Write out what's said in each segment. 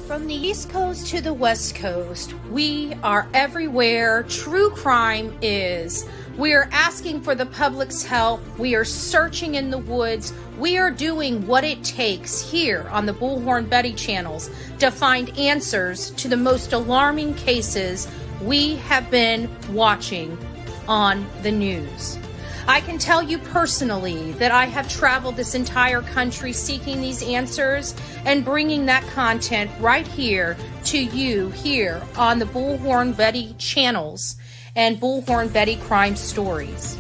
From the East Coast to the West Coast, we are everywhere true crime is. We are asking for the public's help. We are searching in the woods. We are doing what it takes here on the Bullhorn Betty channels to find answers to the most alarming cases we have been watching on the news. I can tell you personally that I have traveled this entire country seeking these answers and bringing that content right here to you here on the Bullhorn Betty channels and Bullhorn Betty Crime Stories.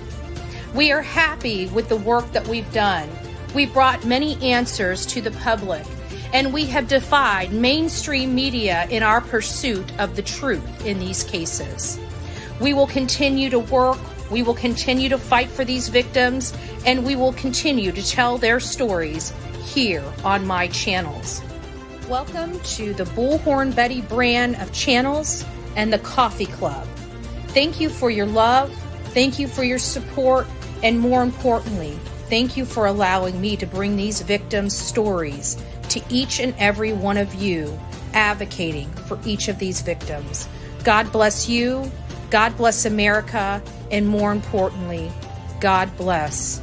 We are happy with the work that we've done. We brought many answers to the public, and we have defied mainstream media in our pursuit of the truth in these cases. We will continue to work. We will continue to fight for these victims, and we will continue to tell their stories here on my channels. Welcome to the Bullhorn Betty brand of channels and the Coffee Club. Thank you for your love, thank you for your support, and more importantly, thank you for allowing me to bring these victims' stories to each and every one of you, advocating for each of these victims. God bless you, God bless America, and more importantly, God bless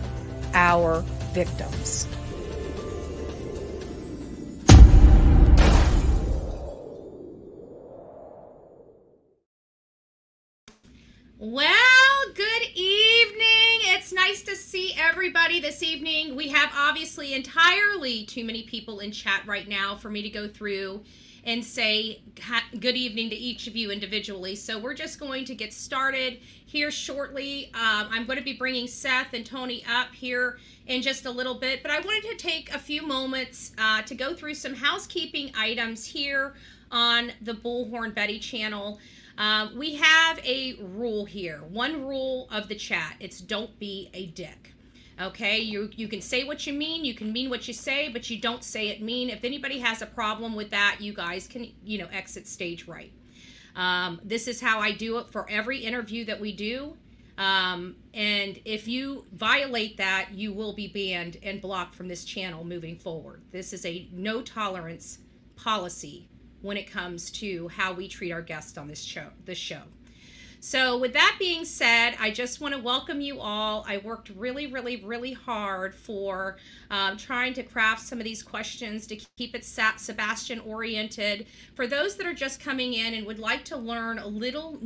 our victims. Well, good evening. It's nice to see everybody this evening. We have obviously entirely too many people in chat right now for me to go through and say good evening to each of you individually. So we're just going to get started here shortly. I'm going to be bringing Seth and Tony up here in just a little bit, but I wanted to take a few moments to go through some housekeeping items here on the Bullhorn Betty channel. We have a rule here, one rule of the chat. It's don't be a dick. Okay, you can say what you mean, you can mean what you say, but you don't say it mean. If anybody has a problem with that, you guys can, exit stage right. This is how I do it for every interview that we do. And if you violate that, you will be banned and blocked from this channel moving forward. This is a no tolerance policy when it comes to how we treat our guests on this show. So with that being said, I just want to welcome you all. I worked really, really, really hard for trying to craft some of these questions to keep it Sebastian oriented. For those that are just coming in and would like to learn a little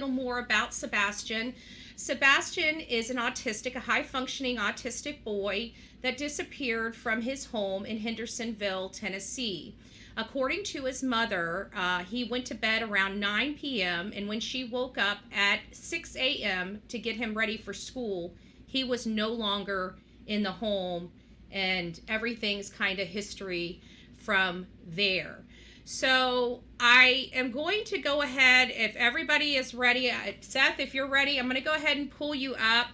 more about Sebastian, Sebastian is an autistic, a high-functioning autistic boy that disappeared from his home in Hendersonville, Tennessee. According to his mother, he went to bed around 9 p.m. and when she woke up at 6 a.m. to get him ready for school, he was no longer in the home, and everything's kind of history from there. So I am going to go ahead, if everybody is ready. Seth, if you're ready, I'm going to go ahead and pull you up.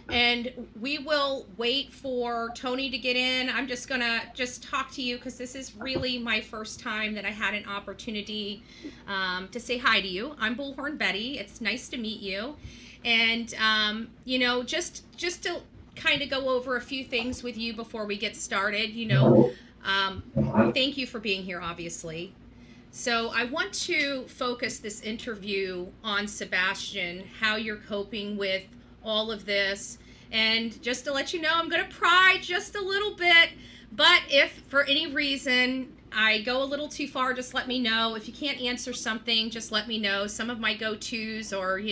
And we will wait for Tony to get in. I'm just going to talk to you because this is really my first time that I had an opportunity to say hi to you. I'm Bullhorn Betty. It's nice to meet you. And, just to kind of go over a few things with you before we get started, thank you for being here, obviously. So I want to focus this interview on Sebastian, how you're coping with all of this. And just to let you know, I'm going to pry just a little bit, but if for any reason I go a little too far, just let me know. If you can't answer something, just let me know. Some of my go-tos, or,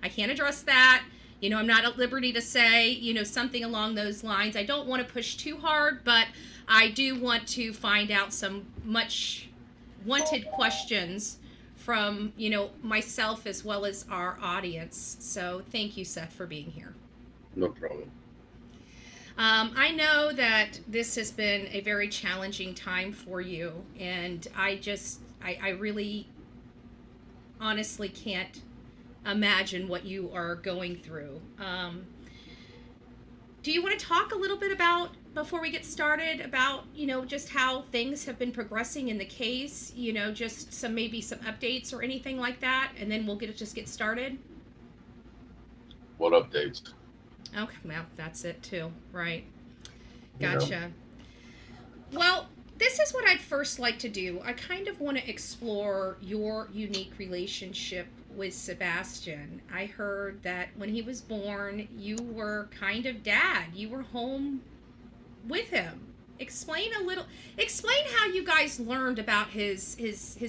I can't address that. I'm not at liberty to say, something along those lines. I don't want to push too hard, but I do want to find out some much wanted questions from, myself as well as our audience. So thank you, Seth, for being here. No problem. I know that this has been a very challenging time for you, and I really honestly can't imagine what you are going through. Do you want to talk a little bit about, before we get started, about, just how things have been progressing in the case, just maybe some updates or anything like that, and then we'll just get started? What updates? Okay, well, that's it too, right? Gotcha. Well, this is what I'd first like to do. I kind of want to explore your unique relationship with Sebastian. I heard that when he was born, you were kind of dad. You were home with him. Explain how you guys learned about his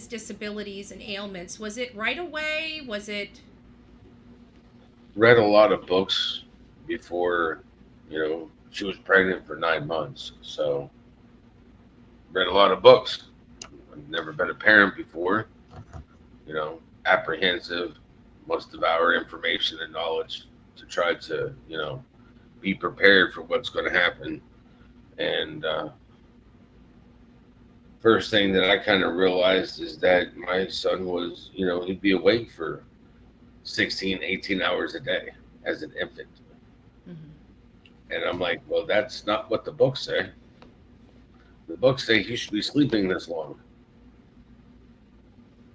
disabilities and ailments. Was it right away? Was it Read a lot of books before, she was pregnant for 9 months. So read a lot of books. I've never been a parent before, apprehensive, must devour information and knowledge to try to, be prepared for what's going to happen. And first thing that I kind of realized is that my son was, he'd be awake for 16, 18 hours a day as an infant. Mm-hmm. And I'm like, well, that's not what the books say. The books say he should be sleeping this long.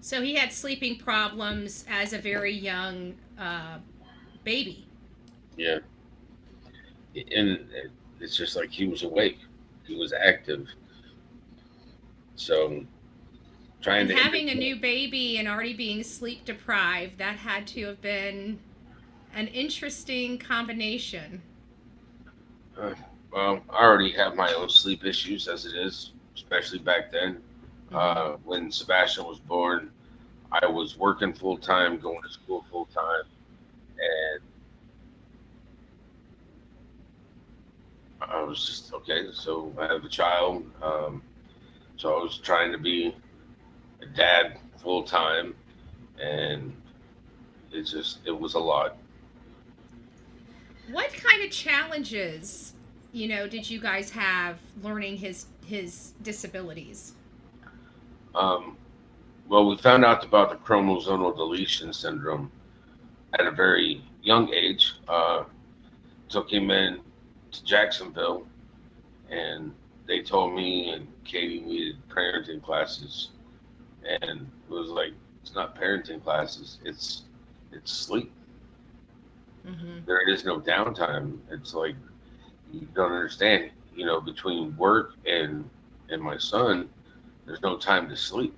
So he had sleeping problems as a very young baby. Yeah. And it's just like he was awake. He was active. So and having a new baby and already being sleep deprived, that had to have been an interesting combination. Well, I already have my own sleep issues as it is, especially back then. Mm-hmm. When Sebastian was born, I was working full time, going to school full time, and I was just okay. So I have a child, so I was trying to be a dad full time, and it was a lot. What kind of challenges, did you guys have learning his disabilities? Well, we found out about the chromosomal deletion syndrome at a very young age. Took him in to Jacksonville, and they told me and Katie needed parenting classes, and it was like, it's not parenting classes, it's sleep. Mm-hmm. There is no downtime. It's like, you don't understand, between work and my son, there's no time to sleep.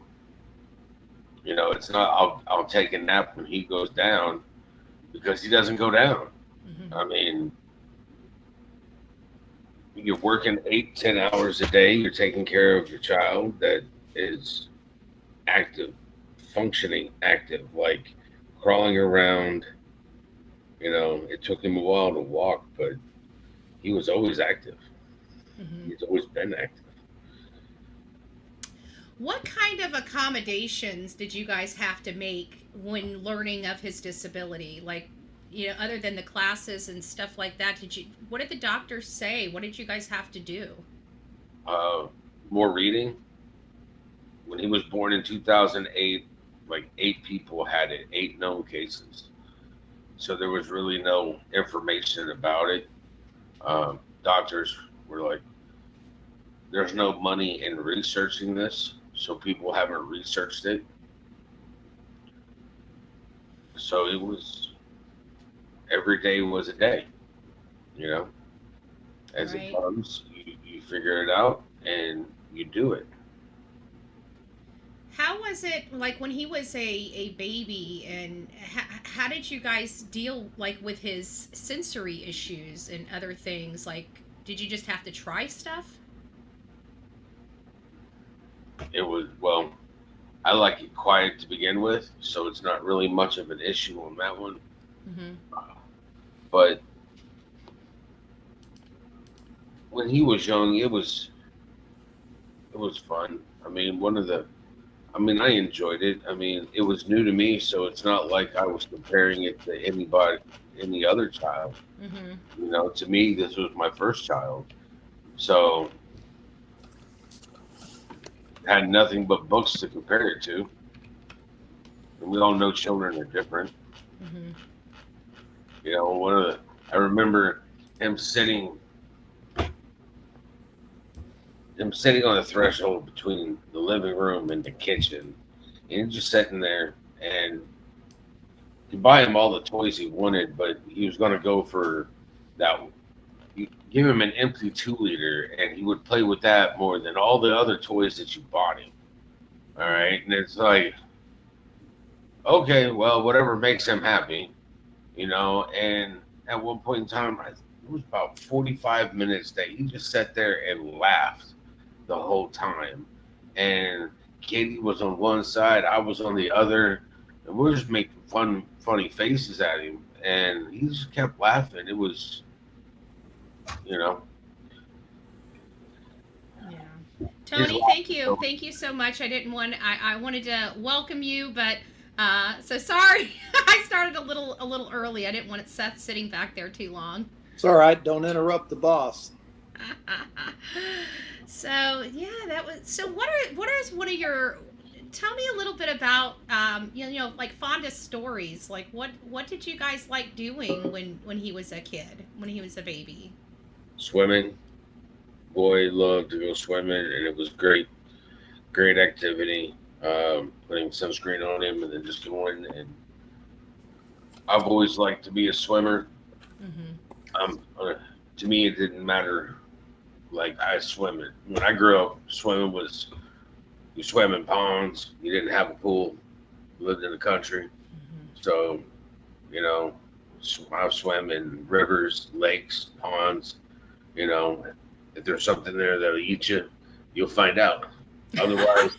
It's not, I'll take a nap when he goes down, because he doesn't go down. Mm-hmm. I mean, you're working 8-10 hours a day. You're taking care of your child that is active, functioning active, like crawling around. It took him a while to walk, but he was always active. Mm-hmm. He's always been active. What kind of accommodations did you guys have to make when learning of his disability? Like, other than the classes and stuff like that, what did the doctors say? What did you guys have to do? More reading. When he was born in 2008, like 8 people had it, 8 known cases. So there was really no information about it. Doctors were like, there's no money in researching this, so people haven't researched it. So it was, every day was a day, as right. It comes, you figure it out and you do it. How was it like when he was a baby, and how did you guys deal with his sensory issues and other things? Like, did you just have to try stuff? It was, well, I like it quiet to begin with, so it's not really much of an issue on that one. Mm-hmm. But when he was young, it was fun. I mean, I enjoyed it. I mean, it was new to me, so it's not like I was comparing it to any other child. Mm-hmm. To me, this was my first child. So I had nothing but books to compare it to. And we all know children are different. Mm-hmm. I remember him sitting on the threshold between the living room and the kitchen, and just sitting there, and you buy him all the toys he wanted, but he was going to go for that. give him an empty 2 liter, and he would play with that more than all the other toys that you bought him. All right, and it's like, okay, well, whatever makes him happy, And at one point in time, it was about 45 minutes that he just sat there and laughed the whole time. And Katie was on one side, I was on the other, and we were just making funny faces at him. And he just kept laughing. It was, Yeah. Tony, thank you so much. I wanted to welcome you, but so sorry. I started a little early. I didn't want Seth sitting back there too long. It's all right. Don't interrupt the boss. So yeah, that was. So what are one of your? Tell me a little bit about like fondest stories. Like what did you guys like doing when he was a kid, when he was a baby? Swimming. Boy loved to go swimming, and it was great activity. Putting sunscreen on him and then just going. And I've always liked to be a swimmer. To me, it didn't matter. Like, I swim it. When I grew up, swimming was, you swam in ponds. You didn't have a pool. You lived in the country. So, I swam in rivers, lakes, ponds. If there's something there that'll eat you, you'll find out. Otherwise,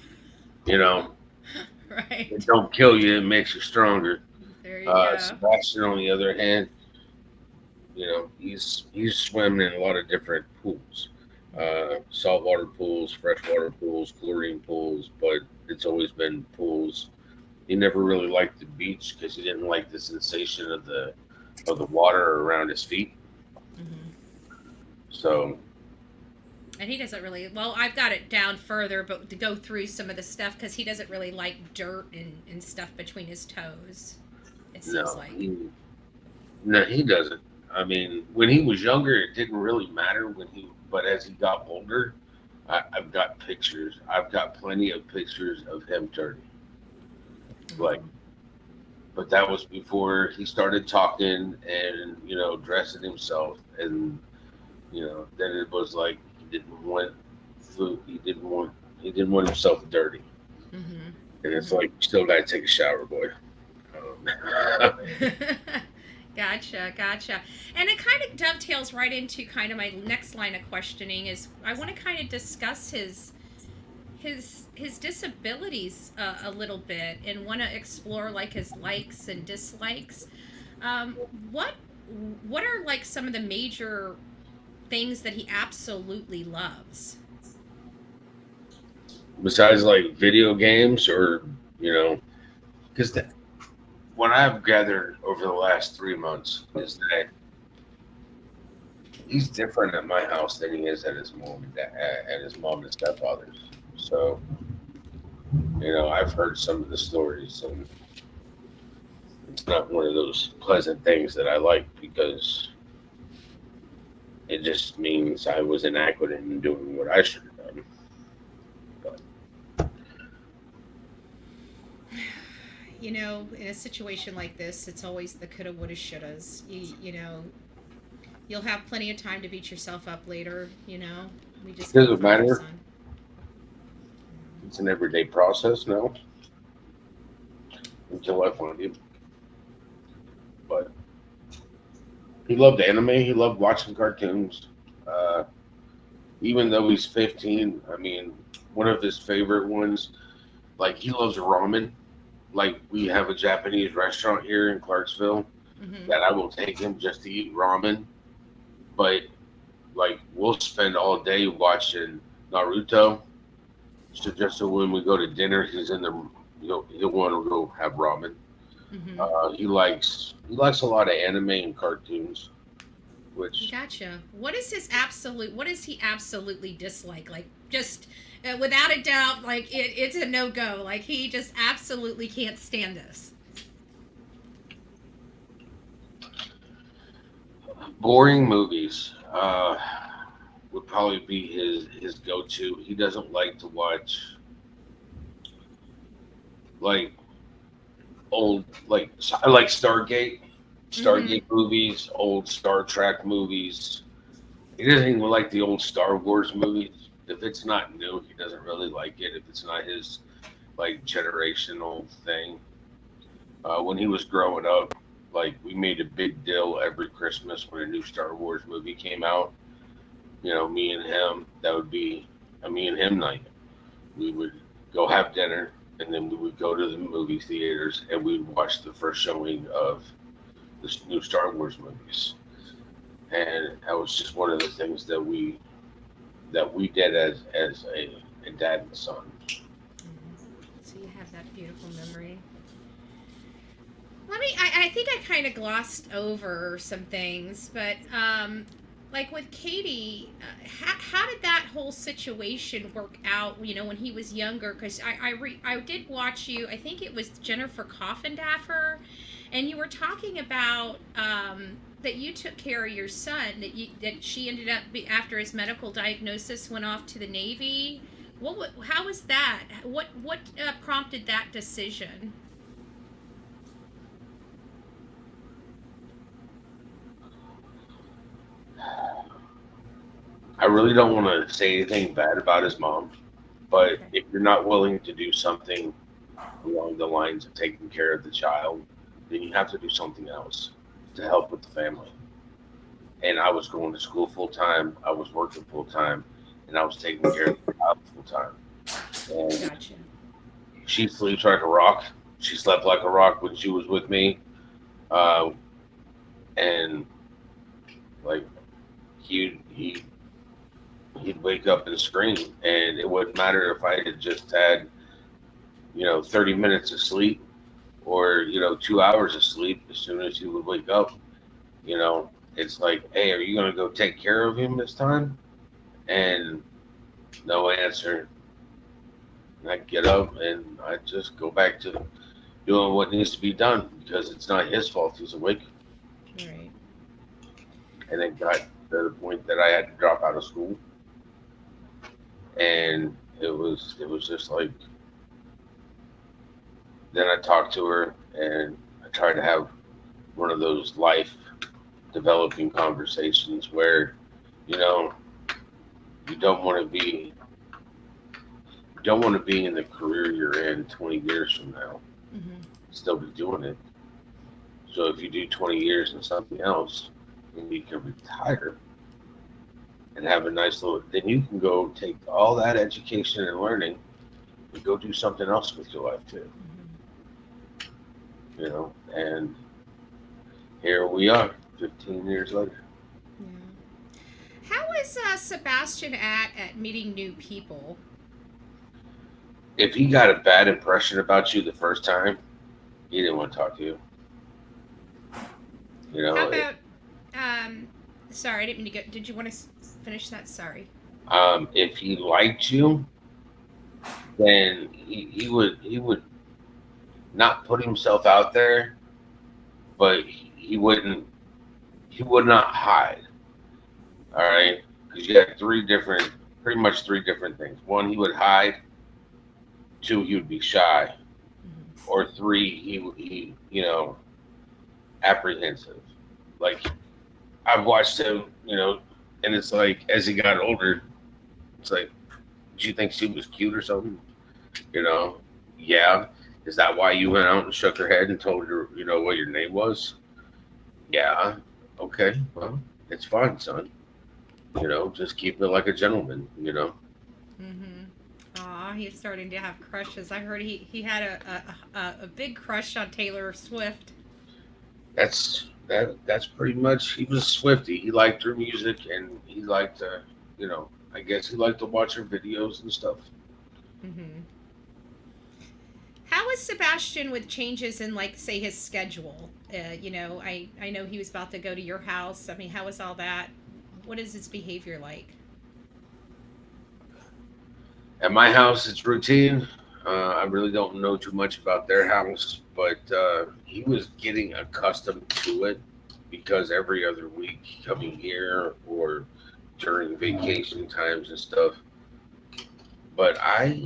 right. It don't kill you, it makes you stronger. There you go. Sebastian, on the other hand, he's swimming in a lot of different pools. Saltwater pools, freshwater pools, chlorine pools, but it's always been pools. He never really liked the beach because he didn't like the sensation of the water around his feet. So. And he doesn't really, well, I've got it down further, but to go through some of the stuff, because he doesn't really like dirt and stuff between his toes, it seems like. No, he doesn't. I mean, when he was younger, it didn't really matter but as he got older, I've got pictures. I've got plenty of pictures of him dirty. But that was before he started talking and, dressing himself. And, then it was like, he didn't want food. He didn't want himself dirty. And it's like, you still got to take a shower, boy. Gotcha. And it kind of dovetails right into kind of my next line of questioning is I want to kind of discuss his disabilities a little bit and want to explore like his likes and dislikes. What are like some of the major things that he absolutely loves? Besides like video games or, because what I've gathered over the last 3 months is that he's different at my house than he is at his mom and stepfather's. So, I've heard some of the stories, and it's not one of those pleasant things that I like because it just means I was inadequate in doing what I should have done. In a situation like this, it's always the coulda, woulda, shouldas. You'll have plenty of time to beat yourself up later. We just doesn't matter. It's an everyday process now. Until I find him. But he loved anime. He loved watching cartoons. Even though he's 15, I mean, one of his favorite ones, like he loves ramen. Like we have a Japanese restaurant here in Clarksville that I will take him just to eat ramen. But like we'll spend all day watching Naruto. So when we go to dinner, he's in the he'll want to go have ramen. He likes a lot of anime and cartoons. Which gotcha. What does he absolutely dislike? Like just without a doubt, like it's a no-go. Like he just absolutely can't stand this. Boring movies would probably be his go-to. He doesn't like to watch like old I like Stargate movies, old Star Trek movies, He doesn't even like the old Star Wars movies. If it's not new, he doesn't really like it. If it's not his like generational thing. When he was growing up, like we made a big deal every Christmas when a new Star Wars movie came out. You know, me and him, that would be a me and him night. We would go have dinner, and then we would go to the movie theaters, and we'd watch the first showing of the new Star Wars movies. And that was just one of the things that we did as a dad and son. So you have that beautiful memory. I think I kind of glossed over some things, but like with Katie, how did that whole situation work out, you know, when he was younger? Because I did watch you, I think it was Jennifer Coffindaffer, and you were talking about that you took care of your son, that she ended up, after his medical diagnosis, went off to the Navy. How was that? What prompted that decision? I really don't want to say anything bad about his mom, but Okay. if you're not willing to do something along the lines of taking care of the child, then you have to do something else to help with the family. And I was going to school full time, I was working full time, and I was taking care of the child full time. And Gotcha. she sleeps like a rock. She slept like a rock when she was with me. Uh, and like he'd wake up and scream, and it wouldn't matter if I had just had 30 minutes of sleep or 2 hours of sleep. As soon as he would wake up, it's like, hey, are you gonna go take care of him this time? And no answer. And I get up and I just go back to doing what needs to be done, because it's not his fault he's awake. Right. And it got to the point that I had to drop out of school. And it was just like, then I talked to her and I tried to have one of those life developing conversations where, you don't want to be in the career you're in 20 years from now, Mm-hmm. still be doing it. So if you do 20 years in something else, then you can retire and have a nice little, then you can go take all that education and learning and go do something else with your life too. Mm-hmm. And here we are 15 years later. Yeah. How is Sebastian at meeting new people? If he got a bad impression about you the first time, he didn't want to talk to you. How about, sorry, I didn't mean to go, did you want to finish that? Sorry. If he liked you, then he would not put himself out there, but he would not hide. All right, because you got pretty much three different things. One, he would hide. Two, he would be shy. Mm-hmm. Or three, he apprehensive. Like, I've watched him, and it's like, as he got older, it's like, did you think she was cute or something? Yeah. Is that why you went out and shook her head and told her, what your name was? Yeah. Okay. Well, it's fine, son. Just keep it like a gentleman, Mm-hmm. Aw, he's starting to have crushes. I heard he had a big crush on Taylor Swift. That's pretty much, he was a Swiftie. He liked her music, and he liked to, I guess he liked to watch her videos and stuff. Mm-hmm. How is Sebastian with changes in, like, say, his schedule? I know he was about to go to your house. I mean, how is all that? What is his behavior like? At my house, it's routine. I really don't know too much about their house, but he was getting accustomed to it, because every other week coming here or during vacation times and stuff. But he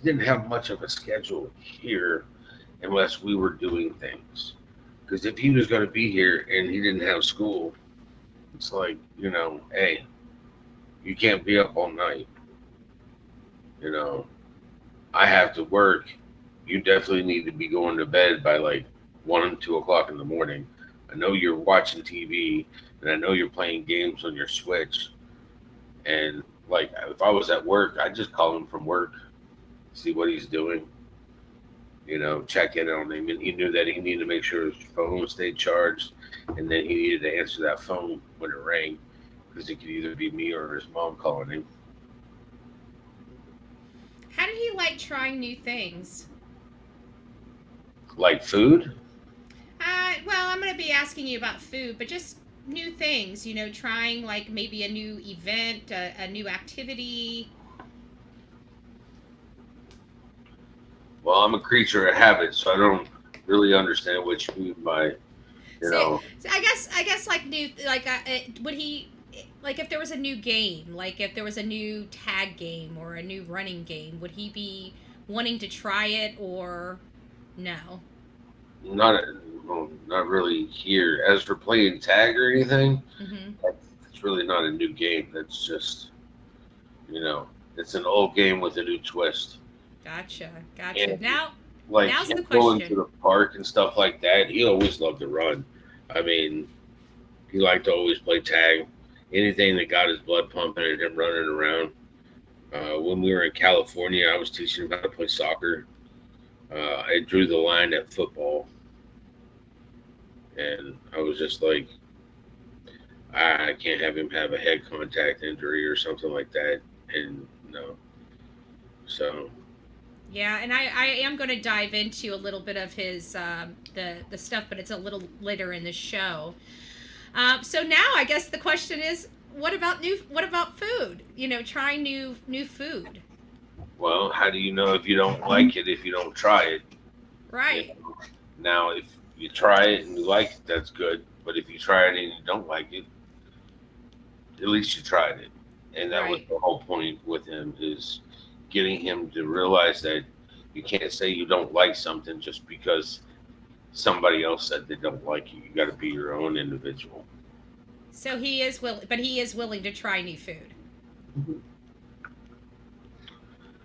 didn't have much of a schedule here unless we were doing things. Because if he was going to be here and he didn't have school, It's like, hey, you can't be up all night. You know, I have to work. You definitely need to be going to bed by like 1, 2 o'clock in the morning. I know you're watching TV and I know you're playing games on your Switch. And like, if I was at work, I'd just call him from work, see what he's doing, check in on him. And he knew that he needed to make sure his phone stayed charged, and then he needed to answer that phone when it rang, because it could either be me or his mom calling him. How did he like trying new things? Like food? Well, I'm going to be asking you about food, but just new things, trying like maybe a new event, a new activity. Well, I'm a creature of habit, so I don't really understand what you mean by, So I guess like new, like would he, like if there was a new game, like if there was a new tag game or a new running game, would he be wanting to try it or no? not well, not really here. As for playing tag or anything, Mm-hmm. it's really not a new game. That's just, you know, it's an old game with a new twist. Gotcha. And Now, like now's the him going to question. the park and stuff like that, he always loved to run. I mean, he liked to always play tag. Anything that got his blood pumping and him running around. When we were in California, I was teaching him how to play soccer. I drew the line at football, and I was just like, I can't have him have a head contact injury or something like that. And no, so Yeah, and I am going to dive into a little bit of his the stuff, but it's a little later in the show. So now I guess the question is, what about food? Trying new food. well, how do you know if you don't like it if you don't try it? You Right. know? Now, if you try it and you like it, that's good. But if you try it and you don't like it, at least you tried it. And that was Right. the whole point with him, is getting him to realize that you can't say you don't like something just because somebody else said they don't like you. You got to be your own individual. So he is willing, but he is willing to try new food.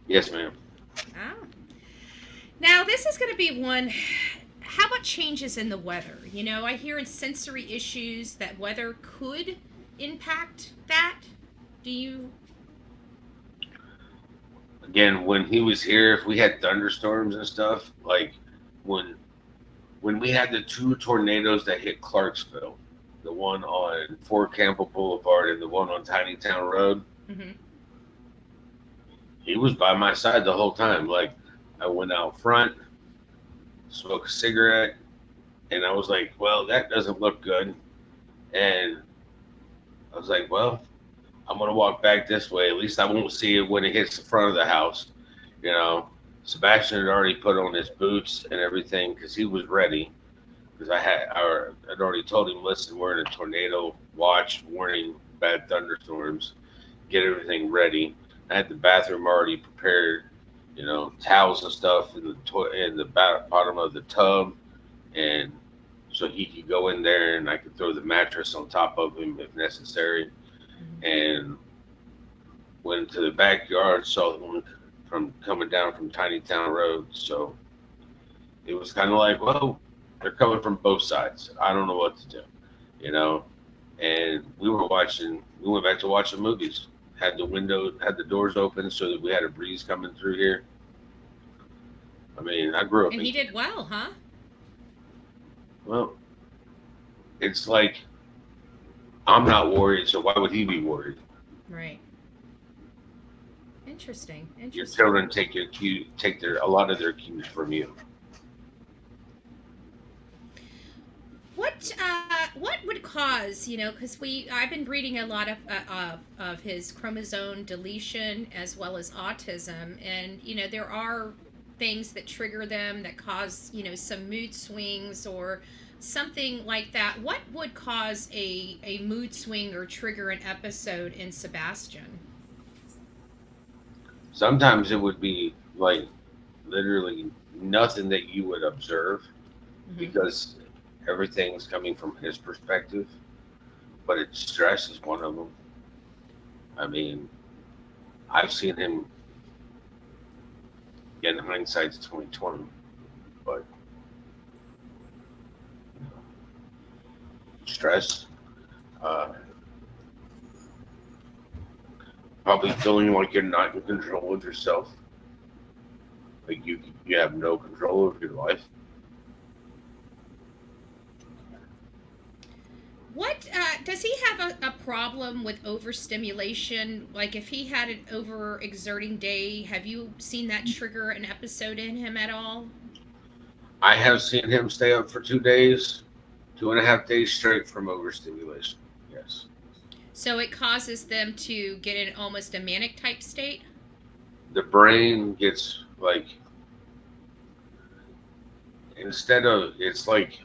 Yes, ma'am. Oh. Now this is going to be one. How about changes in the weather? I hear in sensory issues that weather could impact that. Do you? Again, when he was here, if we had thunderstorms and stuff, like when when we had the two tornadoes that hit Clarksville, the one on Fort Campbell Boulevard and the one on Tiny Town Road, Mm-hmm. he was by my side the whole time. Like, I went out front, smoked a cigarette, and I was like, well, that doesn't look good. And I was like, well, I'm going to walk back this way. At least I won't see it when it hits the front of the house. You know, Sebastian had already put on his boots and everything because he was ready. Because I'd already told him, listen, we're in a tornado watch warning, bad thunderstorms. Get everything ready. I had the bathroom already prepared, towels and stuff in the bottom of the tub, and so he could go in there and I could throw the mattress on top of him if necessary. And went to the backyard, saw them from coming down from Tiny Town Road. So it was kind of like, well, they're coming from both sides. I don't know what to do. And we went back to watching movies. Had the doors open so that we had a breeze coming through here. I mean, I grew up And in, he did well, huh? well, it's like, I'm not worried, so why would he be worried? Right. Interesting. Your Interesting. children take a lot of their cues from you. What would cause, because I've been reading a lot of his chromosome deletion as well as autism, and there are things that trigger them that cause some mood swings or something like that. What would cause a mood swing or trigger an episode in Sebastian? Sometimes it would be like literally nothing that you would observe Hmm. because everything's coming from his perspective. but it's stress is one of them. I mean, I've seen him. Again, hindsight's 2020, but stress, uh, probably feeling like you're not in control of yourself, like you have no control of your life. What does he have a problem with overstimulation? Like if he had an overexerting day, have you seen that trigger an episode in him at all? I have seen him stay up for 2 days, 2.5 days straight from overstimulation. Yes. So it causes them to get in almost a manic type state? The brain gets like, instead of, it's like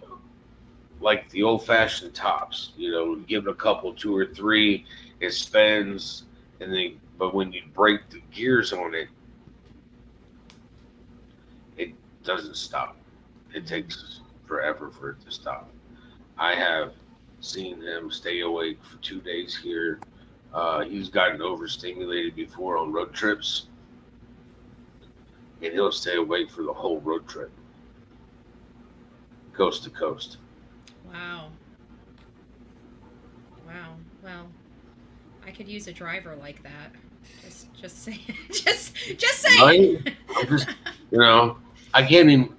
the old-fashioned tops, give it a couple, two or three, it spins, and then, but when you break the gears on it, it doesn't stop. It takes forever for it to stop. I have seen him stay awake for 2 days here. He's gotten overstimulated before on road trips, and he'll stay awake for the whole road trip, coast to coast. Wow. Wow. Well, I could use a driver like that. Just saying. just saying. Right? I'm just, I can't even.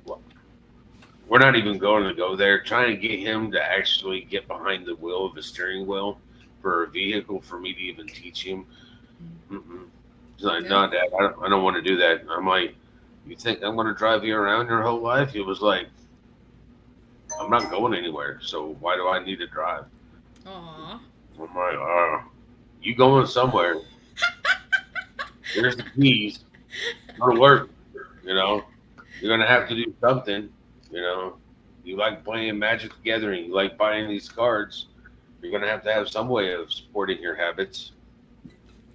We're not even going to go there. Trying to get him to actually get behind the wheel of a steering wheel for a vehicle for me to even teach him. He's like, no, Dad, I don't want to do that. I'm like, you think I'm going to drive you around your whole life? He was like, I'm not going anywhere, so why do I need to drive? Aw. I'm like, you going somewhere. Here's the keys. Go to work. You're going to have to do something. You like playing Magic the Gathering. You like buying these cards. You're going to have some way of supporting your habits.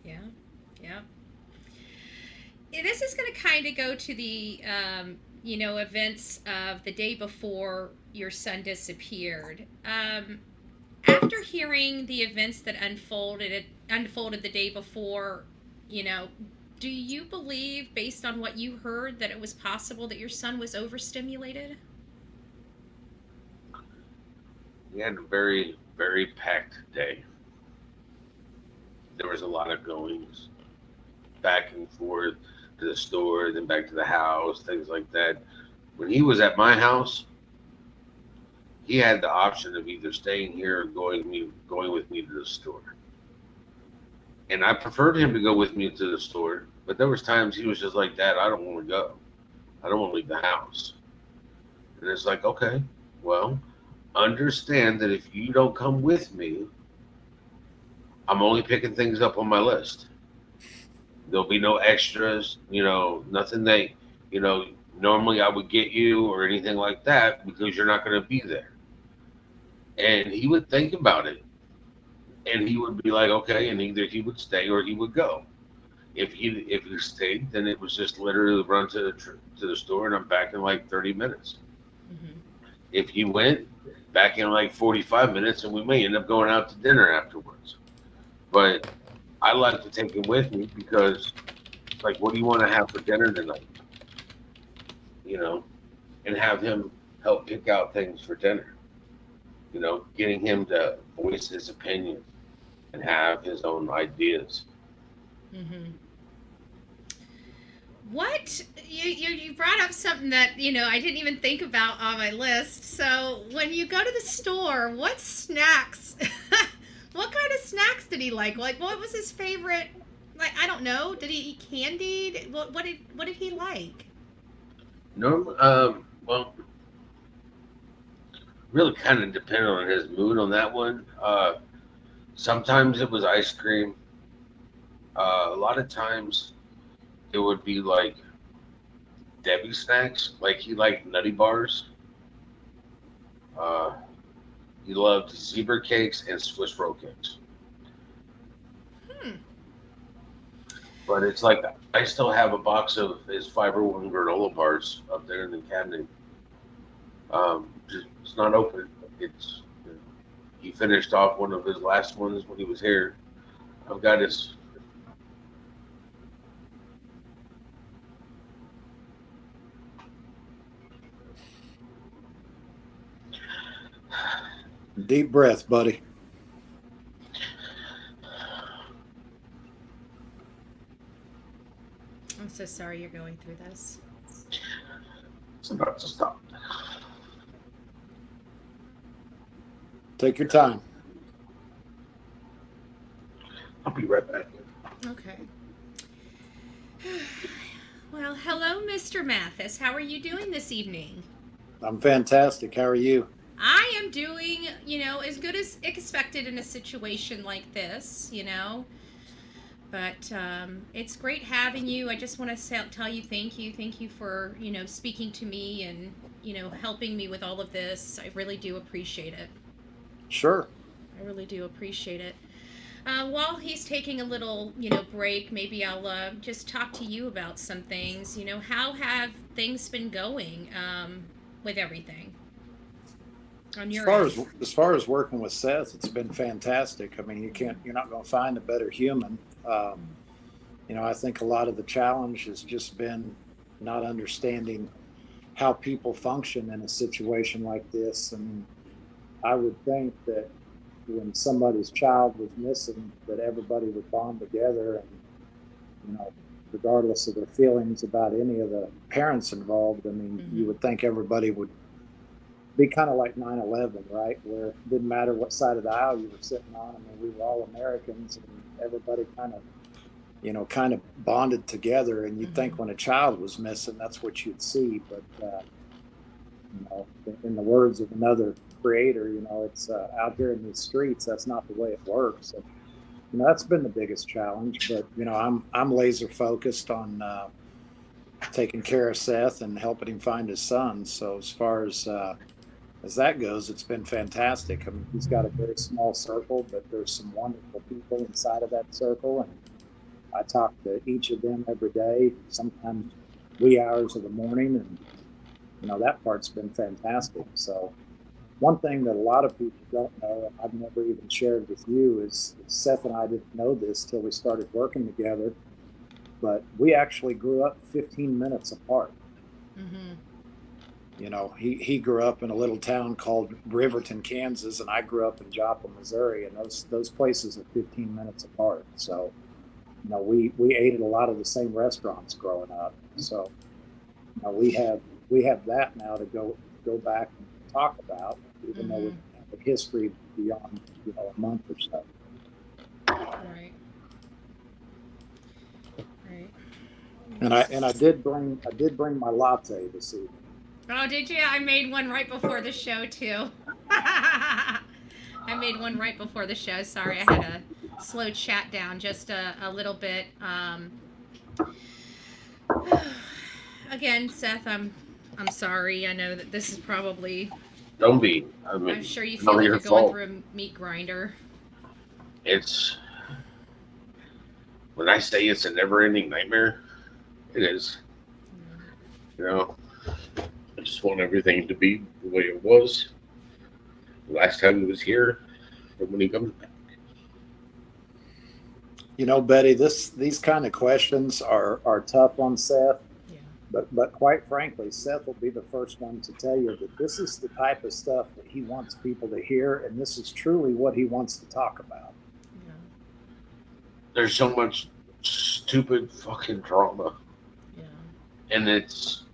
Yeah. This is going to kind of go to the, events of the day before your son disappeared. After hearing the events that unfolded the day before, do you believe, based on what you heard, that it was possible that your son was overstimulated? We had a very, very packed day. There was a lot of goings back and forth to the store, then back to the house, things like that. When he was at my house, he had the option of either staying here or going with me to the store. And I preferred him to go with me to the store, but there was times he was just like, Dad, I don't want to go. I don't want to leave the house. And it's like, okay, well, understand that if you don't come with me, I'm only picking things up on my list. There'll be no extras, nothing that, normally I would get you or anything like that because you're not going to be there. And he would think about it. And he would be like, okay, and either he would stay or he would go. If he stayed, then it was just literally run to the store and I'm back in like 30 minutes. Mm-hmm. If he went, back in like 45 minutes, and we may end up going out to dinner afterwards. But I like to take him with me because, like, what do you want to have for dinner tonight? And have him help pick out things for dinner. Getting him to voice his opinion and have his own ideas. Mm-hmm. What you brought up something that I didn't even think about on my list. So when you go to the store, what snacks? What kind of snacks did he like? Like, what was his favorite? Like, I don't know. Did he eat candy? What did he like? Well, really kind of depended on his mood on that one. Sometimes it was ice cream. A lot of times it would be like Debbie snacks. Like he liked Nutty Bars. He loved zebra cakes and Swiss roll cakes. But it's like I still have a box of his Fiber One granola bars up there in the cabinet. It's not open. It's he finished off one of his last ones when he was here. I've got his. Deep breath, buddy. I'm so sorry you're going through this. It's about to stop. Take your time. I'll be right back. Okay. Well, hello, Mr. Mathis. How are you doing this evening? I'm fantastic. How are you? I am doing, as good as expected in a situation like this, But it's great having you. I just want to tell you thank you. Thank you for, speaking to me and, helping me with all of this. I really do appreciate it. Sure. I really do appreciate it. While he's taking a little, break, maybe I'll just talk to you about some things. How have things been going with everything on your end? As far as working with Seth, it's been fantastic. I mean, you're not going to find a better human. I think a lot of the challenge has just been not understanding how people function in a situation like this. I mean, I would think that when somebody's child was missing, that everybody would bond together and, regardless of their feelings about any of the parents involved. I mean, you would think everybody would be kind of like 9/11, right? Where it didn't matter what side of the aisle you were sitting on. I mean, we were all Americans and everybody kind of bonded together. And you'd think when a child was missing, that's what you'd see. But, in the words of another creator, it's out here in these streets, that's not the way it works. So, that's been the biggest challenge. But, I'm laser focused on taking care of Seth and helping him find his son. So as far as that goes, it's been fantastic. I mean, he's got a very small circle, but there's some wonderful people inside of that circle. And I talk to each of them every day, sometimes wee hours of the morning. And, that part's been fantastic. So one thing that a lot of people don't know, and I've never even shared with you, is Seth and I didn't know this till we started working together, but we actually grew up 15 minutes apart. He grew up in a little town called Riverton, Kansas, and I grew up in Joplin, Missouri, and those places are 15 minutes apart. So, we ate at a lot of the same restaurants growing up. So, we have that now to go back and talk about, even though we have a history beyond a month or so. Right. And I did bring my latte this evening. Oh, did you? I made one right before the show too. I made one right before the show. Sorry, I had to slow chat down just a little bit. Again, Seth, I'm sorry. I know that this is probably. Don't be. I mean, I'm sure you feel like you're going through a meat grinder. It's when I say it's a never-ending nightmare, it is. I just want everything to be the way it was last time he was here, and when he comes back. Betty, these kind of questions are tough on Seth. But quite frankly, Seth will be the first one to tell you that this is the type of stuff that he wants people to hear, and this is truly what he wants to talk about. Yeah. There's so much stupid fucking drama. Yeah. And it's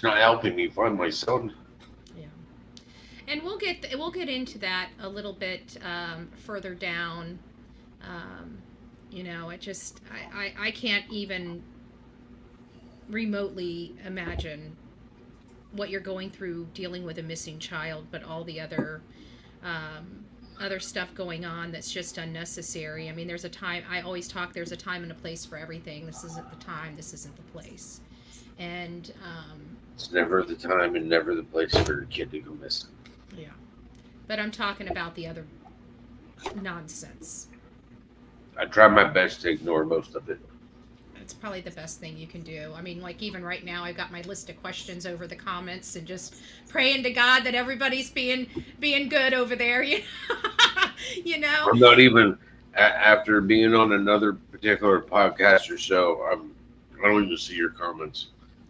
not helping me find my son. Yeah. And we'll get into that a little bit further down. I can't even remotely imagine what you're going through dealing with a missing child, but all the other stuff going on that's just unnecessary. I mean, there's a time and a place for everything. This isn't the time, this isn't the place. And it's never the time and never the place for a kid to go missing. Yeah. But I'm talking about the other nonsense. I try my best to ignore most of it. it's probably the best thing you can do. I mean, like even right now, I've got my list of questions over the comments and just praying to God that everybody's being good over there. You know. I'm not even after being on another particular podcast or show. I don't even see your comments.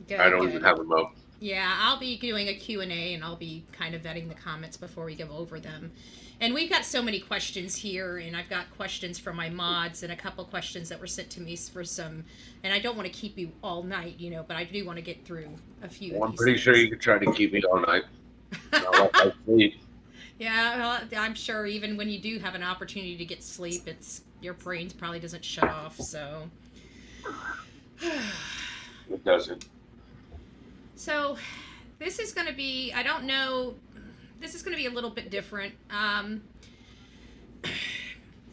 Good, I don't good. even have them up. Yeah, I'll be doing a Q&A and I'll be kind of vetting the comments before we go over them. And we've got so many questions here, and I've got questions from my mods and a couple questions that were sent to me for some, and I don't want to keep you all night, but I do want to get through a few Well, of I'm these pretty things. sure you could try to keep me all night. I sleep. Yeah, well, I'm sure even when you do have an opportunity to get sleep, your brain probably doesn't shut off, so. It doesn't. So, this is going to be, I don't know, this is going to be a little bit different.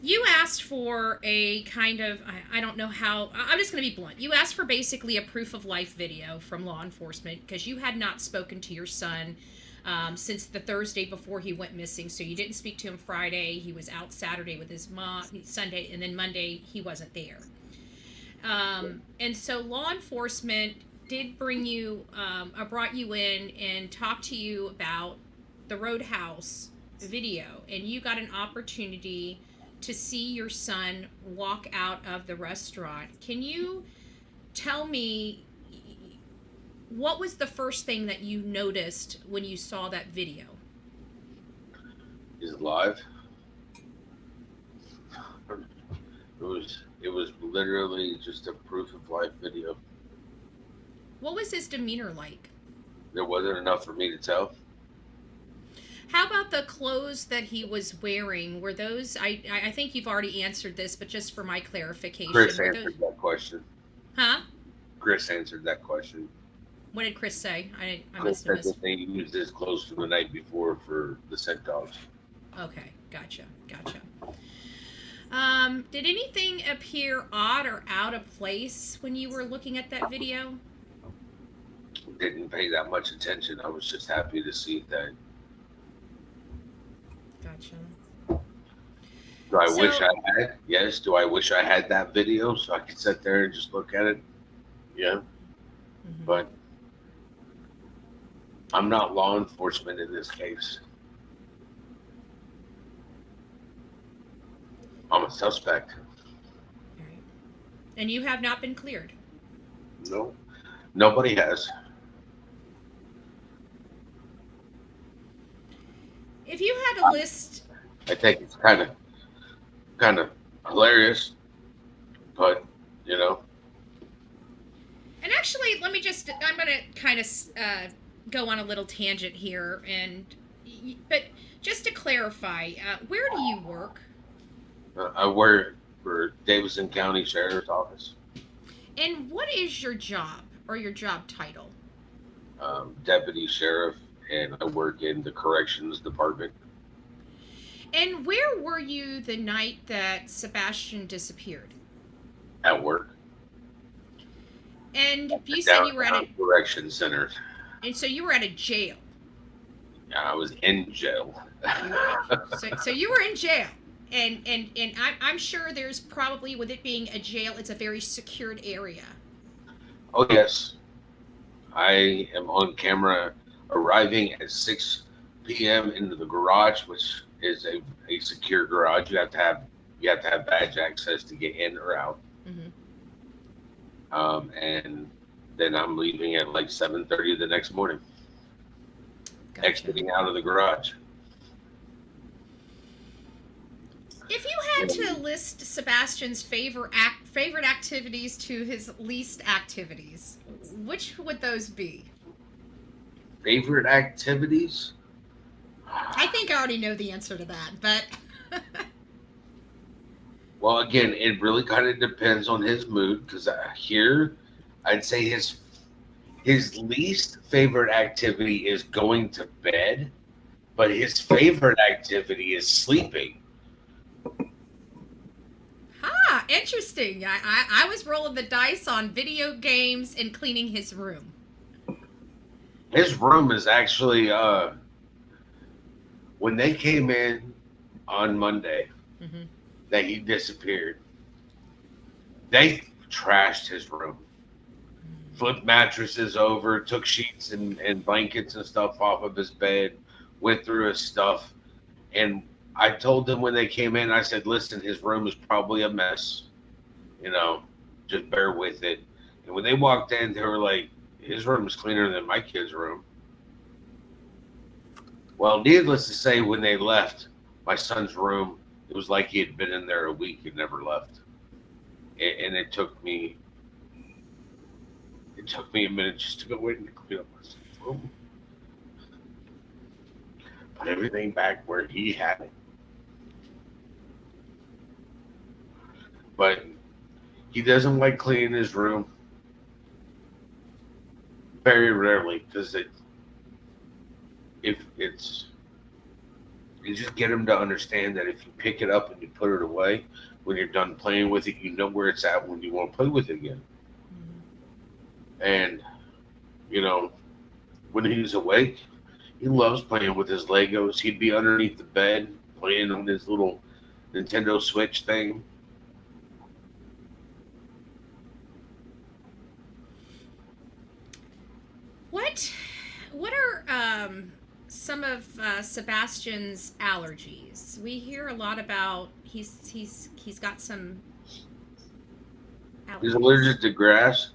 You asked for a kind of, I don't know how, I'm just going to be blunt. You asked for basically a proof of life video from law enforcement because you had not spoken to your son since the Thursday before he went missing. So you didn't speak to him Friday. He was out Saturday with his mom, Sunday, and then Monday he wasn't there. And so law enforcement did bring you, brought you in and talked to you about the Roadhouse video, and you got an opportunity to see your son walk out of the restaurant. Can you tell me what was the first thing that you noticed when you saw that video? He's alive. It was literally just a proof of life video. What was his demeanor like? There wasn't enough for me to tell. How about the clothes that he was wearing? Were those, I think you've already answered this, but just for my clarification. Chris answered that question. Huh? Chris answered that question. What did Chris say? I Chris must have said missed. that they used his clothes from the night before for the scent dogs. Okay, gotcha. Did anything appear odd or out of place when you were looking at that video? Didn't pay that much attention. I was just happy to see that. Gotcha. Do I wish I had? Yes. Do I wish I had that video so I could sit there and just look at it? Yeah. Mm-hmm. But I'm not law enforcement in this case. I'm a suspect. All right. And you have not been cleared? No. Nobody has. If you had a list... I think it's kind of hilarious, but And actually, I'm going to kind of go on a little tangent here, but just to clarify, where do you work? I work for Davidson County Sheriff's Office. And what is your job or your job title? Deputy Sheriff, and I work in the Corrections Department. And where were you the night that Sebastian disappeared? At work. And you said you were at a correction center. And so you were at a jail. Yeah, I was in jail. So you were in jail. And I'm sure there's probably, with it being a jail, it's a very secured area. Oh, yes. I am on camera arriving at 6 p.m. into the garage, which is a secure garage. You have to have badge access to get in or out. Mm-hmm. And then I'm leaving at like 7:30 the next morning. Gotcha. Exiting out of the garage. If you had to list Sebastian's favorite activities to his least activities, which would those be? Favorite activities? I think I already know the answer to that, but... Well, again, it really kind of depends on his mood, because here, I'd say his least favorite activity is going to bed, but his favorite activity is sleeping. Interesting. I was rolling the dice on video games and cleaning his room. His room is actually, when they came in on Monday, Mm-hmm. that he disappeared, they trashed his room. Flipped mattresses over, took sheets and blankets and stuff off of his bed, went through his stuff. And I told them when they came in, I said, listen, his room is probably a mess. Just bear with it. And when they walked in, they were like, his room is cleaner than my kid's room. Well, needless to say, when they left my son's room, it was like he had been in there a week and never left. And it took me a minute just to go in and clean up my son's room. Put everything back where he had it. But he doesn't like cleaning his room. Very rarely, because you just get him to understand that if you pick it up and you put it away, when you're done playing with it, you know where it's at when you want to play with it again. And, when he's awake, he loves playing with his Legos. He'd be underneath the bed playing on his little Nintendo Switch thing. What are some of Sebastian's allergies? We hear a lot about he's got some allergies. He's allergic to grass.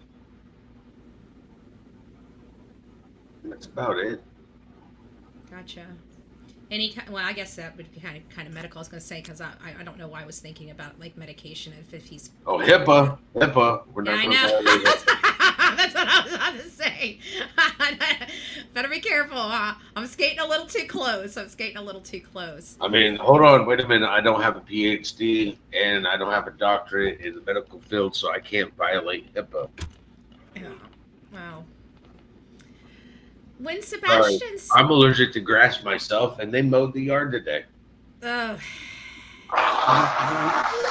That's about it. Gotcha. Well, I guess that would be kind of medical. I was going to say, because I don't know why I was thinking about like medication if he's. Oh, HIPAA. We're not I going know. to. That's what I was about to say. Better be careful. Huh? I'm skating a little too close. I mean, hold on, wait a minute. I don't have a PhD and I don't have a doctorate in the medical field, so I can't violate HIPAA. Yeah. Wow. When Sebastian's... Sorry, I'm allergic to grass myself, and they mowed the yard today. Oh.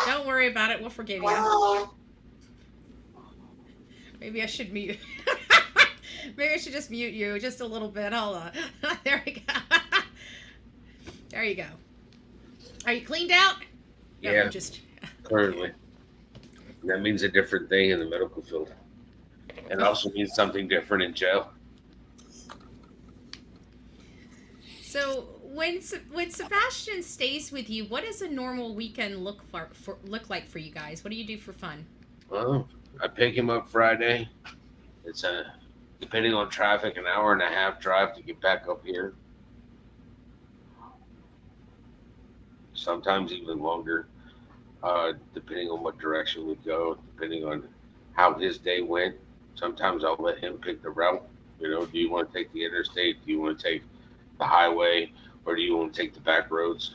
Don't worry about it. We'll forgive you. Maybe I should mute. Maybe I should just mute you just a little bit. Hold on. There we go. There you go. Are you cleaned out? No, Yeah, currently. That means a different thing in the medical field. It also means something different in jail. So when Sebastian stays with you, what does a normal weekend look like for you guys? What do you do for fun? Well, I pick him up Friday. It's depending on traffic, an hour and a half drive to get back up here. Sometimes even longer, depending on what direction we go, depending on how his day went. Sometimes I'll let him pick the route. Do you want to take the interstate? Do you want to take the highway, or do you want to take the back roads?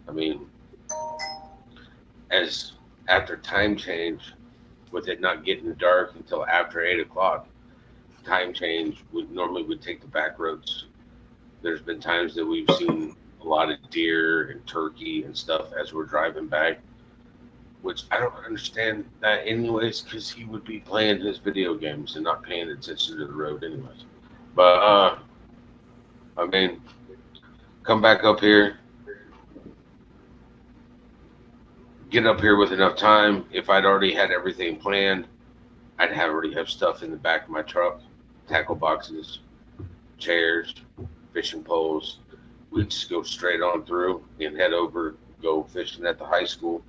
I mean, as after time change, with it not getting dark until after 8 o'clock, time change, we normally would take the back roads. There's been times that we've seen a lot of deer and turkey and stuff as we're driving back, which I don't understand that anyways, because he would be playing his video games and not paying attention to the road anyways. But I mean, come back up here, get up here with enough time. If I'd already had everything planned, I'd already have stuff in the back of my truck, tackle boxes, chairs, fishing poles. We'd just go straight on through and head over, go fishing at the high school,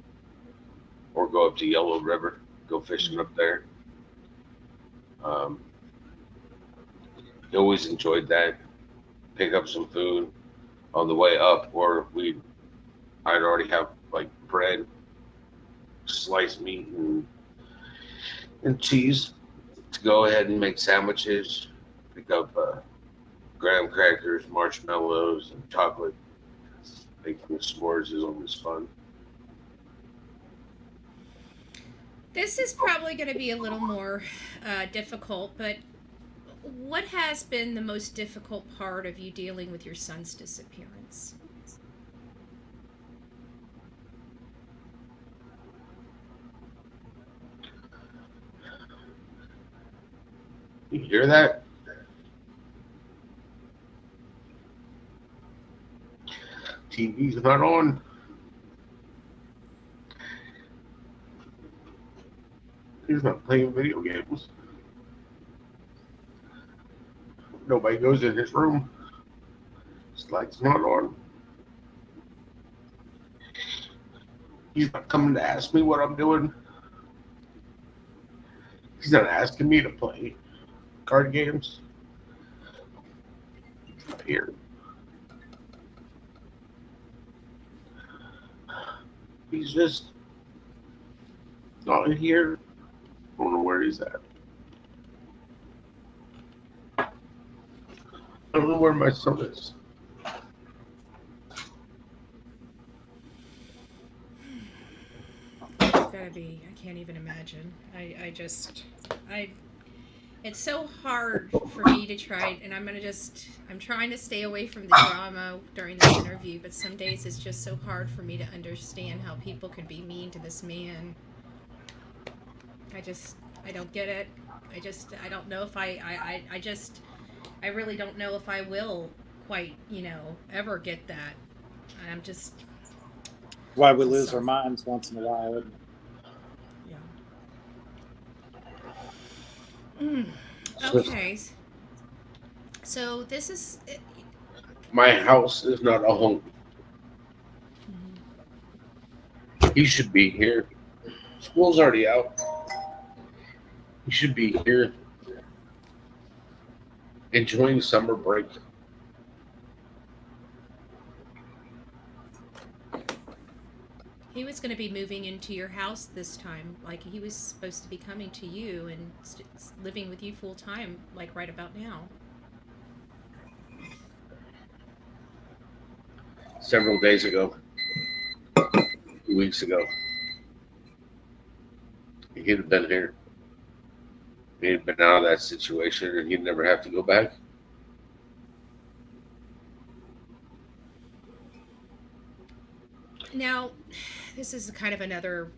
or go up to Yellow River, go fishing up there. He always enjoyed that. Pick up some food on the way up, or I'd already have like bread, sliced meat, and cheese to go ahead and make sandwiches. Pick up graham crackers, marshmallows, and chocolate. Making s'mores is always fun. This is probably going to be a little more difficult, but what has been the most difficult part of you dealing with your son's disappearance? You hear that? TV's not on. He's not playing video games. Nobody goes in his room. His light's not on. He's not coming to ask me what I'm doing. He's not asking me to play card games. He's not here. He's just not here. I don't know where he's at. I don't know where my son is. It's gotta be. I can't even imagine. It's so hard for me to try, and I'm trying to stay away from the drama during this interview, but some days it's just so hard for me to understand how people could be mean to this man. I don't get it. I don't know if I really don't know if I will quite, ever get that. I'm just. Why we lose our minds once in a while, isn't it? Okay. So this is. My house is not a home. He should be here. School's already out. He should be here enjoying summer break. He was going to be moving into your house this time. Like, he was supposed to be coming to you and living with you full time, like right about now. Several days ago, 2 weeks ago, he'd have been here. He'd been out of that situation and he'd never have to go back. Now, this is kind of another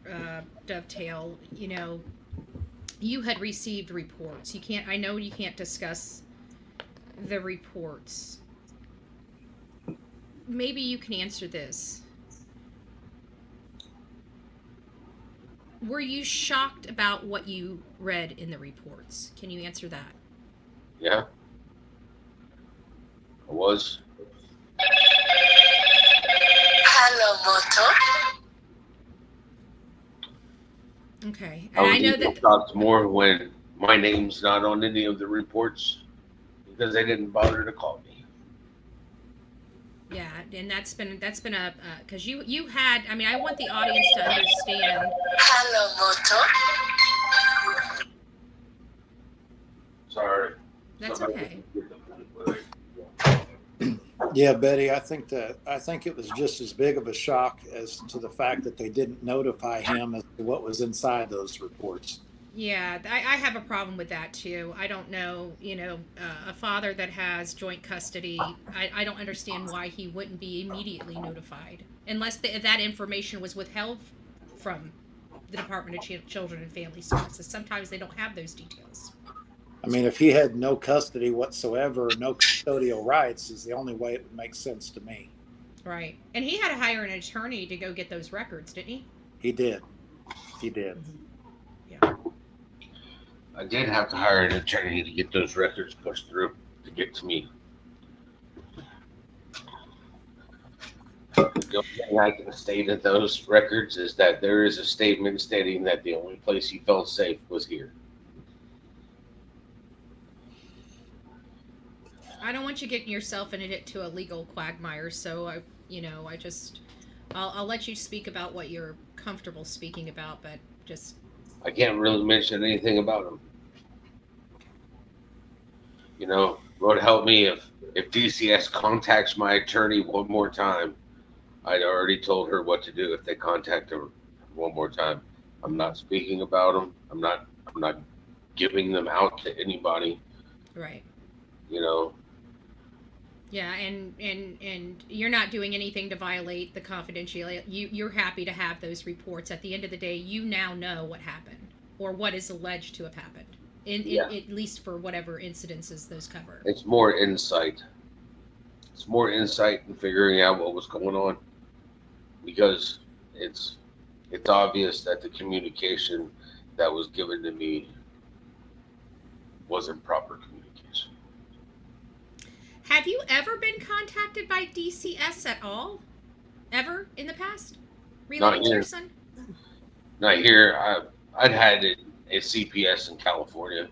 dovetail. You had received reports. I know you can't discuss the reports. Maybe you can answer this. Were you shocked about what you read in the reports? Can you answer that? Yeah. I was. Hello, Moto. Okay. And I know that Shocked more when my name's not on any of the reports because they didn't bother to call me. Yeah, and that's been a because you had. I mean, I want the audience to understand. Hello, Moto. Sorry. That's okay. Yeah, Betty, I think it was just as big of a shock as to the fact that they didn't notify him as to what was inside those reports. Yeah, I have a problem with that too. I don't know, a father that has joint custody, I don't understand why he wouldn't be immediately notified, unless that information was withheld from the Department of Children and Family Services. Sometimes they don't have those details. I mean, if he had no custody whatsoever, no custodial rights, is the only way it would make sense to me. Right. And he had to hire an attorney to go get those records, didn't he? He did. Mm-hmm. Yeah. I did have to hire an attorney to get those records pushed through to get to me. The only thing I can state of those records is that there is a statement stating that the only place he felt safe was here. I don't want you getting yourself into a legal quagmire, so I'll let you speak about what you're comfortable speaking about, but just. I can't really mention anything about him. Lord help me if DCS contacts my attorney one more time. I'd already told her what to do if they contact her one more time. I'm not speaking about them. I'm not giving them out to anybody. Right. Yeah, and you're not doing anything to violate the confidentiality. You're happy to have those reports. At the end of the day, you now know what happened or what is alleged to have happened. At least for whatever incidences those cover. It's more insight. It's more insight in figuring out what was going on, because it's obvious that the communication that was given to me wasn't proper communication. Have you ever been contacted by DCS at all? Ever in the past? Relating to your son? Not here. I'd had it at CPS in California.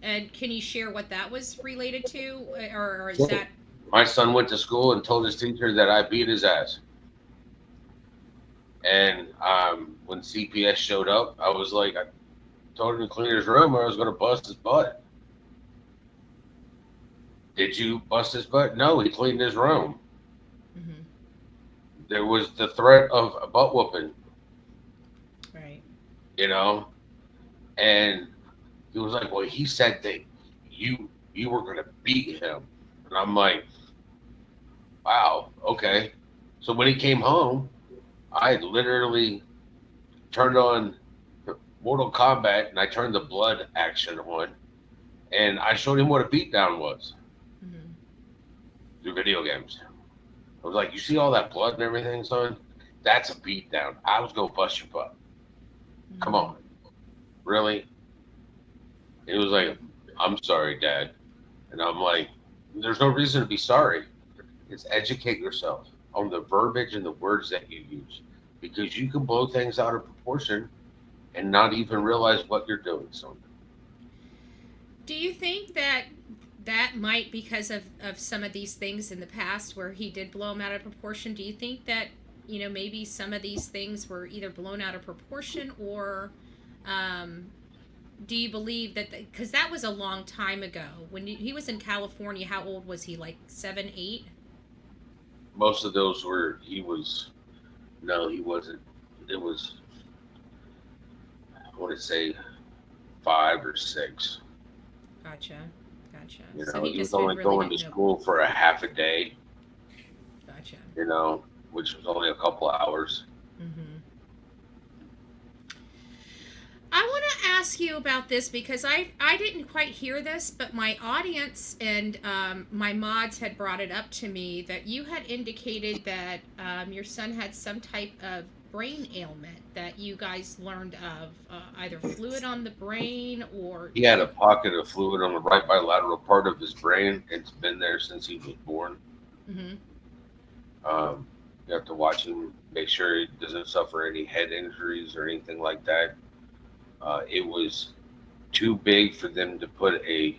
And can you share what that was related to? Or is Sure. that... My son went to school and told his teacher that I beat his ass. And when CPS showed up, I was like, I told him to clean his room or I was going to bust his butt. Did you bust his butt? No, he cleaned his room. Mm-hmm. There was the threat of a butt whooping. Right. You know? And he was like, well, he said that you were going to beat him. And I'm like, wow, okay. So when he came home, I literally turned on Mortal Kombat and I turned the blood action on. And I showed him what a beatdown was through video games. I was like, you see all that blood and everything, son? That's a beatdown. I was going to bust your butt. Come on. Really? He was like, I'm sorry, Dad. And I'm like, there's no reason to be sorry. It's educate yourself on the verbiage and the words that you use, because you can blow things out of proportion and not even realize what you're doing. So, do you think that that might, because of some of these things in the past where he did blow them out of proportion, do you think that, you know, maybe some of these things were either blown out of proportion or do you believe that, because that was a long time ago when he was in California? How old was he? Like 7, 8? most of those were, no, he wasn't. It was, I want to say 5 or 6. Gotcha. You So know, he was just only really going to didn't know. school for a half a day, Gotcha. you know, which was only a couple of hours. I want to ask you about this because I didn't quite hear this, but my audience and my mods had brought it up to me that you had indicated that your son had some type of brain ailment that you guys learned of, either fluid on the brain or... He had a pocket of fluid on the right bilateral part of his brain. It's been there since he was born. Mm-hmm. You have to watch him, make sure he doesn't suffer any head injuries or anything like that. It was too big for them to put a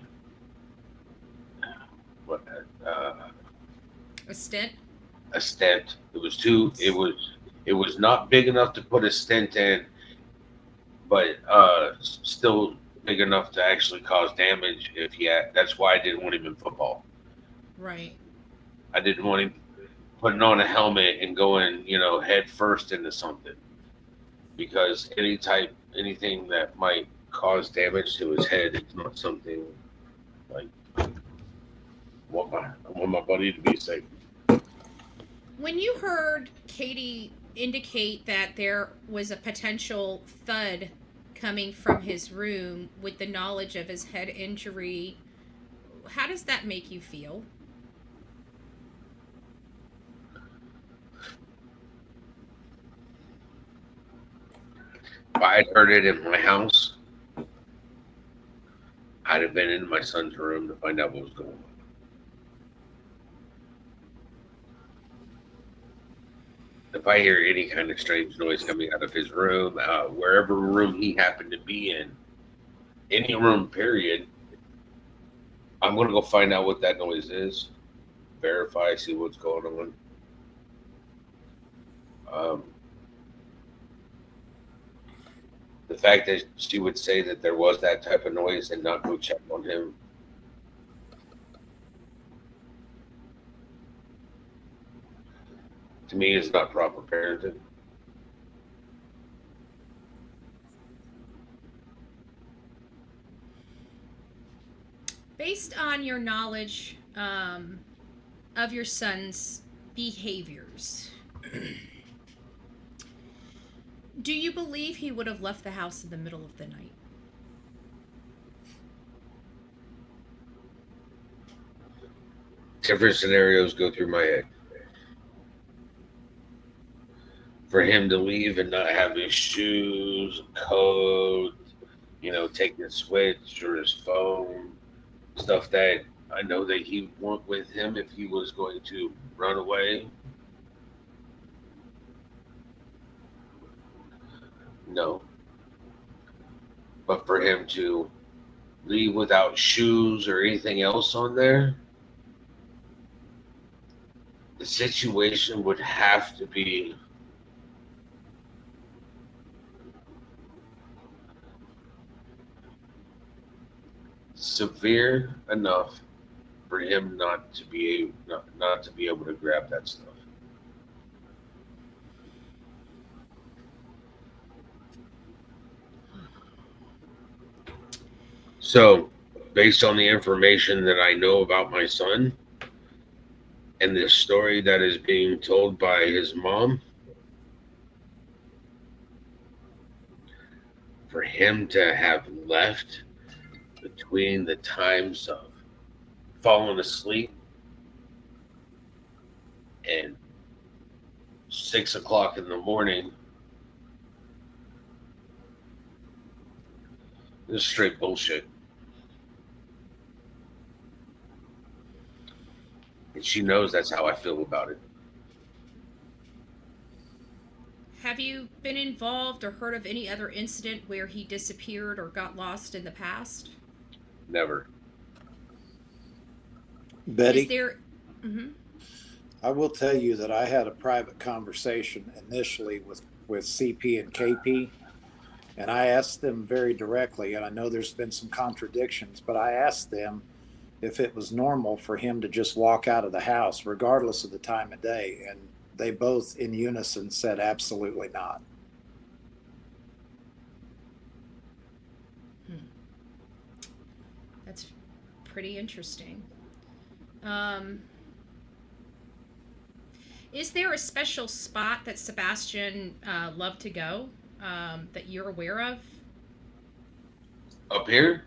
stent. A stent. It was too. It was not big enough to put a stent in, but still big enough to actually cause damage if he had. That's why I didn't want him in football. Right. I didn't want him putting on a helmet and going, head first into something, because anything that might cause damage to his head is not something like I want my buddy to be safe. When you heard Katie indicate that there was a potential thud coming from his room with the knowledge of his head injury, how does that make you feel? If I had heard it in my house, I'd have been in my son's room to find out what was going on. If I hear any kind of strange noise coming out of his room, wherever room he happened to be in, any room, period, I'm going to go find out what that noise is, verify, see what's going on. The fact that she would say that there was that type of noise and not go check on him. To me, is not proper parenting. Based on your knowledge of your son's behaviors, do you believe he would have left the house in the middle of the night? Different scenarios go through my head. for him to leave and not have his shoes, coat, taking a switch or his phone, stuff that I know that he would want with him if he was going to run away. No. But for him to leave without shoes or anything else on there, the situation would have to be severe enough for him not to be able to grab that stuff. So, based on the information that I know about my son and the story that is being told by his mom, for him to have left between the times of falling asleep and 6 o'clock in the morning, this is straight bullshit. And she knows that's how I feel about it. Have you been involved or heard of any other incident where he disappeared or got lost in the past? Never. Betty, Is there... Mm-hmm. I will tell you that I had a private conversation initially with CP and KP, and I asked them very directly, and I know there's been some contradictions, but I asked them if it was normal for him to just walk out of the house regardless of the time of day, and they both in unison said absolutely not. That's pretty interesting. Is there a special spot that Sebastian loved to go that you're aware of? Up here?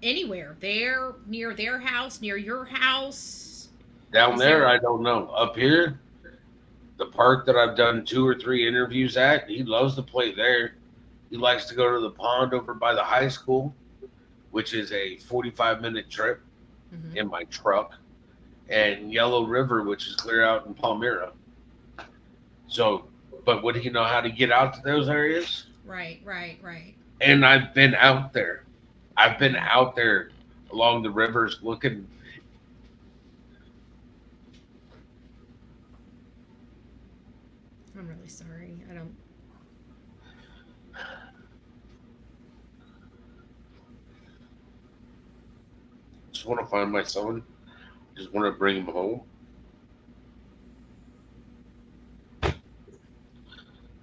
Anywhere. There, near their house, near your house? Down there, I don't know. Up here, the park that I've done 2 or 3 interviews at, he loves to play there. He likes to go to the pond over by the high school, which is a 45-minute trip in my truck, and Yellow River, which is clear out in Palmyra. So, but would he know how to get out to those areas? Right. And I've been out there. I've been out there along the rivers looking. I'm really sorry. I don't... Just want to find my son. Just want to bring him home.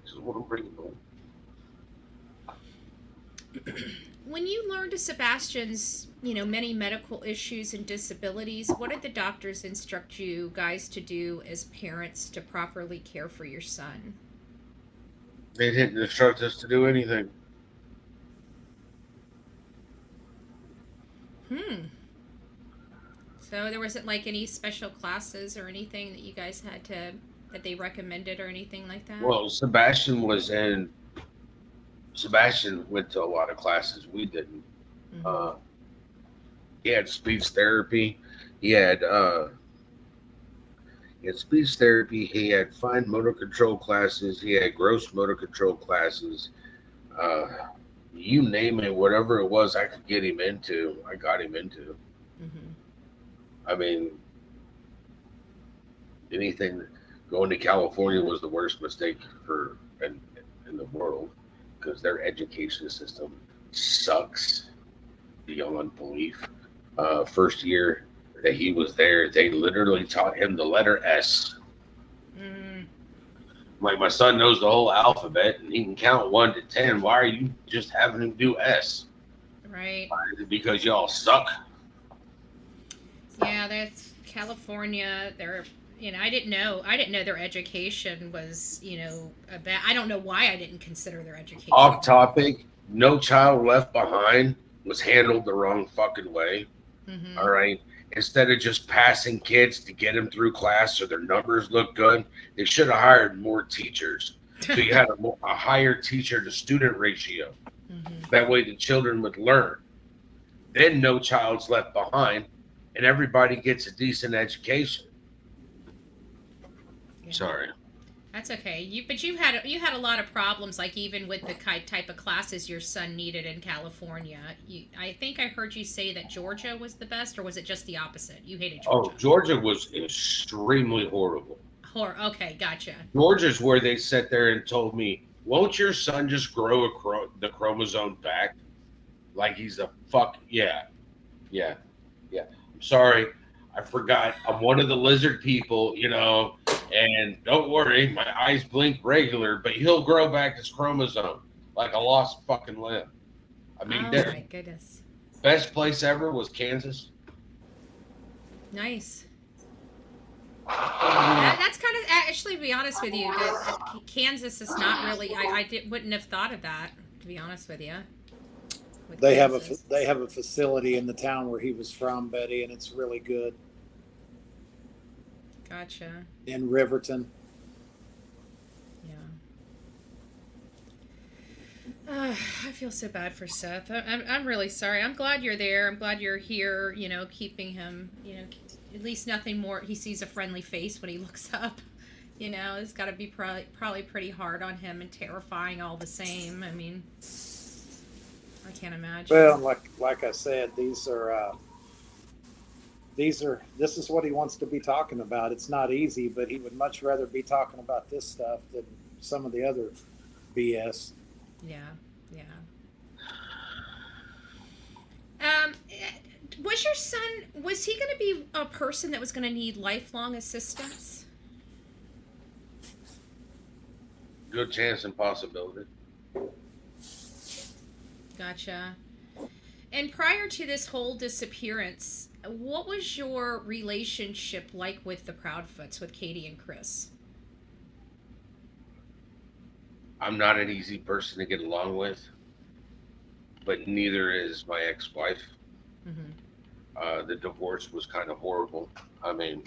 Just want to bring him home. When you learned of Sebastian's, many medical issues and disabilities, what did the doctors instruct you guys to do as parents to properly care for your son? They didn't instruct us to do anything. So there wasn't like any special classes or anything that you guys had that they recommended or anything like that? Well, Sebastian went to a lot of classes. We didn't. He had speech therapy. He had speech therapy. He had fine motor control classes. He had gross motor control classes. You name it, whatever it was I could get him into, I got him into. I mean, anything. Going to California was the worst mistake in the world, because their education system sucks beyond belief. First year that he was there, they literally taught him the letter S. Like, my son knows the whole alphabet and he can count 1 to 10. Why are you just having him do S? Right. Is it because y'all suck? Yeah, that's California. They're, I didn't know their education was, I don't know why I didn't consider their education. Off topic, No Child Left Behind was handled the wrong fucking way. All right. Instead of just passing kids to get them through class so their numbers look good, they should have hired more teachers. So you had a higher teacher to student ratio. Mhm. That way the children would learn. Then no child's left behind and everybody gets a decent education. Yeah. Sorry. That's okay. But you had a lot of problems, like even with the type of classes your son needed in California. I think I heard you say that Georgia was the best, or was it just the opposite? You hated Georgia. Oh, Georgia was extremely horrible. Okay, gotcha. Georgia's where they sat there and told me, won't your son just grow the chromosome back? Like he's a yeah. I'm sorry. I forgot. I'm one of the lizard people, and don't worry, my eyes blink regular, but he'll grow back his chromosome like a lost fucking limb. I mean, Oh their my goodness. best place ever was Kansas. Nice. That's kind of, actually, to be honest with you, Kansas is not really. Wouldn't have thought of that, to be honest with you. They have a facility in the town where he was from, Betty, and it's really good. Gotcha. In Riverton. Yeah. I feel so bad for Seth. I'm really sorry. I'm glad you're there. I'm glad you're here, keeping him, at least nothing more. He sees a friendly face when he looks up. It's got to be probably pretty hard on him and terrifying all the same. I mean, I can't imagine. Well, like I said, this is what he wants to be talking about. It's not easy, but he would much rather be talking about this stuff than some of the other BS. Yeah. Was your son, was he going to be a person that was going to need lifelong assistance? Good chance and possibility. Gotcha. And prior to this whole disappearance, what was your relationship like with the Proudfoots, with Katie and Chris? I'm not an easy person to get along with, but neither is my ex-wife. Mm-hmm. The divorce was kind of horrible. I mean,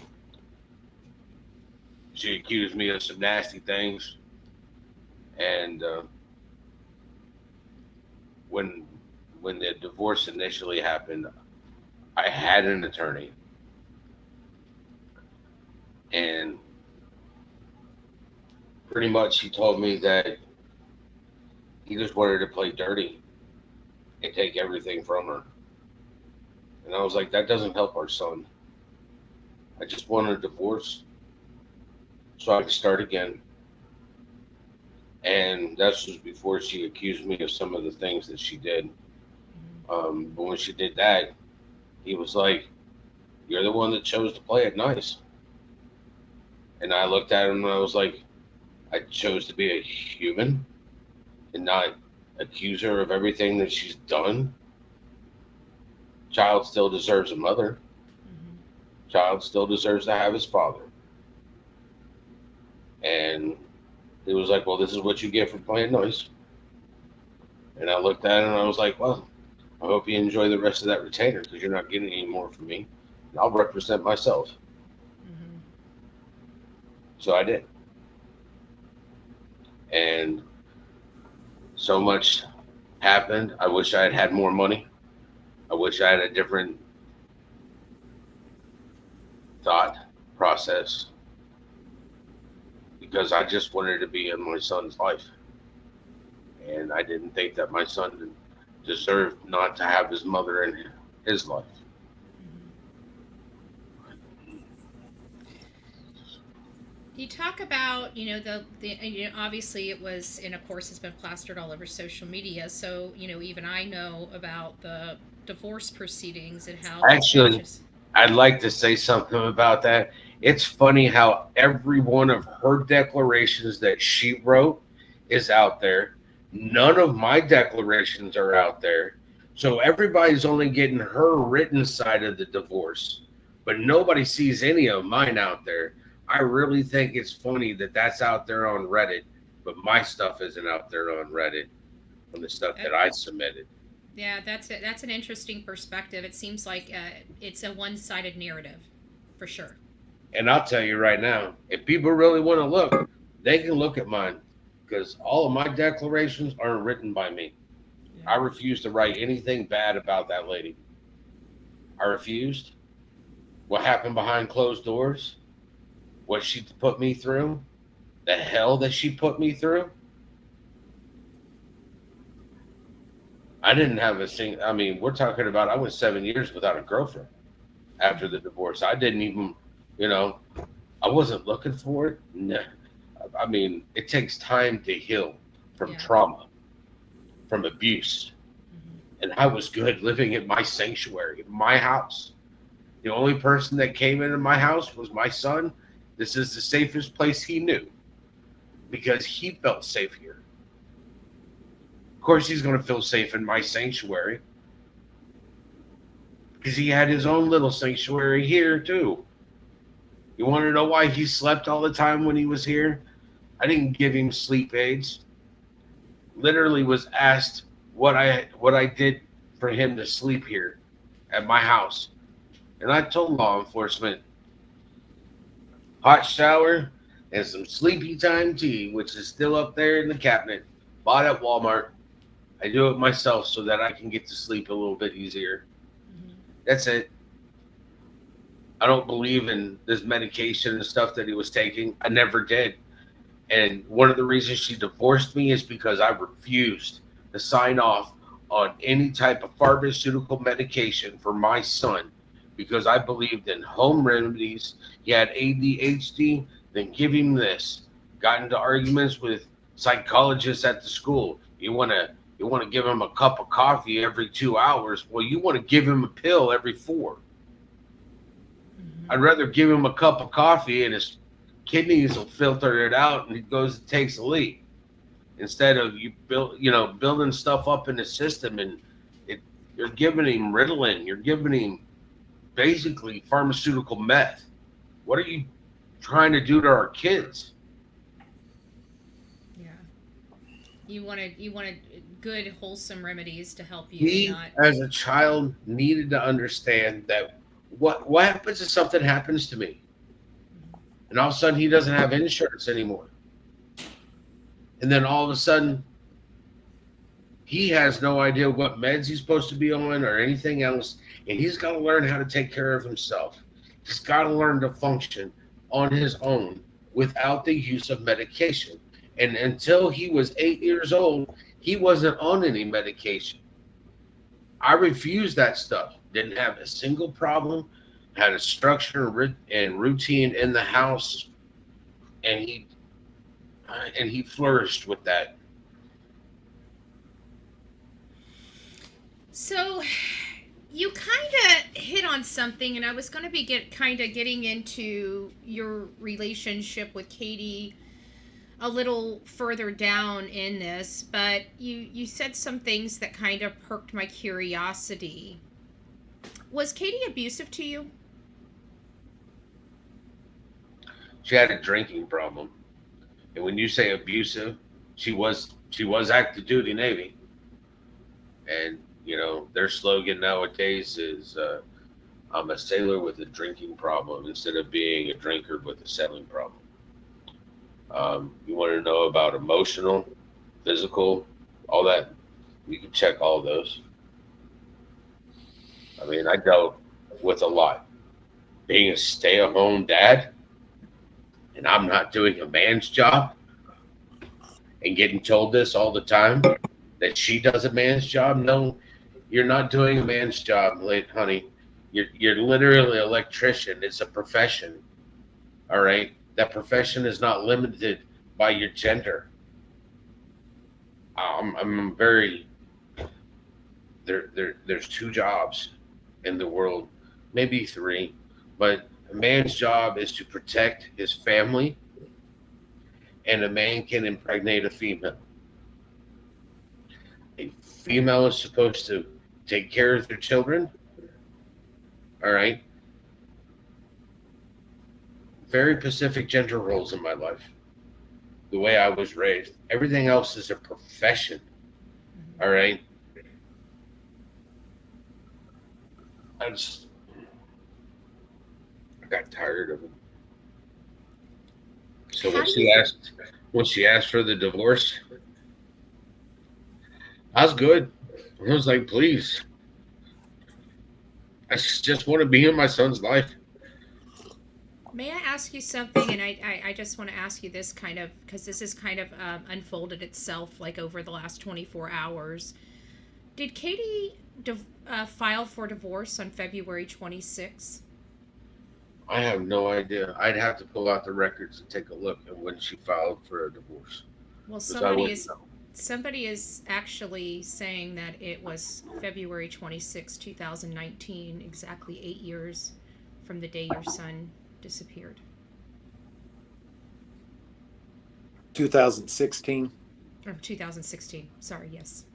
she accused me of some nasty things, and when the divorce initially happened, I had an attorney, and pretty much he told me that he just wanted to play dirty and take everything from her. And I was like, that doesn't help our son. I just want a divorce so I can start again. And that was before she accused me of some of the things that she did. But when she did that, he was like, you're the one that chose to play it nice. And I looked at him and I was like, I chose to be a human and not accuse her of everything that she's done. Child still deserves a mother. Mm-hmm. Child still deserves to have his father. And he was like, well, this is what you get for playing nice. And I looked at him and I was like, well, I hope you enjoy the rest of that retainer because you're not getting any more from me. And I'll represent myself. Mm-hmm. So I did. And so much happened. I wish I had had more money. I wish I had a different thought process because I just wanted to be in my son's life. And I didn't think that my son deserved not to have his mother in his life. You talk about, obviously it was, and of course it's been plastered all over social media. So, even I know about the divorce proceedings and how. Actually, I'd like to say something about that. It's funny how every one of her declarations that she wrote is out there. None of my declarations are out there. So everybody's only getting her written side of the divorce, but nobody sees any of mine out there. I really think it's funny that that's out there on Reddit, but my stuff isn't out there on Reddit on the stuff that I submitted. Yeah, that's an interesting perspective. It seems like it's a one-sided narrative, for sure. And I'll tell you right now, if people really want to look, they can look at mine because all of my declarations aren't written by me. I refuse to write anything bad about that lady. I refused. What happened behind closed doors, what she put me through, the hell that she put me through. I didn't have a single, I mean, we're talking about, I went 7 years without a girlfriend after the divorce. I didn't even, I wasn't looking for it. No. I mean, it takes time to heal from trauma, from abuse. And I was good living in my sanctuary, my house. The only person that came into my house was my son. This is the safest place he knew because he felt safe here. Of course, he's going to feel safe in my sanctuary because he had his own little sanctuary here too. You want to know why he slept all the time when he was here? I didn't give him sleep aids. Literally was asked what I did for him to sleep here at my house. And I told law enforcement, hot shower and some sleepy time tea, which is still up there in the cabinet, bought at Walmart. I do it myself so that I can get to sleep a little bit easier. That's it. I don't believe in this medication and stuff that he was taking. I never did. And one of the reasons she divorced me is because I refused to sign off on any type of pharmaceutical medication for my son because I believed in home remedies. He had ADHD, then give him this. Got into arguments with psychologists at the school. You want to give him a cup of coffee every 2 hours. Well, you want to give him a pill every 4. I'd rather give him a cup of coffee and his kidneys will filter it out and he goes and takes a leak instead of building stuff up in the system. And you're giving him Ritalin. You're giving him basically pharmaceutical meth. What are you trying to do to our kids? Yeah. You wanted good, wholesome remedies to help you. He, as a child, needed to understand that what happens if something happens to me? And all of a sudden, he doesn't have insurance anymore. And then all of a sudden, he has no idea what meds he's supposed to be on or anything else. And he's got to learn how to take care of himself. He's got to learn to function on his own without the use of medication. And until he was 8 years old, he wasn't on any medication. I refused that stuff. Didn't have a single problem. Had a structure and routine in the house, and he flourished with that. So you kind of hit on something, and I was going to be getting into your relationship with Katie a little further down in this, but you said some things that kind of perked my curiosity. Was Katie abusive to you? She had a drinking problem, and when you say abusive, she was active duty Navy, and their slogan nowadays is I'm a sailor with a drinking problem instead of being a drinker with a sailing problem. You want to know about emotional, physical, all that, you can check all those. I mean, I dealt with a lot. Being a stay-at-home dad, and I'm not doing a man's job, and getting told this all the time, that she does a man's job. No, you're not doing a man's job, honey. You're literally an electrician. It's a profession, all right? That profession is not limited by your gender. I'm very, there's 2 jobs in the world, maybe 3, but a man's job is to protect his family, and a man can impregnate a female. A female is supposed to take care of their children, all right? Very specific gender roles in my life, the way I was raised. Everything else is a profession, all right? I got tired of it. So when she asked when she asked for the divorce, I was good. I was like, please, I just want to be in my son's life. May I ask you something? And I just want to ask you this kind of, because this has kind of unfolded itself like over the last 24 hours. Did Katie file for divorce on February 26th? I have no idea. I'd have to pull out the records and take a look at when she filed for a divorce. Well, 'Cause I somebody wouldn't is know. somebody is actually saying that it was February 26, 2019, exactly 8 years from the day your son disappeared. 2016. Or 2016. Sorry, yes.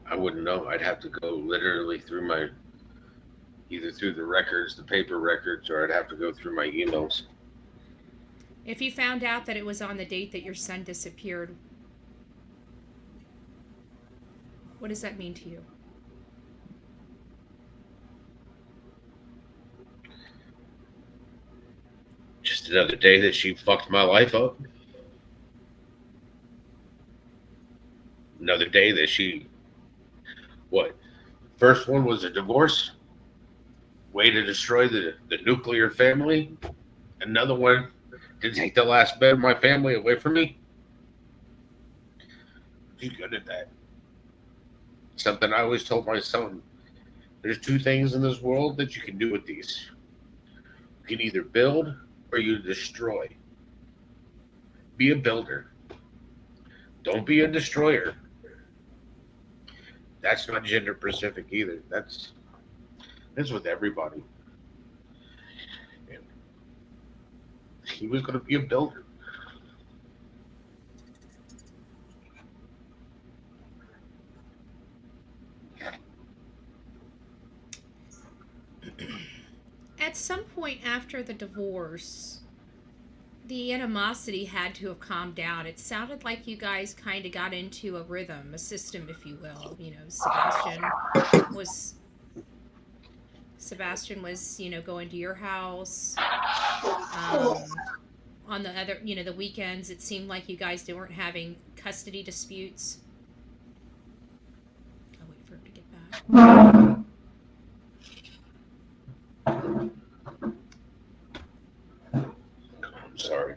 I wouldn't know. I'd have to go literally through either through the records, the paper records, or I'd have to go through my emails. If you found out that it was on the date that your son disappeared, what does that mean to you? Just another day that she fucked my life up. Another day that what? First one was a divorce, way to destroy the nuclear family. Another one to take the last bit of my family away from me. She's good at that. Something I always told my son. There's two things in this world that you can do with these. You can either build or you destroy. Be a builder. Don't be a destroyer. That's not gender specific either. That's with everybody. And he was going to be a builder. At some point after the divorce, the animosity had to have calmed down. It sounded like you guys kind of got into a rhythm, a system, if you will. You know, Sebastian was, going to your house. On the other, the weekends, it seemed like you guys weren't having custody disputes. I'll wait for him to get back. I'm sorry.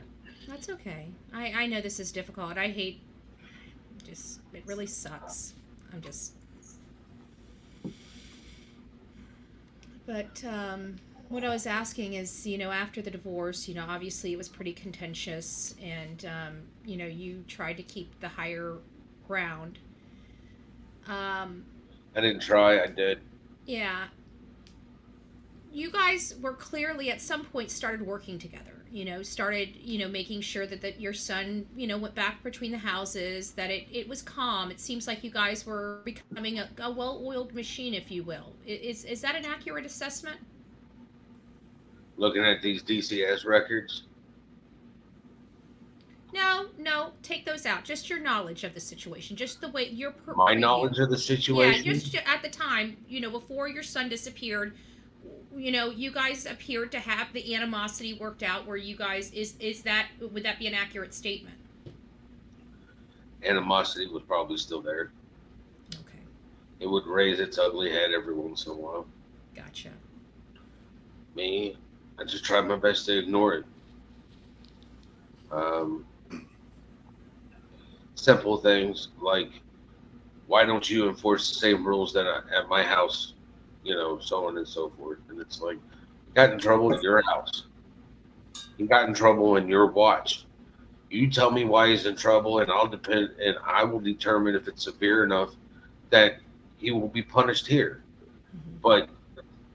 That's okay. I know this is difficult. I hate, it really sucks. But what I was asking is, after the divorce, obviously it was pretty contentious, and, you tried to keep the higher ground. I didn't try, I did. Yeah. You guys were clearly at some point started working together, making sure that your son, went back between the houses, that it was calm. It seems like you guys were becoming a well-oiled machine, if you will. Is that an accurate assessment? Looking at these DCS records. No, take those out. Just your knowledge of the situation, just the way your My knowledge of the situation. Yeah, just at the time, before your son disappeared, you guys appeared to have the animosity worked out. Where you guys would that be an accurate statement? Animosity was probably still there. Okay, It would raise its ugly head every once in a while. gotcha. Me, I just tried my best to ignore it. Simple things like, why don't you enforce the same rules that at my house? So on and so forth. And it's like, you got in trouble at your house. You got in trouble in your watch. You tell me why he's in trouble, and I will determine if it's severe enough that he will be punished here. Mm-hmm. But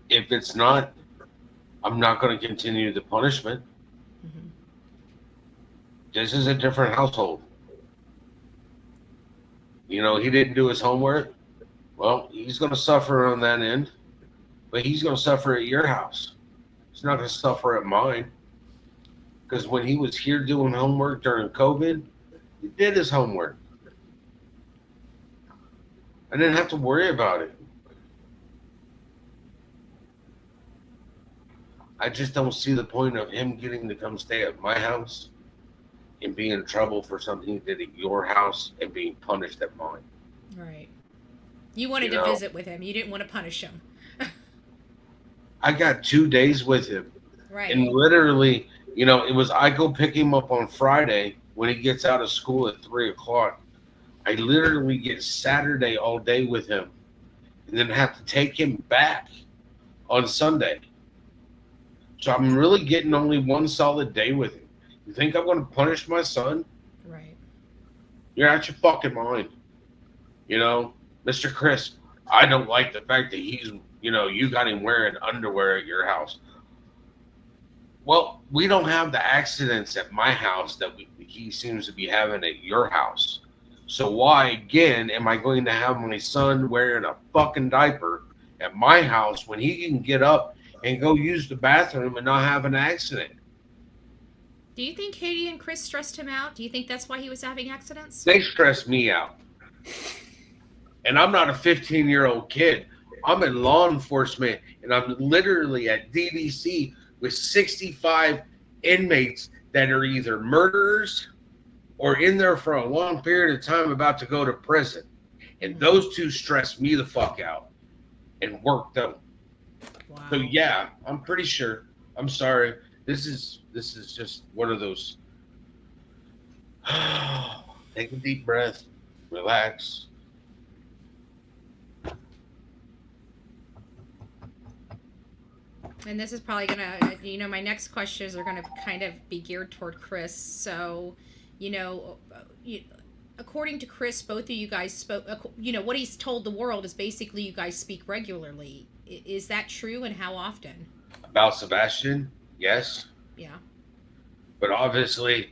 if it's not, I'm not going to continue the punishment. Mm-hmm. This is a different household. He didn't do his homework. Well, he's going to suffer on that end, but he's going to suffer at your house. He's not going to suffer at mine. Because when he was here doing homework during COVID, he did his homework. I didn't have to worry about it. I just don't see the point of him getting to come stay at my house and be in trouble for something he did at your house and being punished at mine. Right. You wanted to visit with him. You didn't want to punish him. I got 2 days with him. Right. And literally, it was I go pick him up on Friday when he gets out of school at 3 o'clock. I literally get Saturday all day with him and then have to take him back on Sunday. So I'm really getting only one solid day with him. You think I'm going to punish my son? Right. You're out your fucking mind. Mr. Chris, I don't like the fact that he's, you got him wearing underwear at your house. Well, we don't have the accidents at my house that he seems to be having at your house. So why, again, am I going to have my son wearing a fucking diaper at my house when he can get up and go use the bathroom and not have an accident? Do you think Katie and Chris stressed him out? Do you think that's why he was having accidents? They stress me out. And I'm not a 15-year-old kid. I'm in law enforcement, and I'm literally at DDC with 65 inmates that are either murderers or in there for a long period of time about to go to prison. And those two stress me the fuck out and work them. Wow. So yeah, I'm pretty sure. I'm sorry. This is just one of those. Take a deep breath, relax. And this is probably gonna, my next questions are gonna kind of be geared toward Chris. So, according to Chris, both of you guys spoke. What he's told the world is basically you guys speak regularly. Is that true, and how often? About Sebastian, yes. Yeah. But obviously,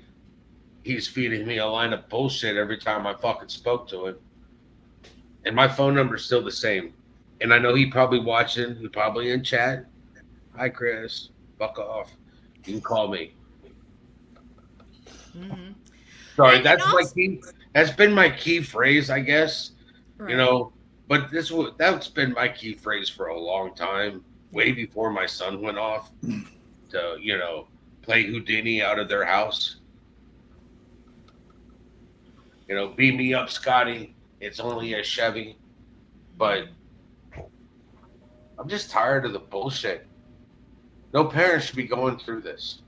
he's feeding me a line of bullshit every time I fucking spoke to him. And my phone number's still the same. And I know he probably watching. He probably in chat. Hi, Chris. Fuck off. You can call me. Mm-hmm. Sorry, that's been my key phrase, I guess. Right. But that's been my key phrase for a long time, way before my son went off to, play Houdini out of their house. Beat me up, Scotty. It's only a Chevy. But I'm just tired of the bullshit. No parent should be going through this.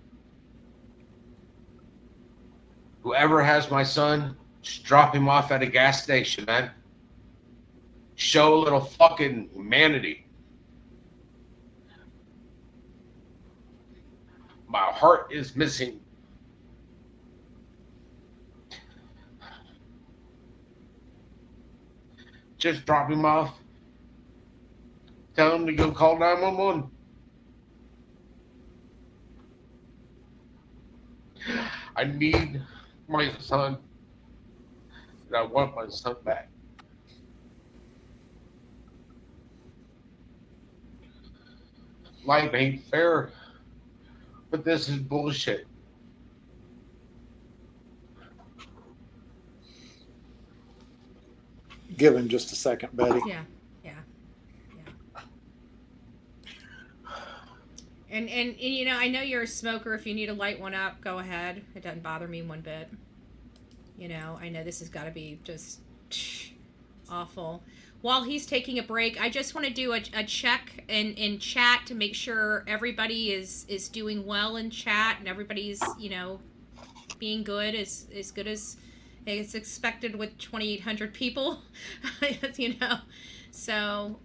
Whoever has my son, just drop him off at a gas station, man. Show a little fucking humanity. My heart is missing. Just drop him off. Tell him to go call 911. I need my son, and I want my son back. Life ain't fair, but this is bullshit. Give him just a second, Betty. Yeah. And I know you're a smoker. If you need to light one up, go ahead. It doesn't bother me one bit. I know this has got to be just awful. While he's taking a break, I just want to do a check in chat to make sure everybody is doing well in chat and everybody's, being good as good as it's expected with 2,800 people, So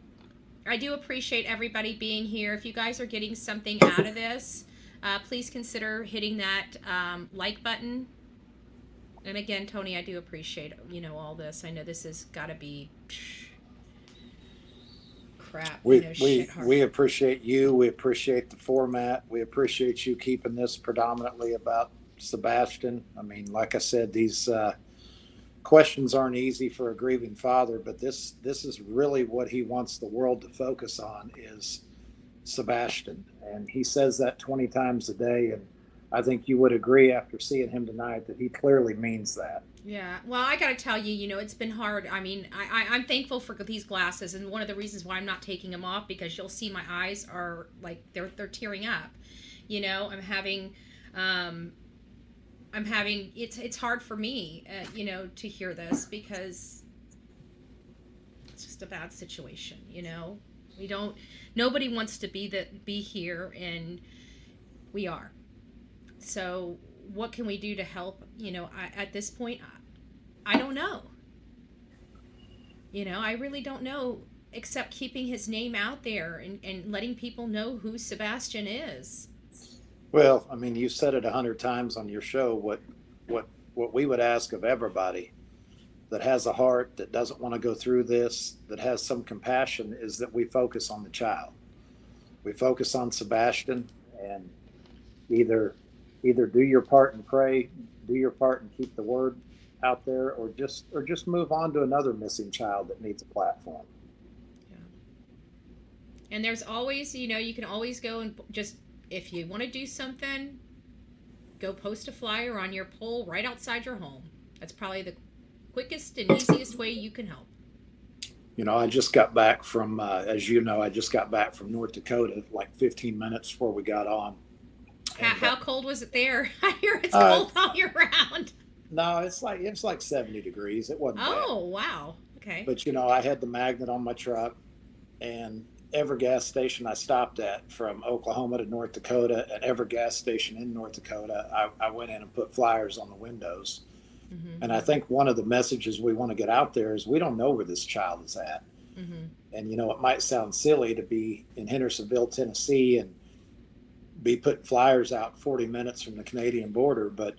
I do appreciate everybody being here. If you guys are getting something out of this, please consider hitting that like button. And again, Tony, I do appreciate, all this. I know this has got to be crap. We appreciate you. We appreciate the format. We appreciate you keeping this predominantly about Sebastian. I mean, like I said, these questions aren't easy for a grieving father, but this is really what he wants the world to focus on is Sebastian. And he says that 20 times a day. And I think you would agree after seeing him tonight that he clearly means that. Yeah, well, I gotta tell you, it's been hard. I mean, I'm thankful for these glasses, and one of the reasons why I'm not taking them off, because you'll see my eyes are like they're tearing up. Um, I'm having it's hard for me, to hear this, because it's just a bad situation. We don't. Nobody wants to be here, and we are. So what can we do to help? At this point, I don't know. I really don't know, except keeping his name out there, and letting people know who Sebastian is. Well, I mean, you said it 100 times on your show. What we would ask of everybody that has a heart, that doesn't want to go through this, that has some compassion, is that we focus on the child. We focus on Sebastian, and either do your part and pray, do your part and keep the word out there, or just move on to another missing child that needs a platform. Yeah. And there's always, you can always go and just, if you want to do something, go post a flyer on your pole right outside your home. That's probably the quickest and easiest way you can help. I just got back from, as you know, North Dakota like 15 minutes before we got on. How cold was it there? I hear it's cold all year round. No, it's like 70 degrees. It wasn't bad. Oh, wow. Okay. But I had the magnet on my truck, and every gas station I stopped at, from Oklahoma to North Dakota, and every gas station in North Dakota, I went in and put flyers on the windows. Mm-hmm. And I think one of the messages we want to get out there is we don't know where this child is at. Mm-hmm. And, it might sound silly to be in Hendersonville, Tennessee, and be putting flyers out 40 minutes from the Canadian border, but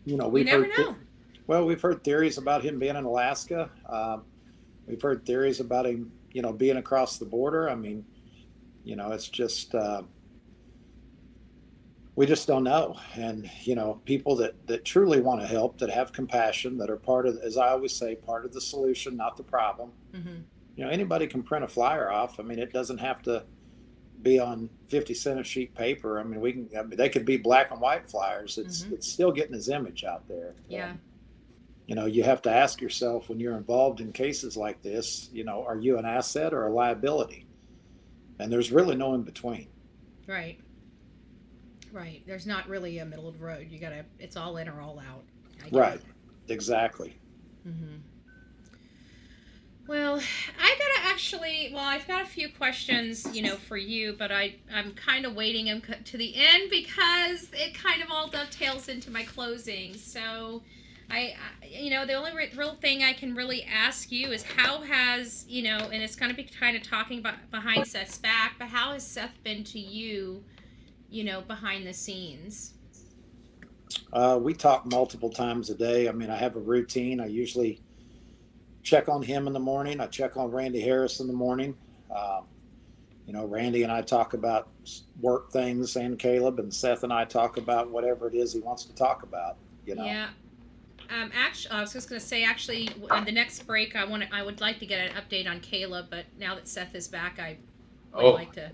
we've heard theories about him being in Alaska. We've heard theories about him, being across the border. I mean, it's just we just don't know. And people that truly want to help, that have compassion, that are part of, as I always say, part of the solution, not the problem. Mm-hmm. Anybody can print a flyer off. I mean, it doesn't have to be on 50 cent a sheet paper. I mean, they could be black and white flyers. It's still getting his image out there. Yeah. You have to ask yourself, when you're involved in cases like this, are you an asset or a liability? And there's really no in between. Right. There's not really a middle of the road. It's all in or all out. Right. Exactly. Mm-hmm. Well, I've got a few questions, for you, but I'm kind of waiting them to the end, because it kind of all dovetails into my closing. So the only real thing I can really ask you is, how has, and it's going to be kind of talking about behind Seth's back, but how has Seth been to you, behind the scenes? We talk multiple times a day. I mean, I have a routine. I usually check on him in the morning. I check on Randy Harris in the morning. Randy and I talk about work things, and Caleb, and Seth and I talk about whatever it is he wants to talk about. Yeah. Actually, I was just going to say, in the next break, I would like to get an update on Caleb, but now that Seth is back, I would like to.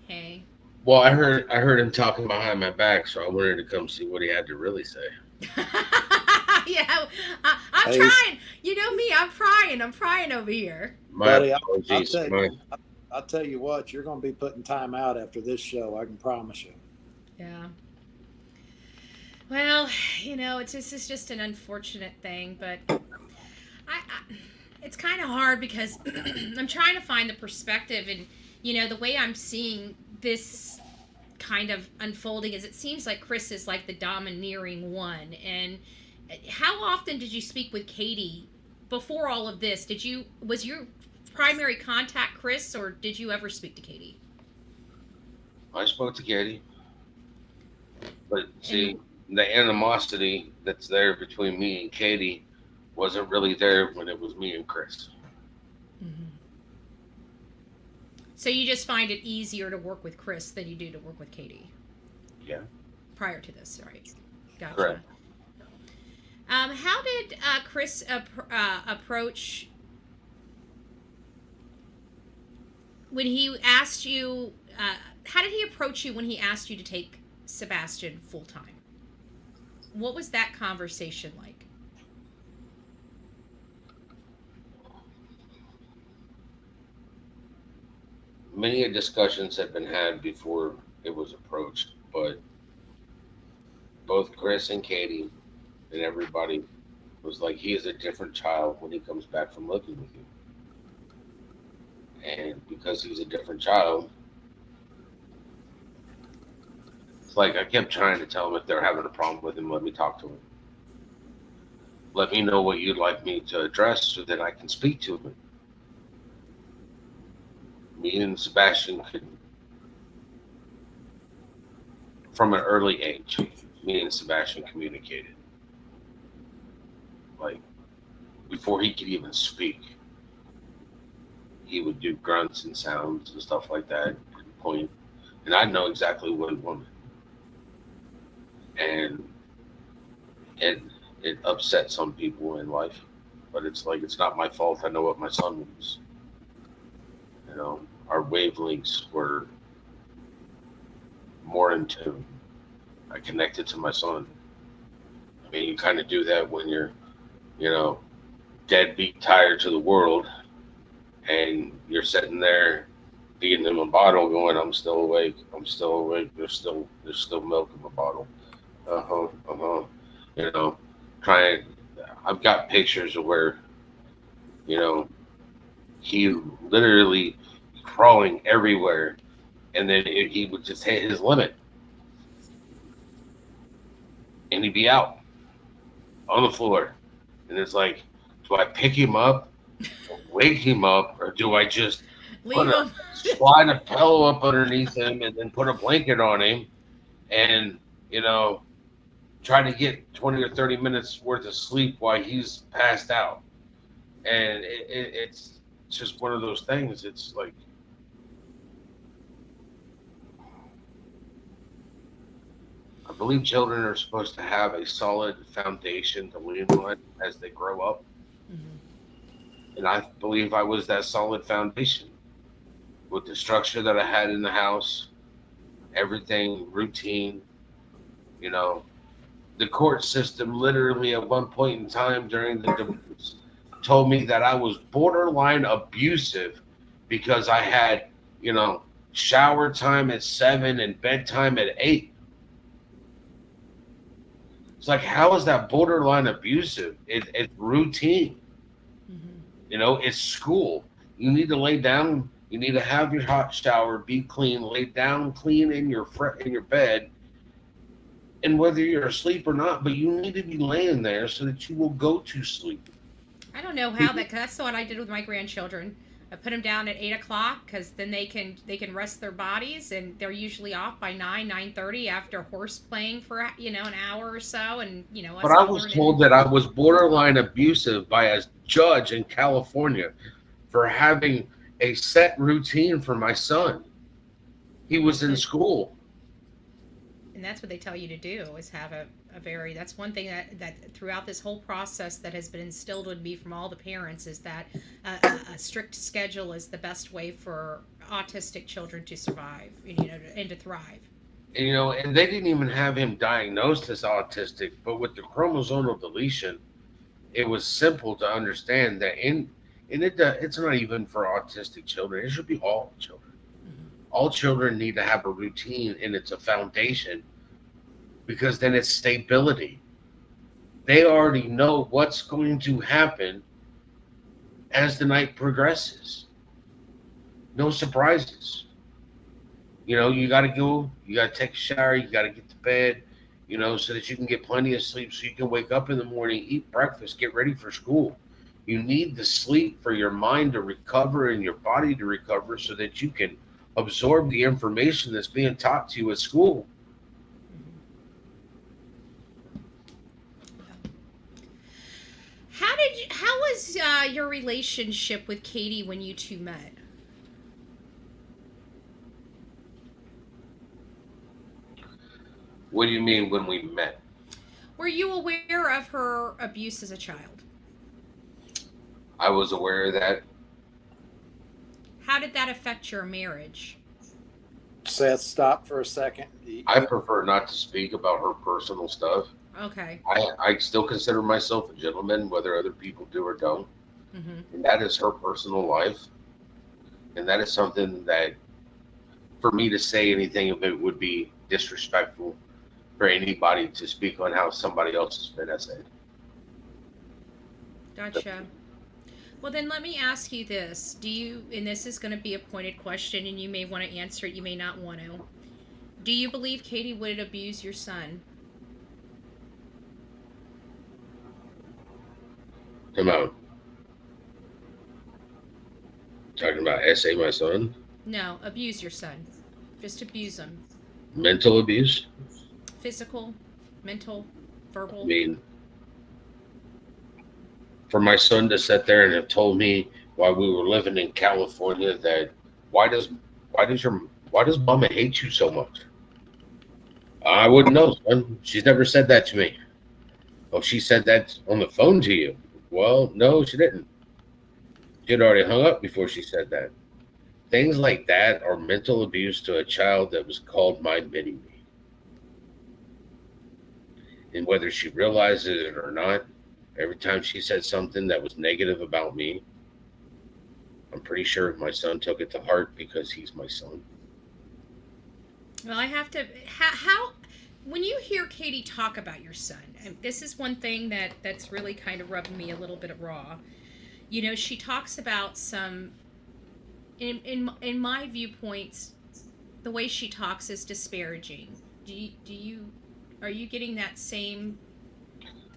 Hey. Well, I heard him talking behind my back, so I wanted to come see what he had to really say. Yeah, I'm trying. You know me, I'm prying over here. Buddy, I'll tell you what, you're going to be putting time out after this show. I can promise you. Yeah. Well, this is just an unfortunate thing, but it's kind of hard, because I'm trying to find the perspective, and the way I'm seeing this kind of unfolding is, it seems like Chris is like the domineering one. And how often did you speak with Katie before all of this? Was your primary contact Chris, or did you ever speak to Katie? I spoke to Katie, but see, the animosity that's there between me and Katie wasn't really there when it was me and Chris. Mm-hmm. So you just find it easier to work with Chris than you do to work with Katie? Yeah. Prior to this, right? Gotcha. Correct. How did Chris approach when he asked you? How did he approach you when he asked you to take Sebastian full time? What was that conversation like? many discussions had been had before it was approached, but both Chris and Katie and everybody was like, he is a different child when he comes back from living with you. And because he's a different child, it's like I kept trying to tell them if they're having a problem with him, let me talk to him. Let me know what you'd like me to address so that I can speak to him. Me and Sebastian could, from an early age, me and Sebastian communicated. Like, before he could even speak, he would do grunts and sounds and stuff like that, and point, and I'd know exactly what he wanted. And it upset some people in life, but it's like, it's not my fault. I know what my son wants. You know, our wavelengths were more in tune. I connected to my son. I mean, you kind of do that when you're, you know, deadbeat tired to the world, and you're sitting there feeding him a bottle, going, "I'm still awake. I'm still awake. There's still milk in the bottle." You know, trying. I've got pictures of where, you know, he literally crawling everywhere, and then he would just hit his limit, and he'd be out on the floor, and it's like, do I pick him up, wake him up, or do I just slide a pillow up underneath him and then put a blanket on him, and, you know, try to get 20 or 30 minutes worth of sleep while he's passed out? And it's just one of those things. It's like, I believe children are supposed to have a solid foundation to lean on as they grow up. Mm-hmm. And I believe I was that solid foundation with the structure that I had in the house, everything routine. You know, the court system literally at one point in time during the divorce told me that I was borderline abusive because I had, you know, shower time at 7 and bedtime at 8. It's like, how is that borderline abusive? It's routine. Mm-hmm. You know, it's school. You need to lay down. You need to have your hot shower, be clean, lay down clean in your bed. And whether you're asleep or not, but you need to be laying there so that you will go to sleep. I don't know how that, cause that's what I did with my grandchildren. I put them down at 8 o'clock because then they can rest their bodies, and they're usually off by 9:30 after horse playing for, you know, an hour or so, and, you know. But I was told that I was borderline abusive by a judge in California for having a set routine for my son. He was in school. And that's what they tell you to do, is have a very, that's one thing that throughout this whole process that has been instilled in me from all the parents, is that a strict schedule is the best way for autistic children to survive, you know, and to thrive. And, you know, and they didn't even have him diagnosed as autistic, but with the chromosomal deletion, it was simple to understand that it's not even for autistic children. It should be all children. Mm-hmm. All children need to have a routine, and it's a foundation, because then it's stability. They already know what's going to happen as the night progresses. No surprises. You know, you got to go, you got to take a shower, you got to get to bed, you know, so that you can get plenty of sleep, so you can wake up in the morning, eat breakfast, get ready for school. You need the sleep for your mind to recover and your body to recover so that you can absorb the information that's being taught to you at school. How was your relationship with Katie when you two met? What do you mean when we met? Were you aware of her abuse as a child? I was aware of that. How did that affect your marriage? Seth, stop for a second. I prefer not to speak about her personal stuff. Okay. I still consider myself a gentleman, whether other people do or don't. Mm-hmm. And that is her personal life. And that is something that for me to say anything of it would be disrespectful for anybody to speak on how somebody else has been essayed. Gotcha. Well, then let me ask you this. Do you, and this is going to be a pointed question, and you may want to answer it, you may not want to. Do you believe Katie would abuse your son? Come on. Talking about essay my son? No, abuse your son. Just abuse him. Mental abuse? Physical, mental, verbal. I mean, for my son to sit there and have told me while we were living in California that why does mama hate you so much? I wouldn't know, son. She's never said that to me. Oh, she said that on the phone to you. Well, no, she didn't. She had already hung up before she said that. Things like that are mental abuse to a child that was called my mini-me. And whether she realizes it or not, every time she said something that was negative about me, I'm pretty sure my son took it to heart because he's my son. Well, I have to. How when you hear Katie talk about your son, and this is one thing that's really kind of rubbing me a little bit raw. You know, she talks about some. In my viewpoints, the way she talks is disparaging. Are you getting that same?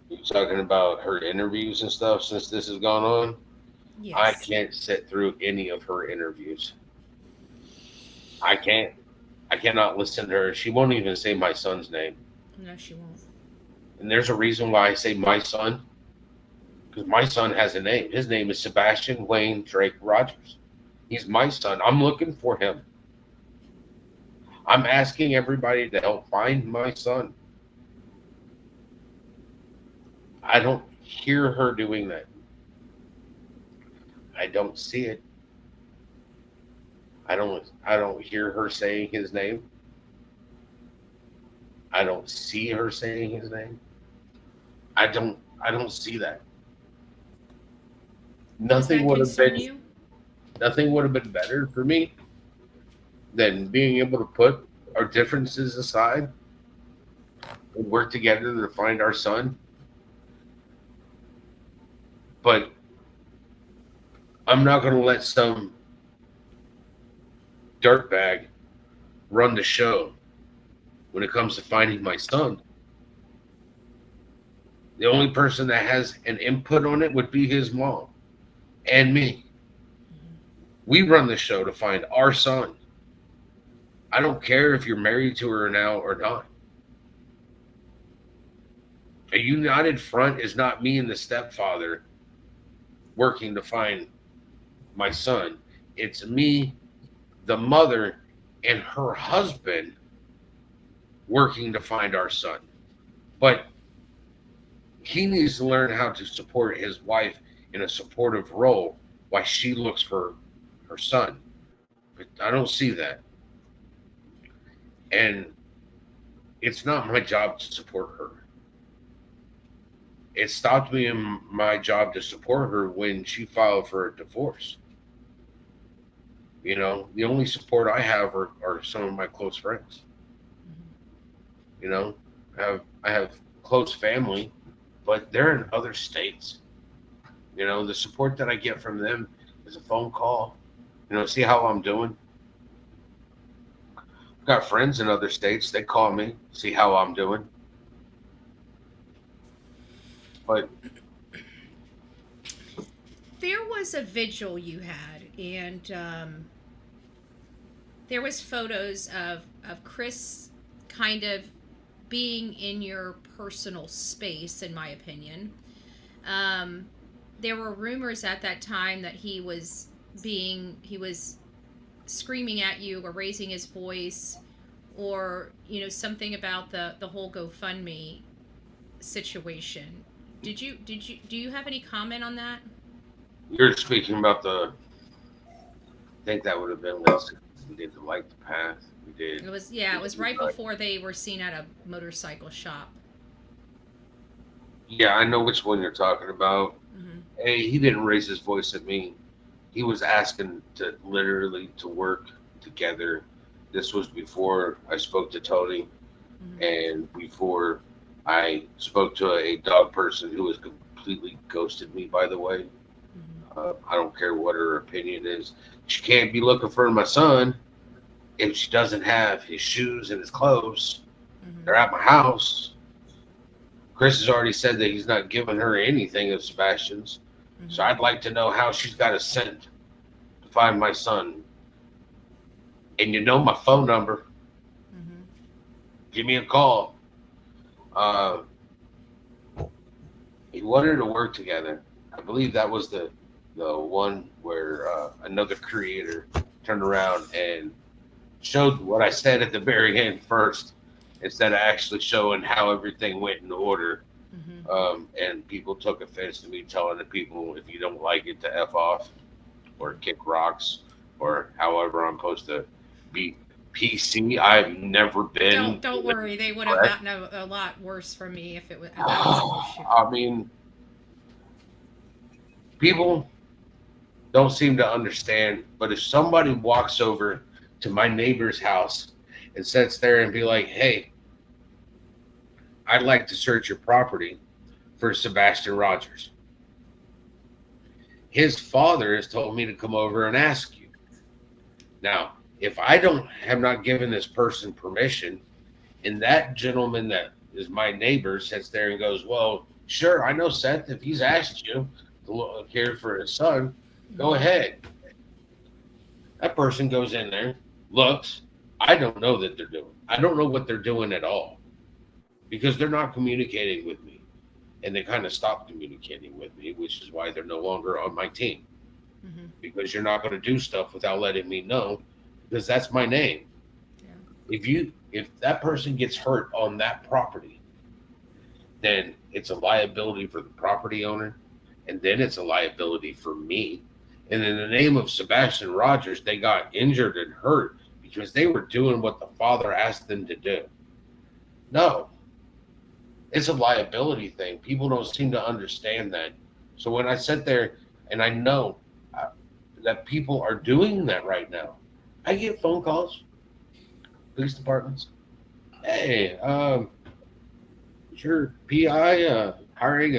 You're talking about her interviews and stuff since this has gone on? Yes. I can't sit through any of her interviews. I can't. I cannot listen to her. She won't even say my son's name. No, she won't. And there's a reason why I say my son. Because my son has a name. His name is Sebastian Wayne Drake Rogers. He's my son. I'm looking for him. I'm asking everybody to help find my son. I don't hear her doing that. I don't see it. I don't hear her saying his name. I don't see her saying his name. I don't see that. Nothing would have been better for me than being able to put our differences aside and work together to find our son. But I'm not going to let some dirtbag run the show when it comes to finding my son. The only person that has an input on it would be his mom and me. We run the show to find our son. I don't care if you're married to her now or not. A united front is not me and the stepfather working to find my son. It's me, the mother, and her husband working to find our son. But he needs to learn how to support his wife in a supportive role while she looks for her son. But I don't see that. And it's not my job to support her. It stopped me in my job to support her when she filed for a divorce. You know, the only support I have are some of my close friends. You know, I have close family, but they're in other states. You know, the support that I get from them is a phone call. You know, see how I'm doing. I've got friends in other states. They call me, see how I'm doing. But there was a vigil you had, and there was photos of Chris kind of being in your personal space, in my opinion. There were rumors at that time that he was screaming at you or raising his voice, or something about the whole GoFundMe situation. Do you have any comment on that? You're speaking about I think that would have been when we did the Light the Path. We did. It was right before they were seen at a motorcycle shop. Yeah, I know which one you're talking about. Mm-hmm. Hey, he didn't raise his voice at me. He was asking to literally to work together this was before I spoke to Tony, Mhm. and before I spoke to a dog person who has completely ghosted me, by the way. Mhm. I don't care what her opinion is. She can't be looking for my son if she doesn't have his shoes and his clothes. They're Mhm. at my house. Chris has already said that he's not giving her anything of Sebastian's. So Mhm. I'd like to know how she's got a scent to find my son. And you know my phone number. Mhm. Give me a call. Uh, he wanted to work together. I believe that was the one where another creator turned around and showed what I said at the very end first, instead of actually showing how everything went in order. Mhm. And people took offense to me telling the people, if you don't like it, to F off or kick rocks or however I'm supposed to be PC. I've never been. Don't worry. They would have Correct. gotten a lot worse from me if that was an issue. I mean, people don't seem to understand, but if somebody walks over to my neighbor's house and sits there and be like, hey, I'd like to search your property for Sebastian Rogers. His father has told me to come over and ask you. Now, if I don't have not given this person permission, and that gentleman that is my neighbor sits there and goes, well, sure, I know Seth, if he's asked you to look here for his son, go Mhm. ahead. That person goes in there, looks. I don't know that they're doing. I don't know what they're doing at all because they're not communicating with me. And they kind of stopped communicating with me, which is why they're no longer on my team. Mhm. Because you're not going to do stuff without letting me know, because that's my name. Yeah. If that person gets hurt on that property, then it's a liability for the property owner, and then it's a liability for me. And in the name of Sebastian Rogers, they got injured and hurt because they were doing what the father asked them to do. No, it's a liability thing. People don't seem to understand that. So when I sit there and I know uh, that people are doing that right now, I get phone calls, police departments. Hey, is your PI hiring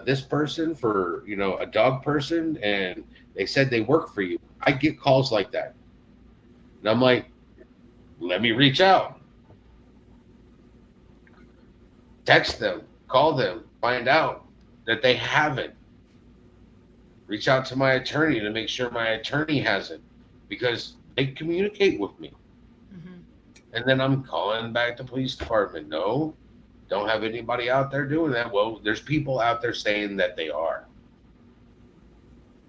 this person for a dog person, and they said they work for you. I get calls like that, and I'm like, let me reach out, text them, call them, find out that they haven't. Reach out to my attorney to make sure my attorney hasn't, because they communicate with me. Mhm. And then I'm calling back the police department. No, don't have anybody out there doing that. Well, there's people out there saying that they are.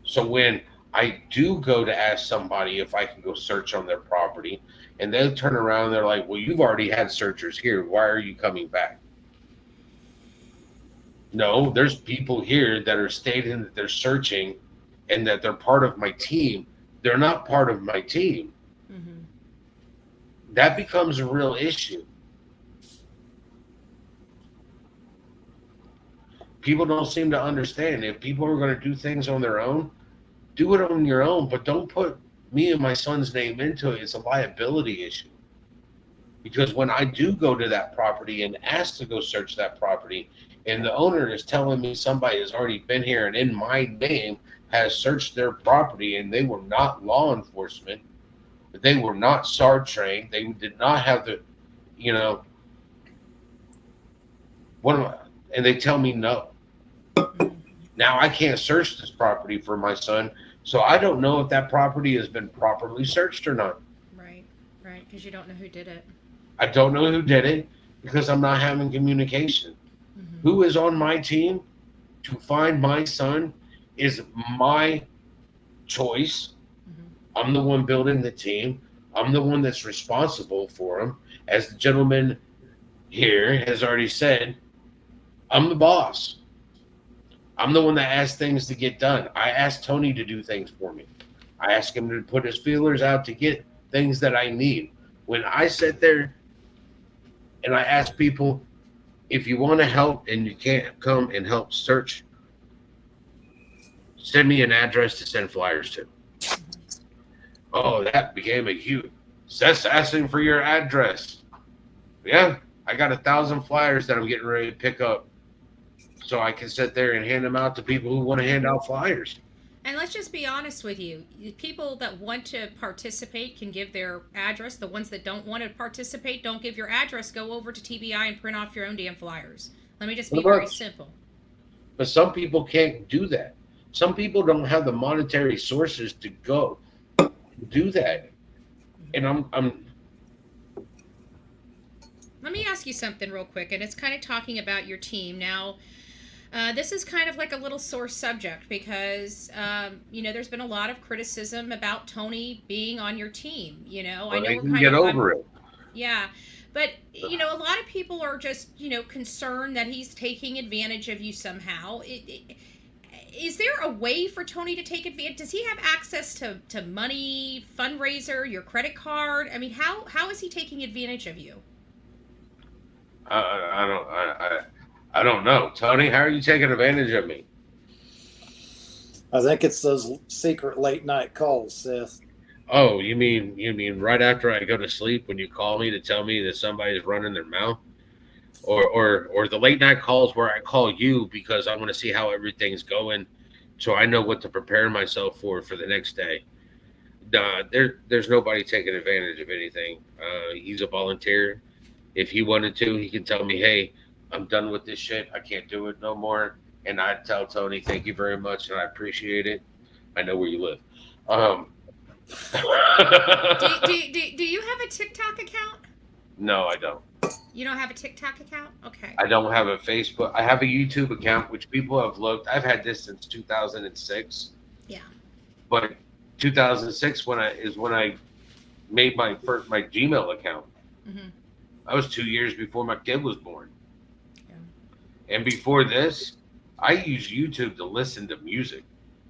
So when I do go to ask somebody if I can go search on their property, and they turn around and they're like, well, you've already had searchers here. Why are you coming back? No, there's people here that are stating that they're searching and that they're part of my team. They're not part of my team. Mhm. That becomes a real issue. People don't seem to understand. If people are going to do things on their own, do it on your own, but don't put me and my son's name into it. It's a liability issue. Because when I do go to that property and ask to go search that property, and the owner is telling me somebody has already been here and in my name has searched their property, and they were not law enforcement, they were not SAR trained, they did not have the, you know, what am I, and they tell me no. Mhm. Now I can't search this property for my son, so I don't know if that property has been properly searched or not. Right. Right. Because you don't know who did it. I don't know who did it because I'm not having communication. Mhm. Who is on my team to find my son is my choice. Mhm. I'm the one building the team. I'm the one that's responsible for him. As the gentleman here has already said, I'm the boss. I'm the one that asks things to get done. I asked Tony to do things for me. I ask him to put his feelers out to get things that I need. When I sit there and I ask people, if you want to help and you can't come and help search, send me an address to send flyers to. Mhm. Oh, that became a huge. Seth's asking for your address. Yeah, I got 1,000 flyers that I'm getting ready to pick up, so I can sit there and hand them out to people who want to hand out flyers. And let's just be honest with you. People that want to participate can give their address. The ones that don't want to participate, don't give your address. Go over to TBI and print off your own damn flyers. Let me just be very simple. But some people can't do that. Some people don't have the monetary sources to go do that. And I'm Let me ask you something real quick, and it's kind of talking about your team. Now, this is kind of like a little sore subject because, there's been a lot of criticism about Tony being on your team. I know we're can get over it. Yeah. But, a lot of people are just, concerned that he's taking advantage of you somehow. Is there a way for Tony to take advantage? Does he have access to money, fundraiser, your credit card? I mean, how is he taking advantage of you? I don't know. Tony, how are you taking advantage of me? I think it's those secret late night calls, Seth. Oh, you mean right after I go to sleep when you call me to tell me that somebody's running their mouth? Or the late night calls where I call you because I want to see how everything's going so I know what to prepare myself for the next day. There's nobody taking advantage of anything. He's a volunteer. If he wanted to, he can tell me, hey, I'm done with this shit. I can't do it no more. And I tell Tony, thank you very much, and I appreciate it. I know where you live. Do you have a TikTok account? No, I don't. You don't have a TikTok account? Okay. I don't have a Facebook. I have a YouTube account, which people have looked. I've had this since 2006. Yeah. But 2006 when I made my Gmail account. Mm-hmm. That was 2 years before my kid was born. Yeah. And before this, I used YouTube to listen to music.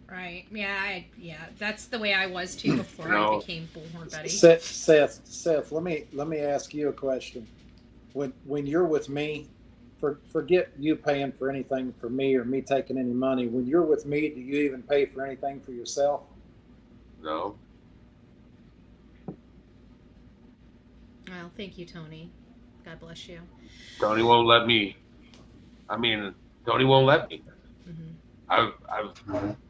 Right. Yeah. That's the way I was too before I became Bullhorn Buddy. Seth, let me ask you a question. When you're with me, forget you paying for anything for me or me taking any money. When you're with me, do you even pay for anything for yourself? No. Well, thank you, Tony. God bless you. Tony won't let me. Tony won't let me. Mm-hmm. I've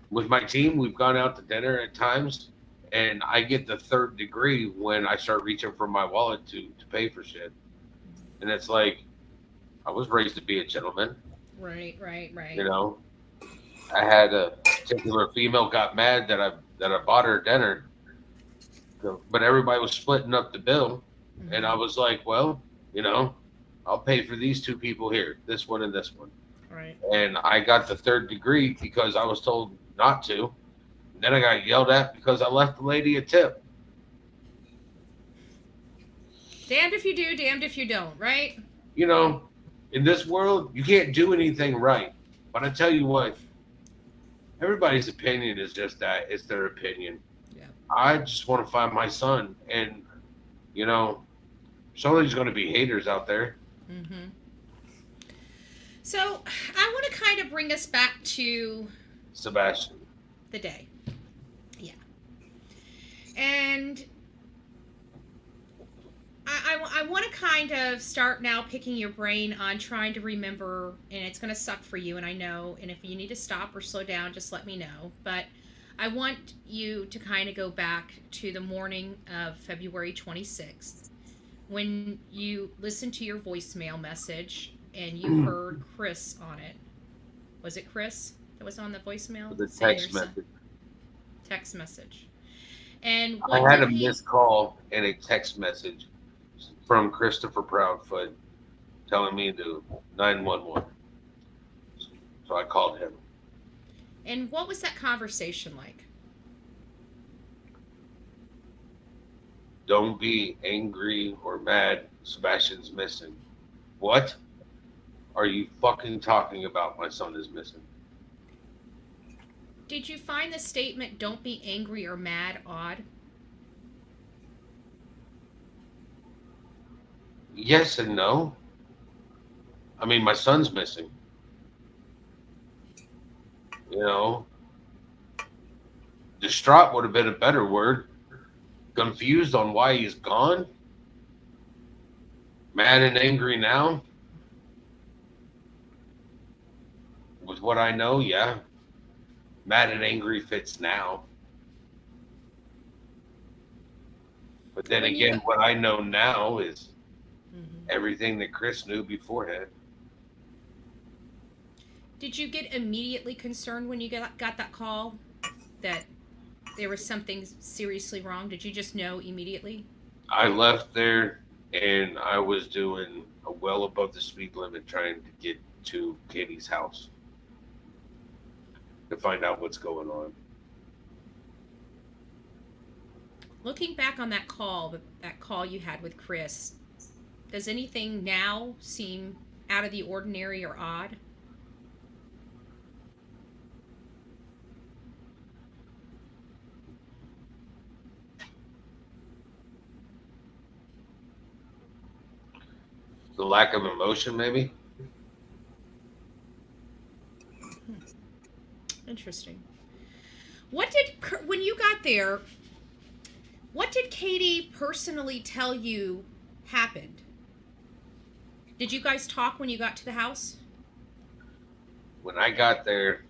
with my team, we've gone out to dinner at times, and I get the third degree when I start reaching for my wallet to pay for shit. And it's like, I was raised to be a gentleman. Right. I had a particular female got mad that I bought her dinner, but everybody was splitting up the bill, Mm-hmm. and I was like, well, I'll pay for these two people here, this one and this one. Right. And I got the third degree because I was told not to. Then I got yelled at because I left the lady a tip. Damned if you do, damned if you don't, right? In this world, you can't do anything right. But I tell you what, everybody's opinion is just that. It's their opinion. Yeah. I just want to find my son. And, somebody's going to be haters out there. Mm-hmm. So I want to kind of bring us back to Sebastian. the day. Yeah. And I want to kind of start now picking your brain on trying to remember, and it's going to suck for you, and I know, and if you need to stop or slow down, just let me know. But I want you to kind of go back to the morning of February 26th when you listened to your voicemail message and you heard Chris on it. Was it Chris that was on the voicemail? The text message. Text message. And I had a missed call and a text message from Christopher Proudfoot telling me to 911. So I called him. And what was that conversation like? Don't be angry or mad. Sebastian's missing. What are you fucking talking about? My son is missing. Did you find the statement, don't be angry or mad, odd? Yes and no. My son's missing. Distraught would have been a better word. Confused on why he's gone? Mad and angry now? With what I know, yeah. Mad and angry fits now. But then When you again, got- what I know now is Mhm. everything that Chris knew beforehand. Did you get immediately concerned when you got that call that there was something seriously wrong? Did you just know immediately? I left there and I was doing a well above the speed limit trying to get to Katie's house to find out what's going on. Looking back on that call you had with Chris, does anything now seem out of the ordinary or odd? The lack of emotion, maybe? Interesting. When you got there, what did Katie personally tell you happened? Did you guys talk when you got to the house? When I got there,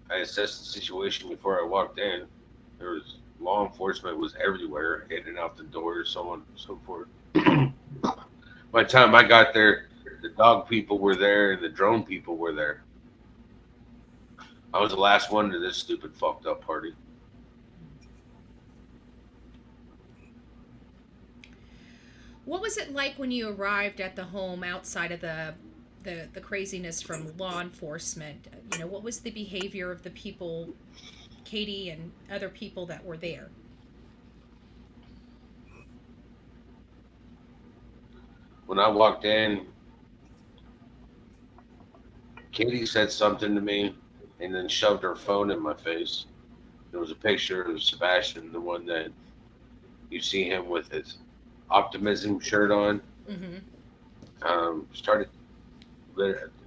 I assessed the situation before I walked in. There was law enforcement was everywhere, in and out the doors, so on and so forth. By the time I got there, the dog people were there and the drone people were there. I was the last one to this stupid fucked up party. What was it like when you arrived at the home outside of the craziness from law enforcement? You know, what was the behavior of the people, Katie and other people that were there? When I walked in, Katie said something to me and then shoved her phone in my face. There was a picture of Sebastian, the one that you see him with his optimism shirt on. Mm-hmm. Started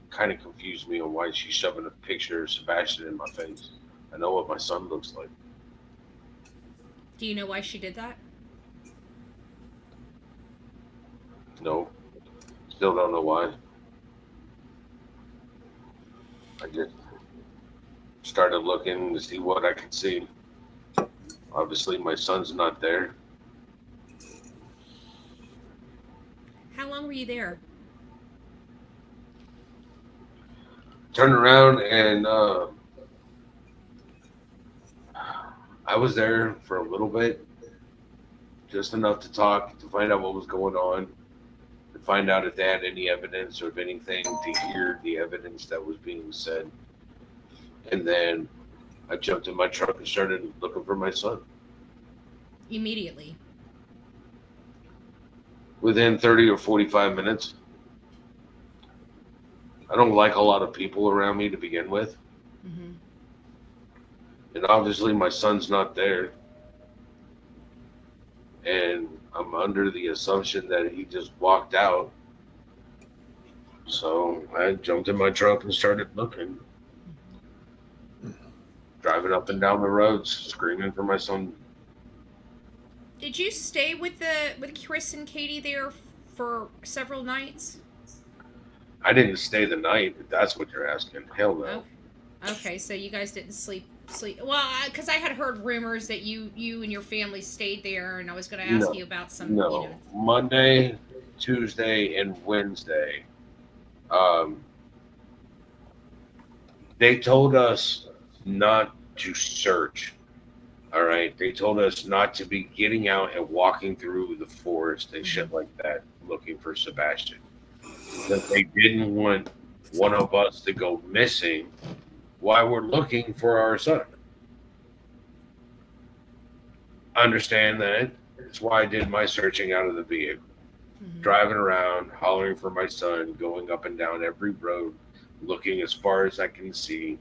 kind of confused me on why she's shoving a picture of Sebastian in my face. I know what my son looks like. Do you know why she did that? No, still don't know why. I just started looking to see what I could see. Obviously, my son's not there. How long were you there? Turned around and I was there for a little bit, just enough to talk, to find out what was going on, to find out if they had any evidence or if anything, to hear the evidence that was being said. And then I jumped in my truck and started looking for my son. Immediately. Within 30 or 45 minutes. I don't like a lot of people around me to begin with. Mm-hmm. And obviously my son's not there. And I'm under the assumption that he just walked out. So I jumped in my truck and started looking. Driving up and down the roads, screaming for my son. Did you stay with Chris and Katie there for several nights? I didn't stay the night, if that's what you're asking. Hell no. Oh, okay, so you guys didn't sleep. Well, because I had heard rumors that you and your family stayed there, and I was going to ask you about some. No. You know. Monday, Tuesday, and Wednesday. They told us not to search. All right. They told us not to be getting out and walking through the forest and shit like that, looking for Sebastian. That they didn't want one of us to go missing while we're looking for our son. Understand that. That's why I did my searching out of the vehicle. Mm-hmm. Driving around, hollering for my son, going up and down every road, looking as far as I can see,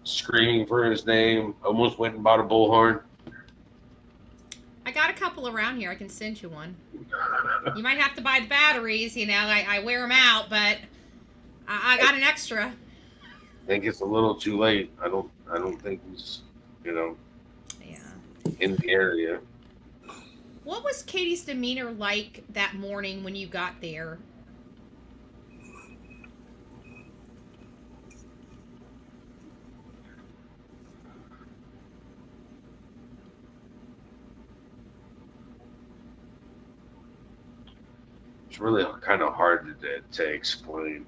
screaming for his name, almost went and bought a bullhorn. I got a couple around here. I can send you one. You might have to buy the batteries. You know, I wear them out, but I got an extra. I think it's a little too late. I don't think he's, Yeah. in the area. What was Katie's demeanor like that morning when you got there? It's really kind of hard to explain.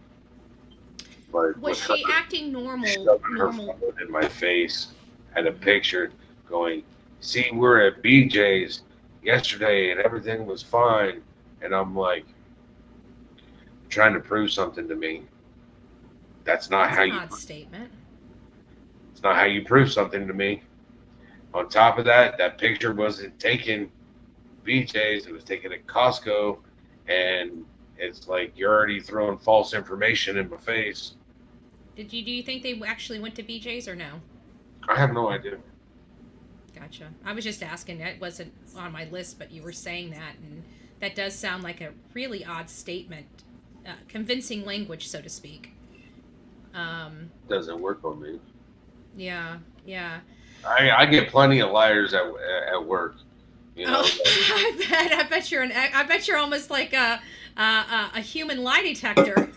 But Was she acting normal? Shoving her phone in my face, had a picture going, see, we're at BJ's yesterday and everything was fine. And I'm like, trying to prove something to me. That's not That's how an you. odd statement. It's not how you prove something to me. On top of that, that picture wasn't taken BJ's. It was taken at Costco, and it's like you're already throwing false information in my face. Do you think they actually went to BJ's or no? I have no idea. Gotcha. I was just asking. That wasn't on my list, but you were saying that, and that does sound like a really odd statement. Convincing language, so to speak. Doesn't work on me. Yeah. I get plenty of liars at work. You know. Oh, I bet you're almost like a human lie detector.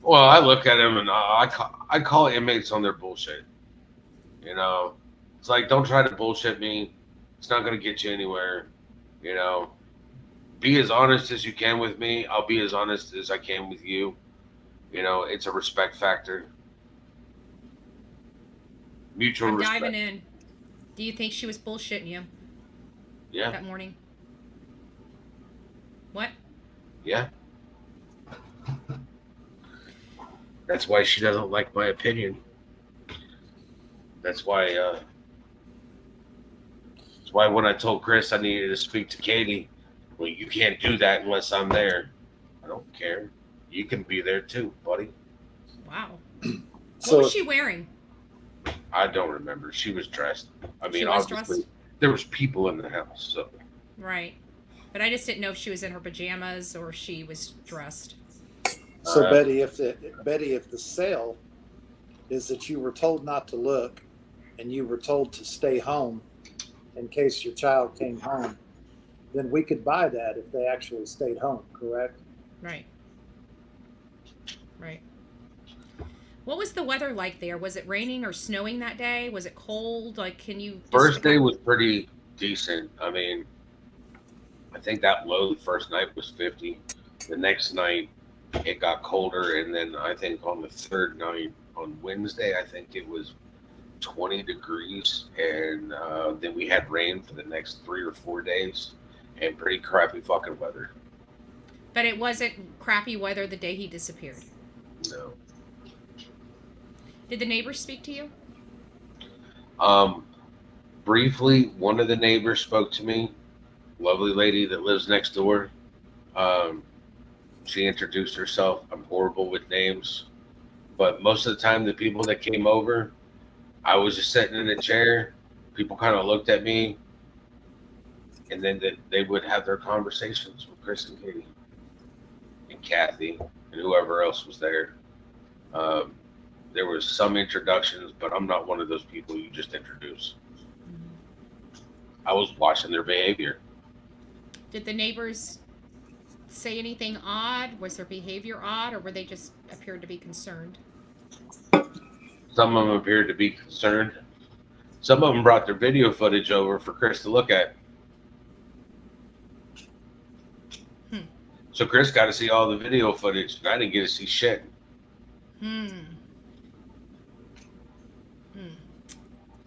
Well, I look at them and I call inmates on their bullshit. You know, it's like, don't try to bullshit me. It's not going to get you anywhere. You know, be as honest as you can with me. I'll be as honest as I can with you. You know, it's a respect factor. Mutual I'm respect. diving in. Do you think she was bullshitting you Yeah. that morning? What? Yeah. That's why she doesn't like my opinion. That's why when I told Chris I needed to speak to Katie, well, you can't do that unless I'm there. I don't care. You can be there too, buddy. Wow. So What was she wearing? I don't remember. She was dressed. I mean, She was obviously, dressed? there was people in the house, so. Right. But I just didn't know if she was in her pajamas or she was dressed. So Betty, if the sale is that you were told not to look and you were told to stay home in case your child came home, then we could buy that if they actually stayed home, correct? Right. What was the weather like there? Was it raining or snowing that day? Was it cold? Like, can you... First day was pretty decent. I mean, I think that low the first night was 50. The next night, it got colder. And then I think on the third night, on Wednesday, I think it was 20 degrees. And then we had rain for the next 3 or 4 days and pretty crappy fucking weather. But it wasn't crappy weather the day he disappeared? No. Did the neighbors speak to you? Briefly, one of the neighbors spoke to me. Lovely lady that lives next door. She introduced herself. I'm horrible with names, but most of the time, the people that came over, I was just sitting in a chair. People kind of looked at me, and then they would have their conversations with Chris and Katie and Kathy and whoever else was there. There was some introductions, but I'm not one of those people you just introduce. I was watching their behavior. Did the neighbors say anything odd? Was their behavior odd, or were they just appeared to be concerned? Some of them appeared to be concerned. Some of them brought their video footage over for Chris to look at. So Chris got to see all the video footage, and I didn't get to see shit.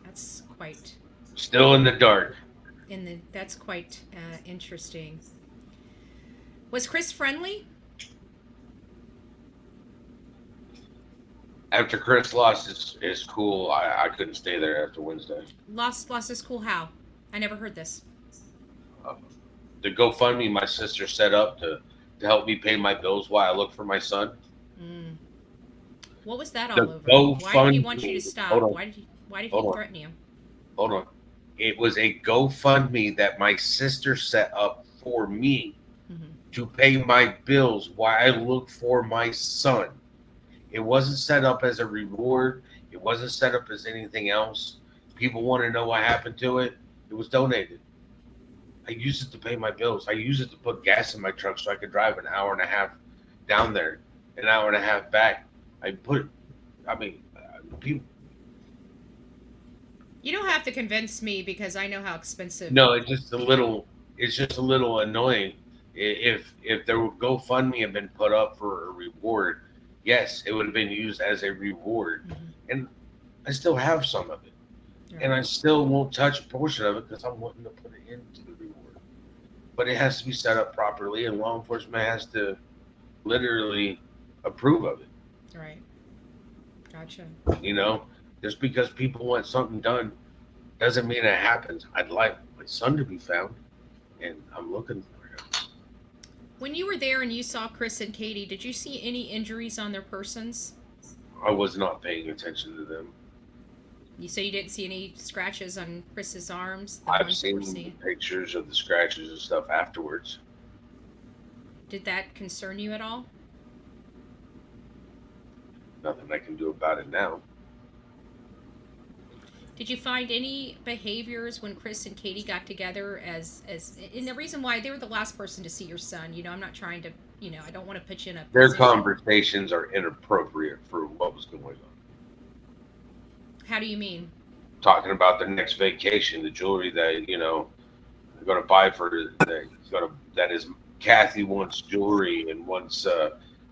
That's quite... Still in the dark. That's quite interesting. Was Chris friendly? After Chris lost his cool, I couldn't stay there after Wednesday. Lost his cool how? I never heard this. The GoFundMe my sister set up to help me pay my bills while I look for my son. What was that The all over? Why did he want you to GoFundMe. stop? Hold on. Why did he Hold on. threaten you? Hold on. It was a GoFundMe that my sister set up for me to pay my bills while I look for my son. It wasn't set up as a reward. It wasn't set up as anything else. People want to know what happened to it. It was donated. I use it to pay my bills. I use it to put gas in my truck so I could drive an hour and a half down there, an hour and a half back. People. You don't have to convince me because I know how expensive. No, it's just a little. It's just a little annoying. If there were GoFundMe had been put up for a reward, yes, it would have been used as a reward, and I still have some of it, and I still won't touch a portion of it because I'm wanting to put it into the reward. But it has to be set up properly, and law enforcement has to literally approve of it. Right. Gotcha. You know, just because people want something done doesn't mean it happens. I'd like my son to be found, and I'm looking for him. When you were there and you saw Chris and Katie, did you see any injuries on their persons? I was not paying attention to them. You say you didn't see any scratches on Chris's arms? I've seen pictures of the scratches and stuff afterwards. Did that concern you at all? Nothing I can do about it now. Did you find any behaviors when Chris and Katie got together and the reason why they were the last person to see your son? You know, I'm not trying to, I don't want to put you in a Their position. conversations are inappropriate for what was going on. How do you mean? Talking about their next vacation, the jewelry that, they're going to buy for that is Kathy wants jewelry and wants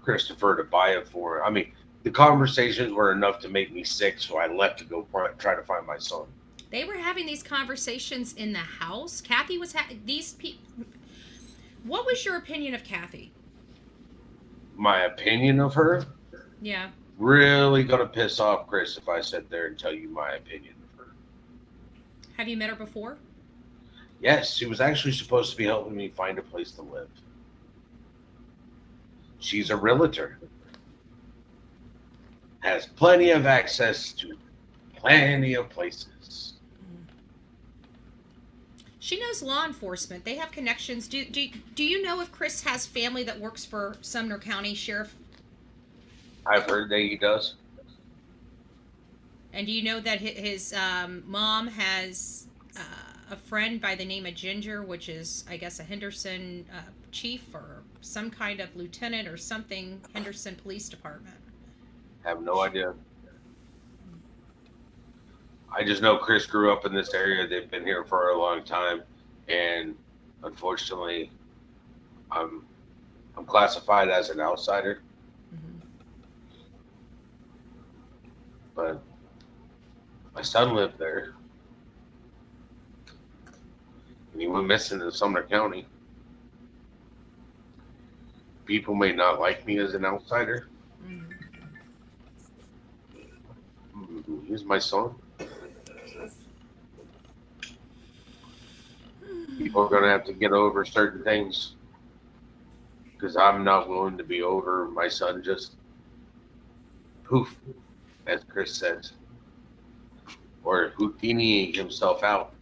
Christopher to buy it for her. I mean, the conversations were enough to make me sick, so I left to go try to find my son. They were having these conversations in the house. Kathy was these people. What was your opinion of Kathy? My opinion of her? Yeah. Really gonna piss off Chris if I sit there and tell you my opinion of her. Have you met her before? Yes, she was actually supposed to be helping me find a place to live. She's a realtor. Has plenty of access to plenty of places. She knows law enforcement. They have connections. Do you know if Chris has family that works for Sumner County Sheriff? I've heard that he does. And do you know that his mom has a friend by the name of Ginger, which is, I guess, a Henderson chief or some kind of lieutenant or something, Henderson Police Department? Have no idea. I just know Chris grew up in this area. They've been here for a long time, and unfortunately, I'm classified as an outsider. But my son lived there, and he went missing in Sumner County. People may not like me as an outsider. He's my son. People are going to have to get over certain things because I'm not willing to be over my son just poof, as Chris says, or Houdiniing himself out.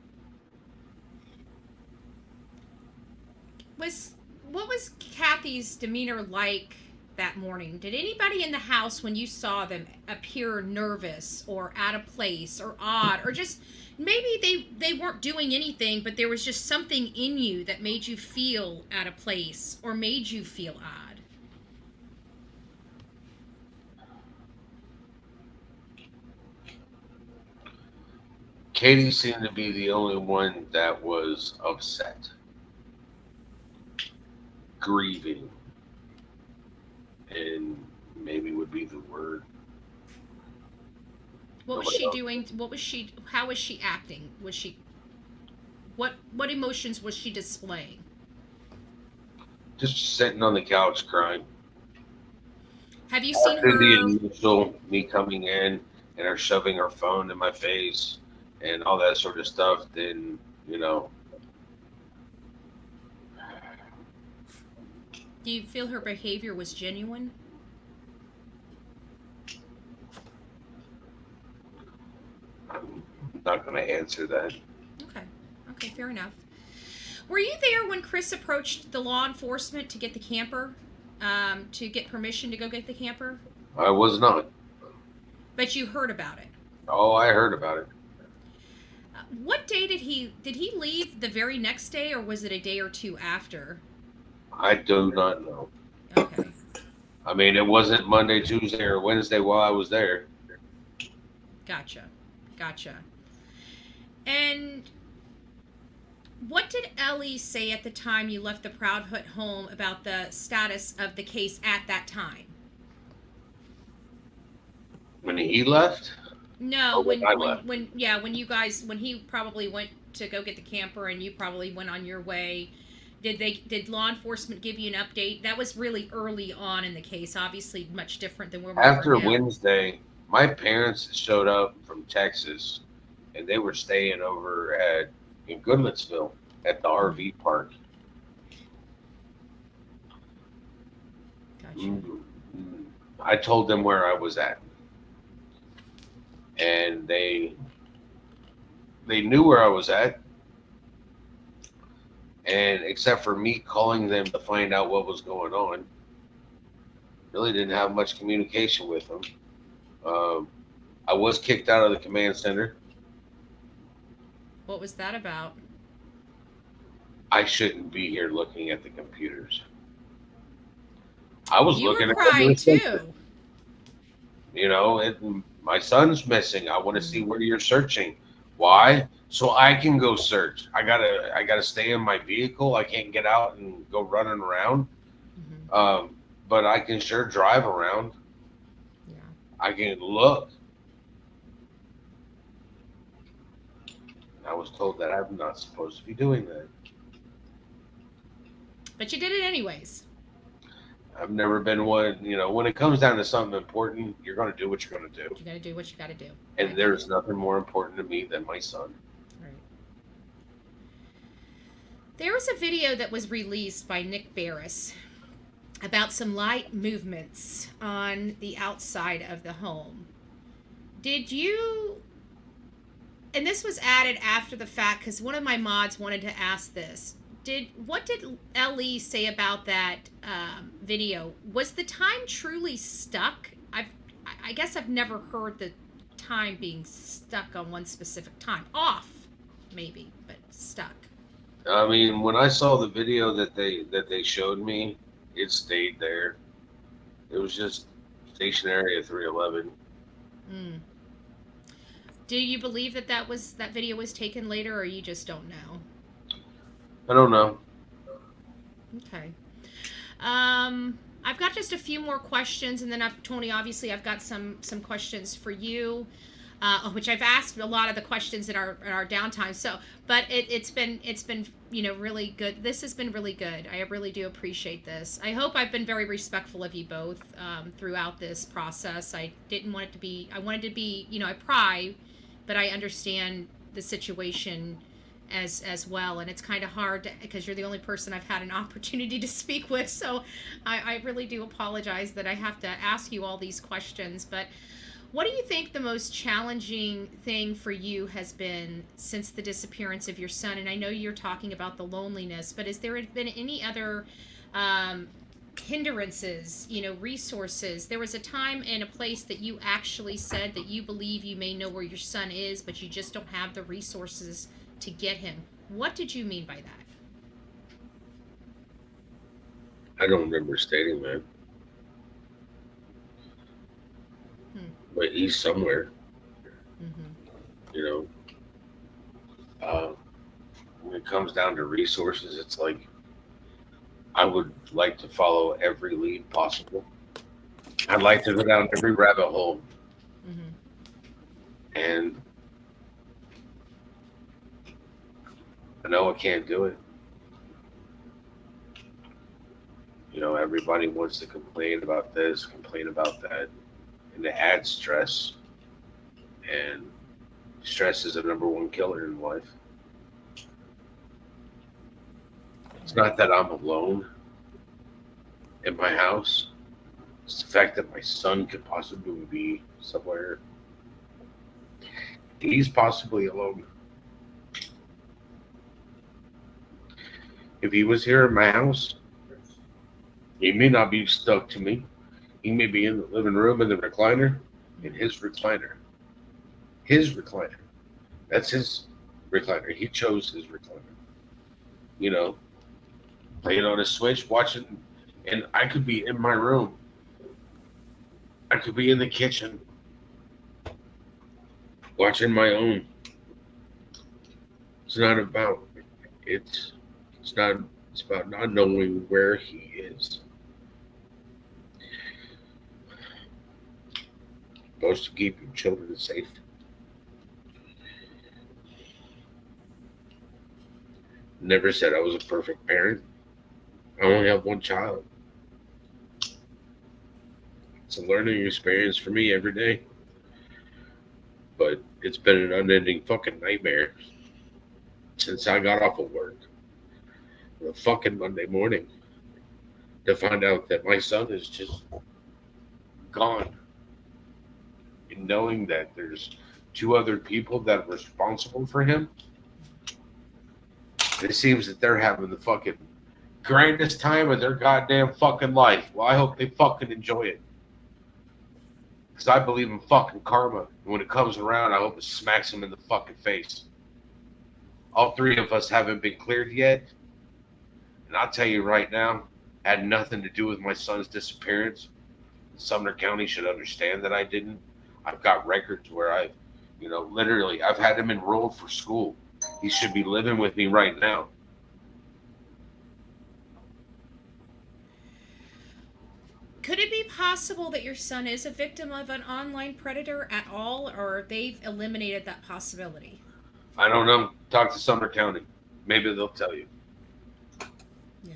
What was Kathy's demeanor like that morning? Did anybody in the house, when you saw them, appear nervous or out of place or odd, or just maybe they weren't doing anything, but there was just something in you that made you feel out of place or made you feel odd? Katie seemed to be the only one that was upset, grieving, and maybe would be the word. What was she doing? How was she acting? What emotions was she displaying? Just sitting on the couch crying. Have you seen After her? the initial me coming in and her shoving her phone in my face and all that sort of stuff, then, Do you feel her behavior was genuine? I'm not going to answer that. Okay, fair enough. Were you there when Chris approached the law enforcement to get the camper, to get permission to go get the camper? I was not. But you heard about it. Oh, I heard about it. what day did he leave the very next day, or was it a day or two after? I do not know. Okay. I mean, it wasn't Monday, Tuesday, or Wednesday while I was there. Gotcha. And what did Ellie say at the time you left the Proudfoot home about the status of the case at that time? When he left? No, Or when I left? when he probably went to go get the camper and you probably went on your way. Did law enforcement give you an update? That was really early on in the case, obviously much different than where we After are now. Wednesday, my parents showed up from Texas, and they were staying over in Goodlettsville at the RV park. Gotcha. I told them where I was at, and they knew where I was at, and except for me calling them to find out what was going on, really didn't have much communication with them. I was kicked out of the command center. What was that about? I shouldn't be here looking at the computers. I was You looking were at crying the too. You know, my son's missing. I want to see where you're searching. Why? So I can go search. I gotta stay in my vehicle. I can't get out and go running around. Mm-hmm. But I can sure drive around. Yeah. I can look. I was told that I'm not supposed to be doing that. But you did it anyways. I've never been one, when it comes down to something important, you're going to do what you're going to do. You got to do what you got to do. And there's nothing more important to me than my son. Right. There was a video that was released by Nick Barris about some light movements on the outside of the home. Did you, and this was added after the fact because one of my mods wanted to ask this. What did Ellie say about that video? Was the time truly stuck? I guess I've never heard the time being stuck on one specific time. Off, maybe, but stuck. I mean, when I saw the video that they showed me, it stayed there. It was just stationary at 311. Mm. Do you believe that video was taken later, or you just don't know? I don't know. Okay. I've got just a few more questions, and then Tony, obviously, I've got some questions for you, which I've asked a lot of the questions in our downtime. So, but it's been really good. This has been really good. I really do appreciate this. I hope I've been very respectful of you both throughout this process. I didn't want it to be. I wanted to be. I pry, but I understand the situation as well, and it's kind of hard because you're the only person I've had an opportunity to speak with, so I really do apologize that I have to ask you all these questions. But what do you think the most challenging thing for you has been since the disappearance of your son? And I know you're talking about the loneliness, but has there been any other hindrances, resources? There was a time and a place that you actually said that you believe you may know where your son is, but you just don't have the resources to get him. What did you mean by that? I don't remember stating that. But he's somewhere. Mm-hmm. When it comes down to resources, it's like I would like to follow every lead possible. I'd like to go down every rabbit hole. Mm-hmm. And I know I can't do it. Everybody wants to complain about this, complain about that, and it adds stress. And stress is the number one killer in life. It's not that I'm alone in my house. It's the fact that my son could possibly be somewhere. He's possibly alone. If he was here in my house, he may not be stuck to me. He may be in the living room in the recliner, in his recliner. His recliner. That's his recliner. He chose his recliner. You know, playing on a Switch, watching, and I could be in my room. I could be in the kitchen watching my own. It's not about it's not it's about not knowing where he is. Supposed to keep your children safe. Never said I was a perfect parent. I only have one child. It's a learning experience for me every day. But it's been an unending fucking nightmare since I got off of work. The fucking Monday morning to find out that my son is just gone. And knowing that there's two other people that are responsible for him. It seems that they're having the fucking grandest time of their goddamn fucking life. Well, I hope they fucking enjoy it. Because I believe in fucking karma. And when it comes around, I hope it smacks them in the fucking face. All three of us haven't been cleared yet. And I'll tell you right now, had nothing to do with my son's disappearance. Sumner County should understand that I didn't. I've got records where literally, I've had him enrolled for school. He should be living with me right now. Could it be possible that your son is a victim of an online predator at all, or they've eliminated that possibility? I don't know. Talk to Sumner County. Maybe they'll tell you. Yeah.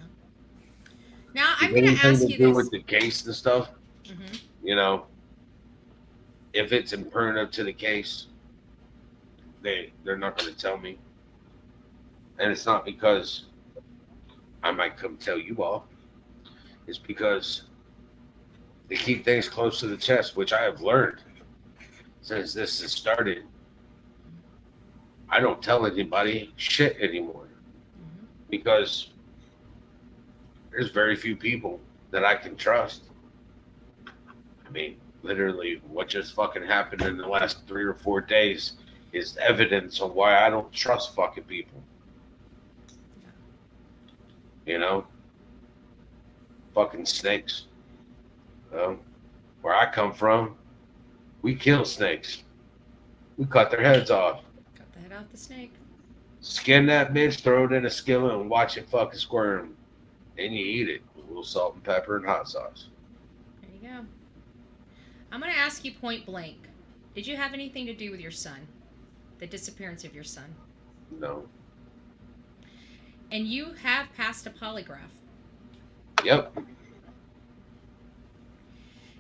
Now I'm going to ask you do this. With the case and stuff, Mm-hmm. If it's imperative to the case, they're not going to tell me. And it's not because I might come tell you all. It's because they keep things close to the chest, which I have learned since this has started. I don't tell anybody shit anymore because there's very few people that I can trust. I mean, literally, what just fucking happened in the last 3 or 4 days is evidence on why I don't trust fucking people. Fucking snakes. Where I come from, we kill snakes. We cut their heads off. Cut the head off the snake. Skin that bitch, throw it in a skillet, and watch it fucking squirm. And you eat it with a little salt and pepper and hot sauce. There you go. I'm going to ask you point blank. Did you have anything to do with your son? The disappearance of your son? No. And you have passed a polygraph. Yep.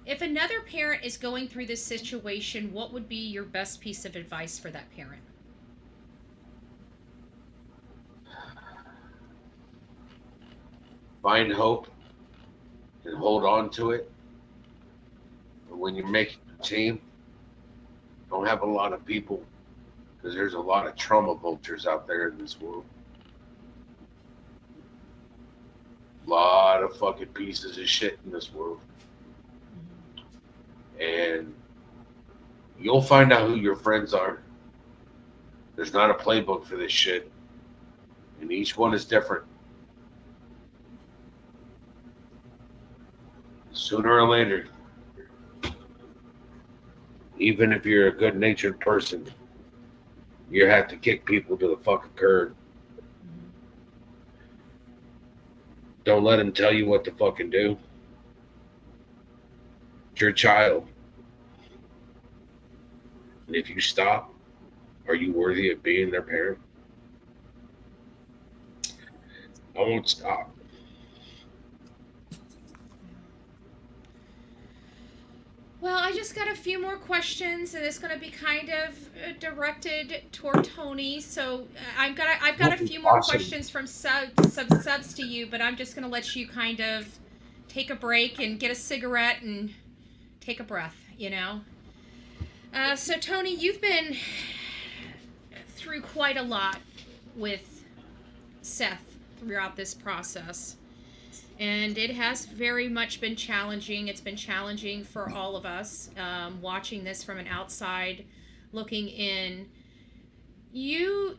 If another parent is going through this situation, what would be your best piece of advice for that parent? Find hope and hold on to it. But when you're making a team, don't have a lot of people because there's a lot of trauma vultures out there in this world. A lot of fucking pieces of shit in this world. And you'll find out who your friends are. There's not a playbook for this shit. And each one is different. Sooner or later, even if you're a good-natured person, you have to kick people to the fucking curb. Don't let them tell you what to fucking do. It's your child. And if you stop, are you worthy of being their parent? I won't stop. Well, I just got a few more questions, and it's going to be kind of directed toward Tony. So I've got a few more questions from subs to you, but I'm just going to let you kind of take a break and get a cigarette and take a breath. So Tony, you've been through quite a lot with Seth throughout this process. And it has very much been challenging. It's been challenging for all of us watching this from an outside looking in. you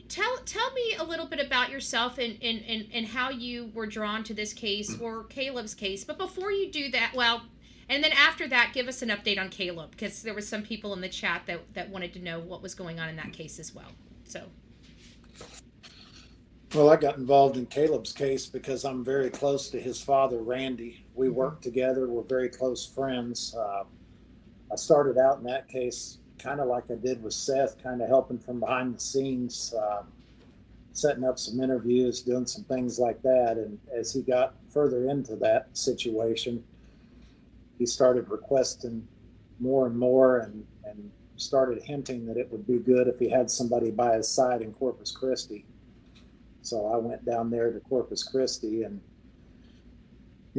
tell me a little bit about yourself and how you were drawn to this case or Caleb's case. But before you do that, well, and then after that, give us an update on Caleb, because there were some people in the chat that wanted to know what was going on in that case as well. So. Well, I got involved in Caleb's case because I'm very close to his father, Randy. We work together. We're very close friends. I started out in that case kind of like I did with Seth, kind of helping from behind the scenes, setting up some interviews, doing some things like that. And as he got further into that situation, he started requesting more and more and started hinting that it would be good if he had somebody by his side in Corpus Christi. So I went down there to Corpus Christi and,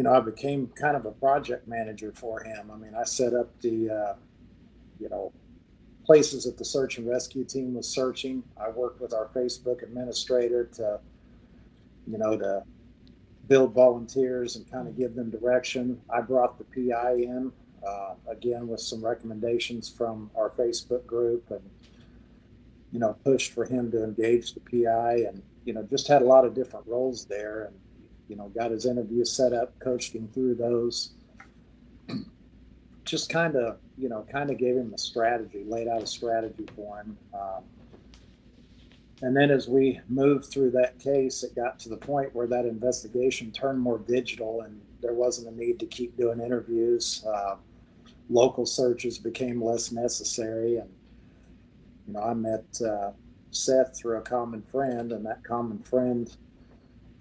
I became kind of a project manager for him. I mean, I set up the, places that the search and rescue team was searching. I worked with our Facebook administrator to build volunteers and kind of give them direction. I brought the PI in, again, with some recommendations from our Facebook group and, pushed for him to engage the PI and, just had a lot of different roles there and, got his interview set up, coached him through those. Just kind of gave him a strategy, laid out a strategy for him. And then as we moved through that case, it got to the point where that investigation turned more digital and there wasn't a need to keep doing interviews. Local searches became less necessary. And, I met Seth through a common friend, and that common friend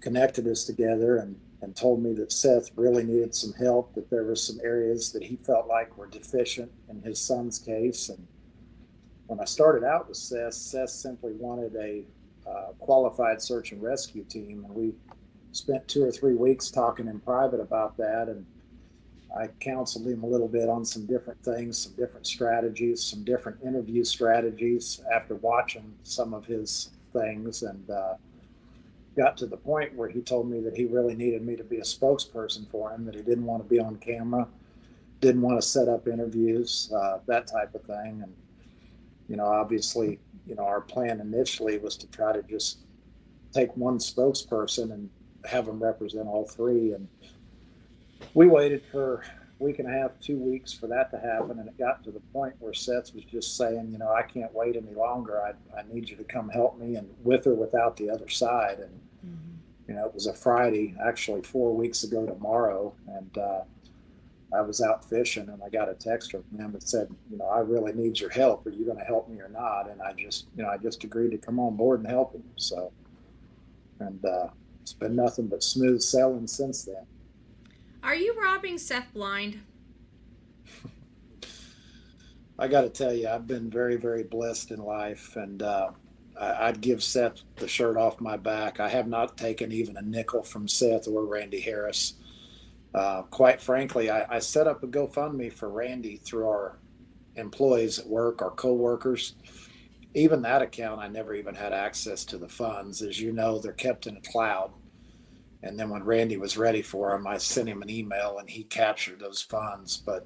connected us together and told me that Seth really needed some help, that there were some areas that he felt like were deficient in his son's case. And when I started out with Seth simply wanted a qualified search and rescue team. And we spent 2 or 3 weeks talking in private about that. And I counseled him a little bit on some different things, some different strategies, some different interview strategies after watching some of his things. And got to the point where he told me that he really needed me to be a spokesperson for him, that he didn't want to be on camera, didn't want to set up interviews, that type of thing. And, obviously, our plan initially was to try to just take one spokesperson and have him represent all three. And we waited for a week and a half, 2 weeks for that to happen. And it got to the point where Seth was just saying, I can't wait any longer. I need you to come help me, and with or without the other side. And, it was a Friday, actually 4 weeks ago tomorrow. And I was out fishing and I got a text from him that said, I really need your help. Are you going to help me or not? And I just agreed to come on board and help him. So, and it's been nothing but smooth sailing since then. Are you robbing Seth blind? I got to tell you, I've been very, very blessed in life, and I'd give Seth the shirt off my back. I have not taken even a nickel from Seth or Randy Harris. Quite frankly, I set up a GoFundMe for Randy through our employees at work, our co-workers. Even that account, I never even had access to the funds. As you know, they're kept in a cloud. And then when Randy was ready for him, I sent him an email and he captured those funds. But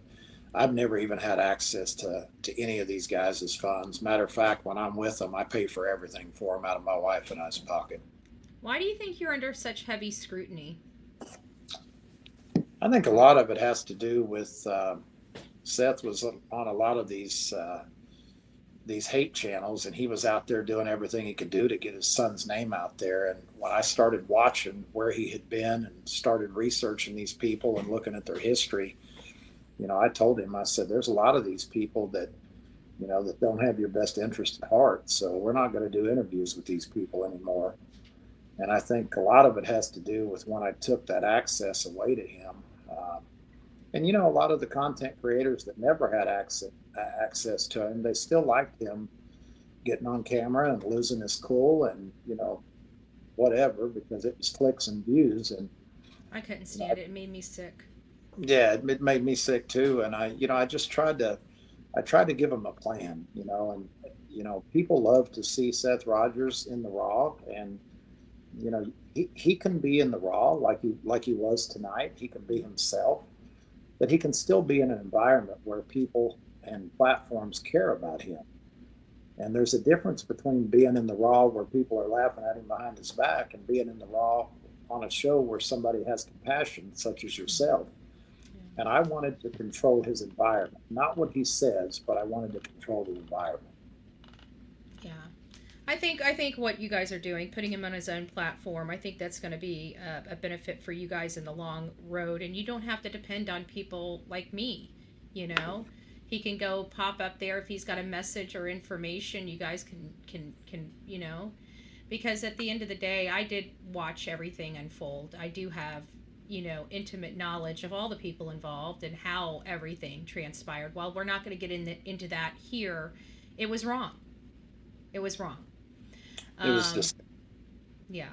I've never even had access to any of these guys' funds. Matter of fact, when I'm with them, I pay for everything for them out of my wife and I's pocket. Why do you think you're under such heavy scrutiny? I think a lot of it has to do with Seth was on a lot of these hate channels, and he was out there doing everything he could do to get his son's name out there. And when I started watching where he had been and started researching these people and looking at their history, I told him, I said, there's a lot of these people that, that don't have your best interest at heart. So we're not going to do interviews with these people anymore. And I think a lot of it has to do with when I took that access away to him. And, a lot of the content creators that never had access to him, they still liked him getting on camera and losing his cool and, whatever, because it was clicks and views. And I couldn't stand it. It made me sick. Yeah, it made me sick too. And I just tried to give him a plan, and, people love to see Seth Rogers in the raw, and, he can be in the raw like he was tonight. He can be himself, but he can still be in an environment where people and platforms care about him. And there's a difference between being in the raw where people are laughing at him behind his back and being in the raw on a show where somebody has compassion, such as yourself. And I wanted to control his environment, not what he says, but I wanted to control the environment. Yeah. I think what you guys are doing, putting him on his own platform, I think that's going to be a benefit for you guys in the long road. And you don't have to depend on people like me, you know. He can go pop up there if he's got a message or information. You guys can you know, because at the end of the day, I did watch everything unfold. I do have, you know, intimate knowledge of all the people involved and how everything transpired. While we're not going to get into that here, it was wrong. It was wrong. It was just yeah.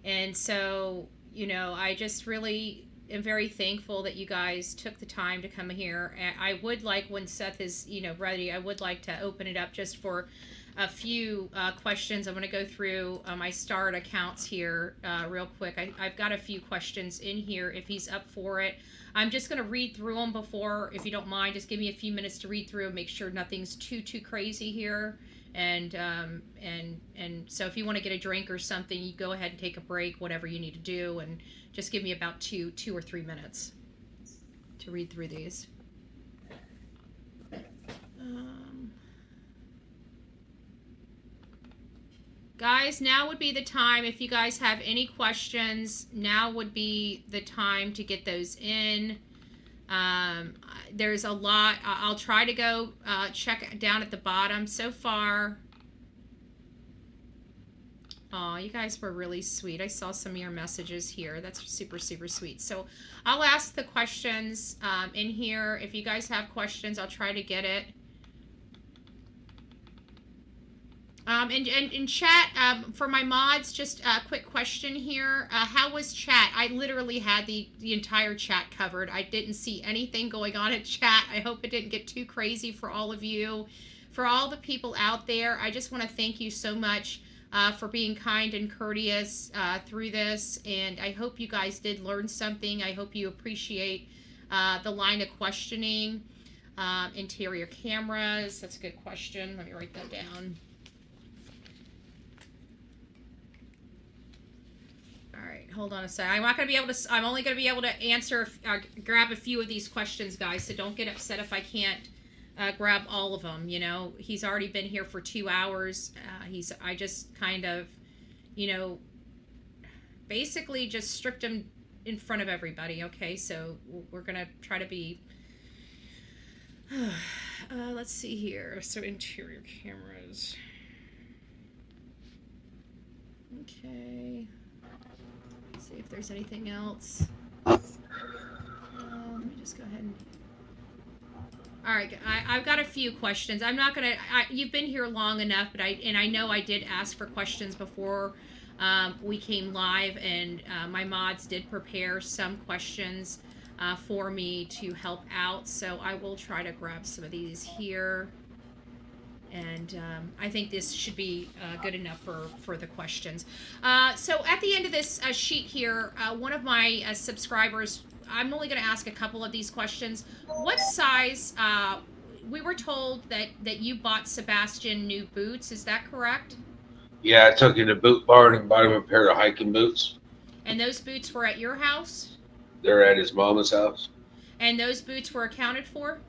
And so, you know, I just really am very thankful that you guys took the time to come here. And I would like, when Seth is, you know, ready, I would like to open it up just for a few questions. I'm going to go through my starred accounts here real quick. I've got a few questions in here if he's up for it. I'm just going to read through them before, if you don't mind, just give me a few minutes to read through and make sure nothing's too crazy here. And so if you want to get a drink or something, you go ahead and take a break, whatever you need to do, and just give me about two or 3 minutes to read through these. Guys, now would be the time, if you guys have any questions, now would be the time to get those in. There's a lot. I'll try to go check down at the bottom. So far, oh, you guys were really sweet. I saw some of your messages here. That's super sweet. So I'll ask the questions in here. If you guys have questions, I'll try to get it. And in chat, for my mods, just a quick question here. How was chat? I literally had the entire chat covered. I didn't see anything going on in chat. I hope it didn't get too crazy for all of you. For all the people out there, I just want to thank you so much for being kind and courteous through this. And I hope you guys did learn something. I hope you appreciate the line of questioning. Interior cameras, that's a good question. Let me write that down. All right, hold on a sec. I'm not going to be able to, I'm only going to be able to answer, grab a few of these questions, guys, so don't get upset if I can't grab all of them. You know, he's already been here for 2 hours. I just kind of, you know, basically just stripped him in front of everybody. Okay, so we're going to try to be, let's see here. So interior cameras. Okay. See if there's anything else. Let me just go ahead and. All right, I've got a few questions. I'm not gonna. You've been here long enough, but I know I did ask for questions before we came live, and my mods did prepare some questions for me to help out. So I will try to grab some of these here. And I think this should be good enough for the questions. So at the end of this sheet here, one of my subscribers, I'm only going to ask a couple of these questions. What size, we were told that you bought Sebastian new boots. Is that correct? Yeah, I took him to Boot Barn and bought him a pair of hiking boots. And those boots were at your house? They're at his mama's house. And those boots were accounted for?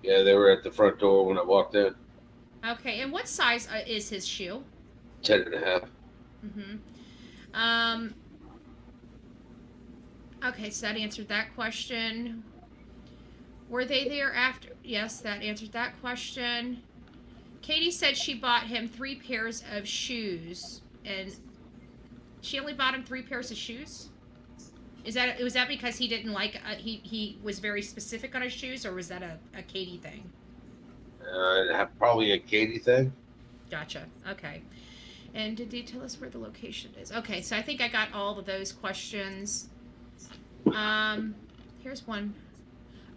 Yeah, they were at the front door when I walked in. Okay, and what size is his shoe? 10.5. Mm-hmm. Okay, so that answered that question. Were they there after? Yes, that answered that question. Katie said she bought him 3 pairs of shoes, and she only bought him 3 pairs of shoes? Was that because he didn't like? He was very specific on his shoes, or was that a Katie thing? Probably a Katie thing. Gotcha. Okay. And did they tell us where the location is? Okay, so I think I got all of those questions. Here's one.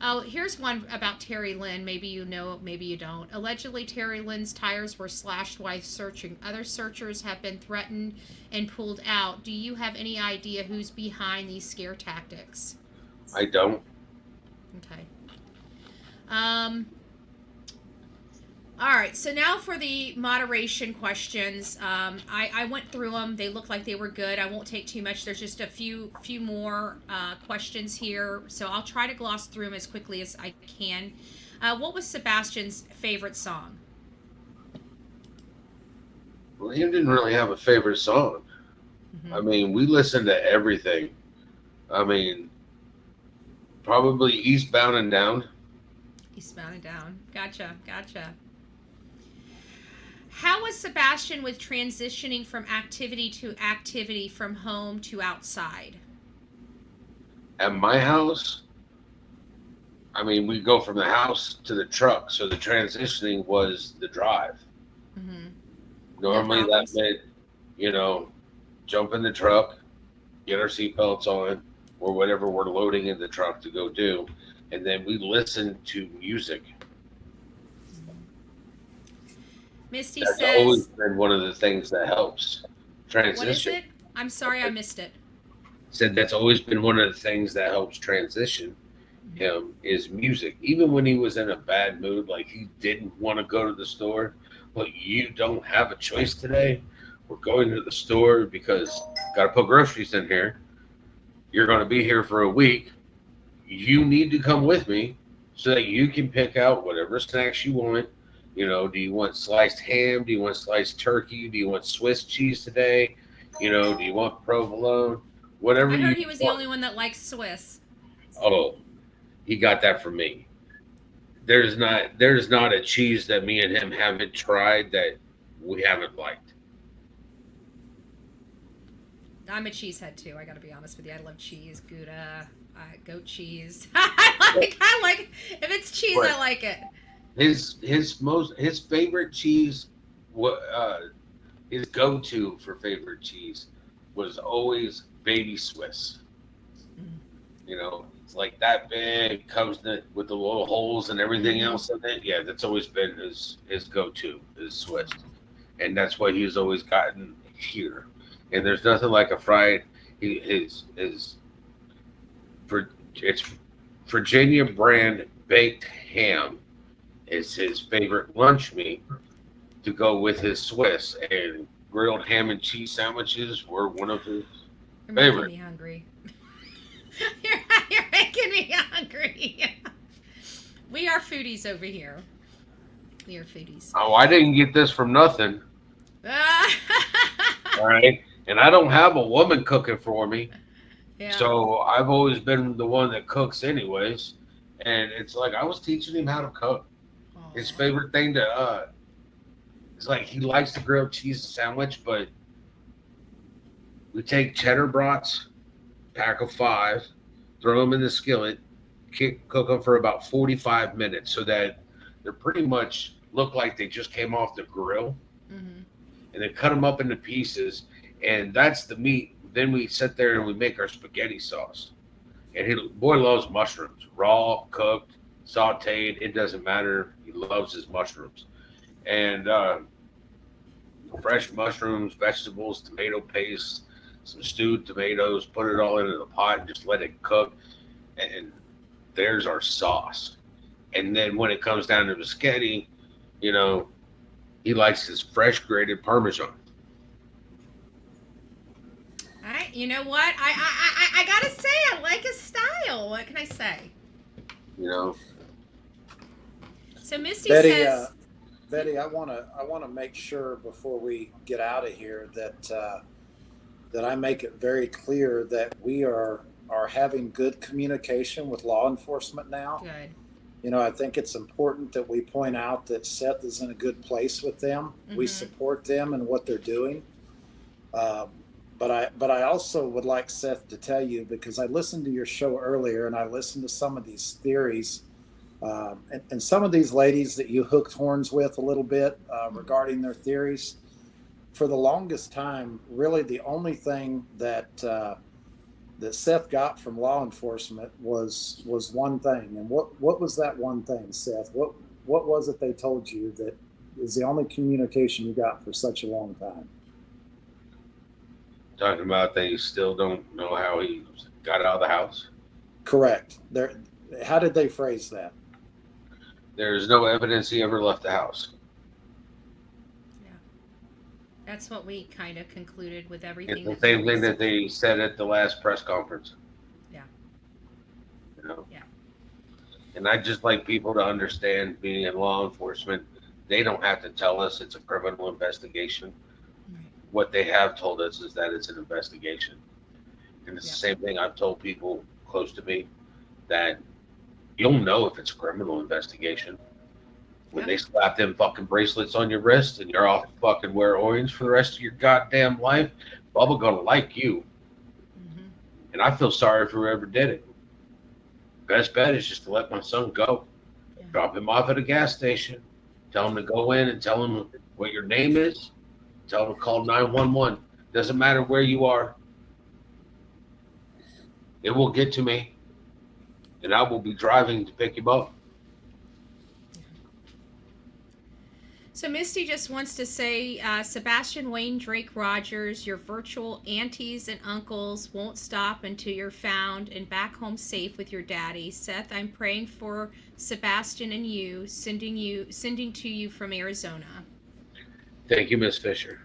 Oh, here's one about Terry Lynn. Maybe you know, maybe you don't. Allegedly, Terry Lynn's tires were slashed while searching. Other searchers have been threatened and pulled out. Do you have any idea who's behind these scare tactics? I don't. Okay. All right, so now for the moderation questions. I went through them. They look like they were good. I won't take too much. There's just a few more questions here, so I'll try to gloss through them as quickly as I can. What was Sebastian's favorite song? Well, he didn't really have a favorite song. Mm-hmm. I mean, we listened to everything. I mean, probably Eastbound and Down. Eastbound and Down. Gotcha. How was Sebastian with transitioning from activity to activity from home to outside? At my house, I mean, we go from the house to the truck, so the transitioning was the drive. Mm-hmm. Normally that meant, jump in the truck, get our seatbelts on, or whatever we're loading in the truck to go do, and then we listen to music. Misty That's says, always been one of the things that helps transition. what is it? I'm sorry, I missed it. Said that's always been one of the things that helps transition him is music. Even when he was in a bad mood, like he didn't want to go to the store, but you don't have a choice today. We're going to the store because got to put groceries in here. You're going to be here for a week. You need to come with me so that you can pick out whatever snacks you want. Do you want sliced ham? Do you want sliced turkey? Do you want Swiss cheese today? Do you want provolone? Whatever. I heard he was the only one that likes Swiss. Oh, he got that from me. There's not a cheese that me and him haven't tried that we haven't liked. I'm a cheesehead too. I got to be honest with you. I love cheese, Gouda, goat cheese. I like. If it's cheese, I like it. His favorite cheese, his go-to for favorite cheese was always baby Swiss. It's like that big, comes with the little holes and everything else in it. Yeah, that's always been his go-to is Swiss, and that's what he's always gotten here. And there's nothing like a fried. It's Virginia brand baked ham is his favorite lunch meat to go with his Swiss, and grilled ham and cheese sandwiches were one of his favorite. You're making me hungry. You're making me hungry. We are foodies over here. We are foodies. Oh, I didn't get this from nothing. All right. And I don't have a woman cooking for me. Yeah. So I've always been the one that cooks anyways. And it's like I was teaching him how to cook. Aww. His favorite thing it's like he likes the grilled cheese sandwich, but we take cheddar brats, pack of 5, throw them in the skillet, cook them for about 45 minutes so that they're pretty much look like they just came off the grill. Mm-hmm. And then cut them up into pieces. And that's the meat. Then we sit there and we make our spaghetti sauce. And boy loves mushrooms. Raw, cooked, sauteed. It doesn't matter. He loves his mushrooms. And fresh mushrooms, vegetables, tomato paste, some stewed tomatoes. Put it all into the pot and just let it cook. And there's our sauce. And then when it comes down to the spaghetti, he likes his fresh grated Parmesan. All right, you know what? I gotta say, I like his style. What can I say? So Misty says, Betty, I want to make sure before we get out of here that I make it very clear that we are having good communication with law enforcement now. Good. I think it's important that we point out that Seth is in a good place with them. Mm-hmm. We support them and what they're doing. But I also would like Seth to tell you, because I listened to your show earlier and I listened to some of these theories and some of these ladies that you hooked horns with a little bit regarding their theories. For the longest time, really the only thing that Seth got from law enforcement was one thing. And what was that one thing, Seth? What was it they told you that is the only communication you got for such a long time? Talking about they still don't know how he got out of the house? Correct. How did they phrase that? There's no evidence he ever left the house. That's what we kind of concluded with It's everything. the same thing that they said at the last press conference. Yeah. You know? Yeah. And I just like people to understand, being in law enforcement, they don't have to tell us it's a criminal investigation. Right. What they have told us is that it's an investigation. And it's the same thing I've told people close to me, that you'll know if it's a criminal investigation when they slap them fucking bracelets on your wrist and you're off to fucking wear orange for the rest of your goddamn life. Bubba gonna like you. Mm-hmm. And I feel sorry for whoever did it. Best bet is just to let my son go. Yeah. Drop him off at a gas station. Tell him to go in and tell him what your name is. Tell him to call 911. Doesn't matter where you are. It will get to me. And I will be driving to pick him up. So Misty just wants to say, Sebastian Wayne Drake Rogers, your virtual aunties and uncles won't stop until you're found and back home safe with your daddy. Seth, I'm praying for Sebastian and you, sending to you from Arizona. Thank you, Miss Fisher.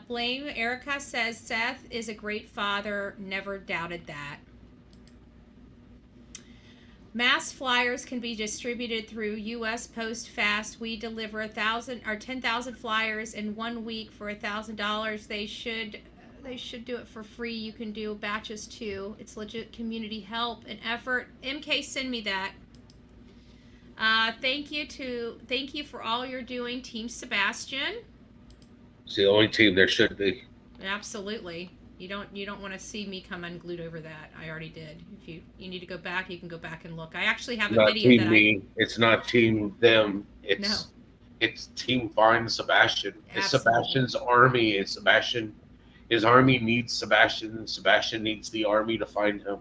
Blame Erica says, Seth is a great father, never doubted that. Mass flyers can be distributed through U.S. Post Fast. We deliver 1,000 or 10,000 flyers in 1 week for $1,000. They should do it for free. You can do batches too. It's legit community help and effort. MK, send me that. Thank you for all you're doing, Team Sebastian. It's the only team there should be. Absolutely. You don't want to see me come unglued over that. I already did. If you need to go back, you can go back and look. I actually have a video that It's not team them. It's team find Sebastian. It's Sebastian's army. It's Sebastian. His army needs Sebastian. Sebastian needs the army to find him.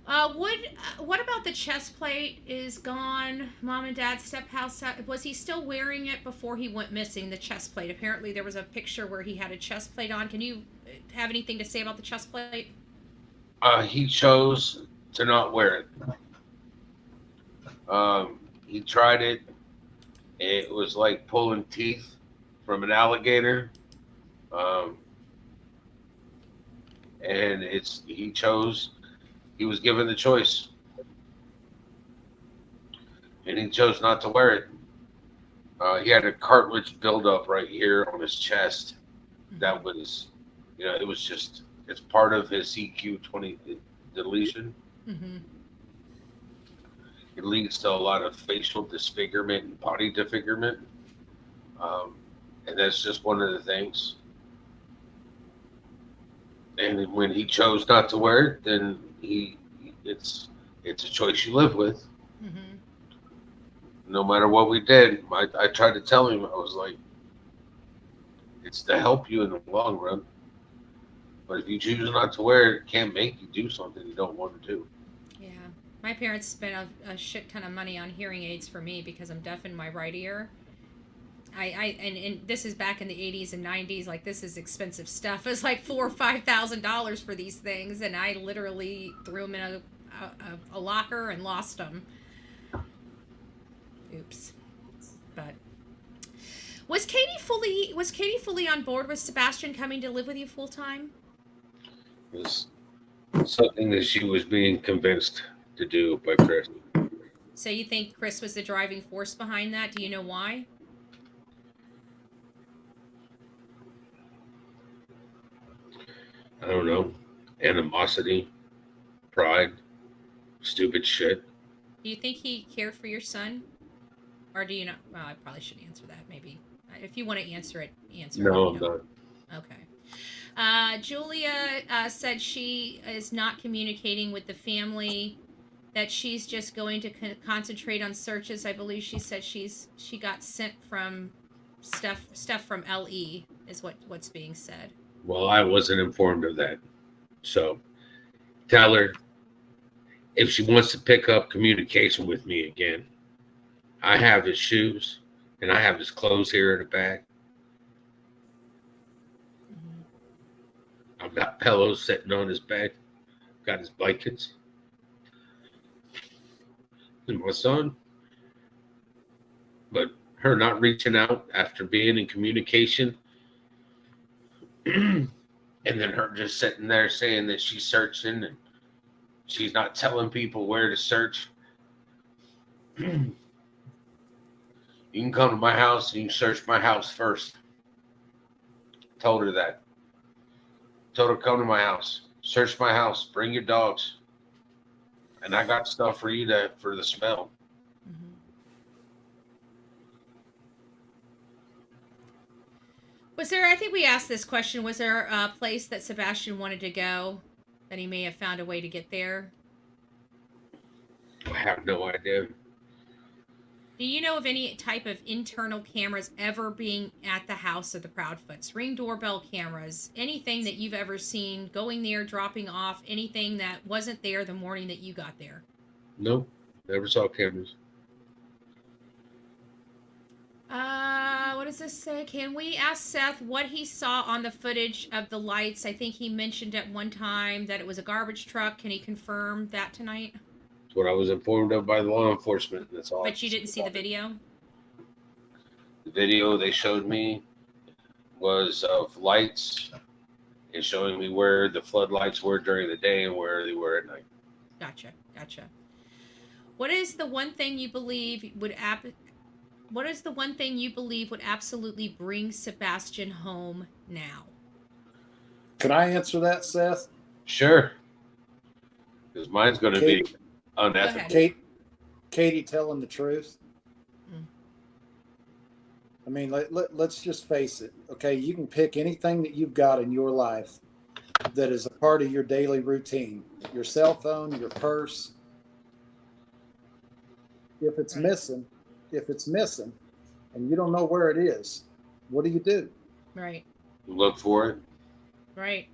What about the chest plate is gone? Mom and Dad's step house. Was he still wearing it before he went missing? The chest plate. Apparently, there was a picture where he had a chest plate on. Can you have anything to say about the chest plate? He chose to not wear it. He tried it. It was like pulling teeth from an alligator. And he chose. He was given the choice, and he chose not to wear it. He had a cartilage buildup right here on his chest. That was, it was just, it's part of his CQ20 deletion. Mm-hmm. It leads to a lot of facial disfigurement and body disfigurement. And that's just one of the things. And when he chose not to wear it, then it's a choice you live with. Mm-hmm. No matter what we did, I tried to tell him, I was like, it's to help you in the long run. But if you choose not to wear it, it can't make you do something you don't want to do. Yeah. My parents spent a shit ton of money on hearing aids for me because I'm deaf in my right ear. And this is back in the 80s and 90s. Like, this is expensive stuff. It's like $4,000 or $5,000 for these things, and I literally threw them in a locker and lost them. Oops. But was Katie fully on board with Sebastian coming to live with you full time? It was something that she was being convinced to do by Chris. So you think Chris was the driving force behind that? Do you know why? I don't know. Animosity, pride, stupid shit. Do you think he cared for your son? Or do you not? Well, I probably should answer that, maybe. If you want to answer it, answer it. No, I'm not. Okay. Julia said she is not communicating with the family, that she's just going to concentrate on searches. I believe she said she got sent from stuff from LE is what's being said. Well, I wasn't informed of that. So tell her if she wants to pick up communication with me again. I have his shoes and I have his clothes here in the bag. I've got pillows sitting on his bed. Got his blankets. And my son. But her not reaching out after being in communication, and then her just sitting there saying that she's searching and she's not telling people where to search. You can come to my house and you can search my house first. Told her that. Told her, come to my house, search my house, bring your dogs, and I got stuff for you for the smell. Mm-hmm. Was there, I think we asked this question, was there a place that Sebastian wanted to go that he may have found a way to get there? I have no idea. Do you know of any type of internal cameras ever being at the house of the Proudfoots? Ring doorbell cameras, anything that you've ever seen going there, dropping off, anything that wasn't there the morning that you got there? Nope, never saw cameras. What does this say? Can we ask Seth what he saw on the footage of the lights? I think he mentioned at one time that it was a garbage truck. Can he confirm that tonight? That's what I was informed of by the law enforcement. That's all. But you didn't see the video? The video they showed me was of lights and showing me where the floodlights were during the day and where they were at night. Gotcha. What is the one thing you believe would absolutely bring Sebastian home now? Can I answer that, Seth? Sure. Because mine's going to be unethical. Katie telling the truth. Mm. I mean, let's just face it. Okay, you can pick anything that you've got in your life that is a part of your daily routine. Your cell phone, your purse. If it's missing, and you don't know where it is, what do? Right. Look for it. Right.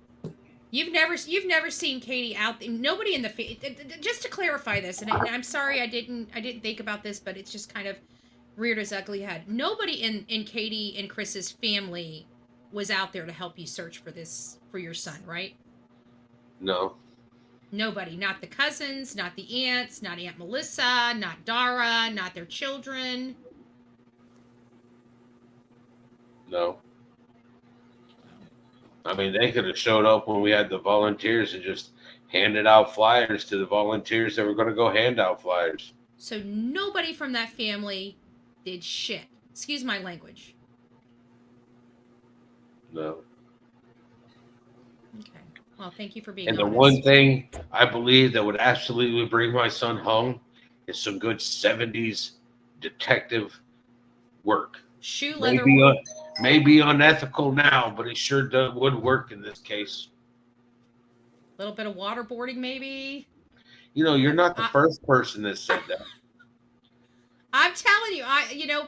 You've never seen Katie out there. Nobody in the just to clarify this, and I'm sorry I didn't think about this, but it's just kind of reared its ugly head. Nobody in Katie and Chris's family was out there to help you search for your son, right? No. Nobody, not the cousins, not the aunts, not Aunt Melissa, not Dara, not their children. No. I mean, they could have showed up when we had the volunteers and just handed out flyers to the volunteers that were going to go hand out flyers. So nobody from that family did shit. Excuse my language. No. Okay. Well, thank you for being honest. And the one thing I believe that would absolutely bring my son home is some good 70s detective work. Shoe leather work. May be unethical now, but it sure would work in this case. A little bit of waterboarding, maybe. You know, you're not the first person that said that. I'm telling you,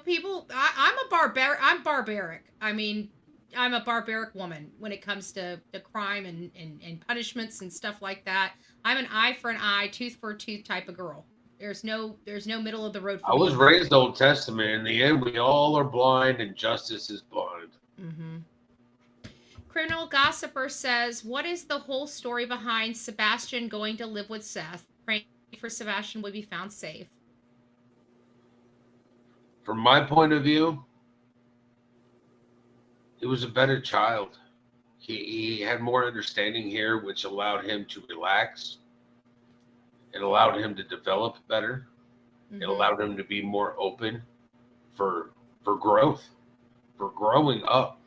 people. I'm barbaric. I mean, I'm a barbaric woman when it comes to the crime and punishments and stuff like that. I'm an eye for an eye, tooth for a tooth type of girl. There's no middle of the road for me. I was raised Old Testament. In the end, we all are blind and justice is blind. Mm-hmm. Criminal Gossiper says, what is the whole story behind Sebastian going to live with Seth? Praying for Sebastian would be found safe. From my point of view, he was a better child. He had more understanding here, which allowed him to relax. It allowed him to develop better. Mm-hmm. It allowed him to be more open for growth, for growing up.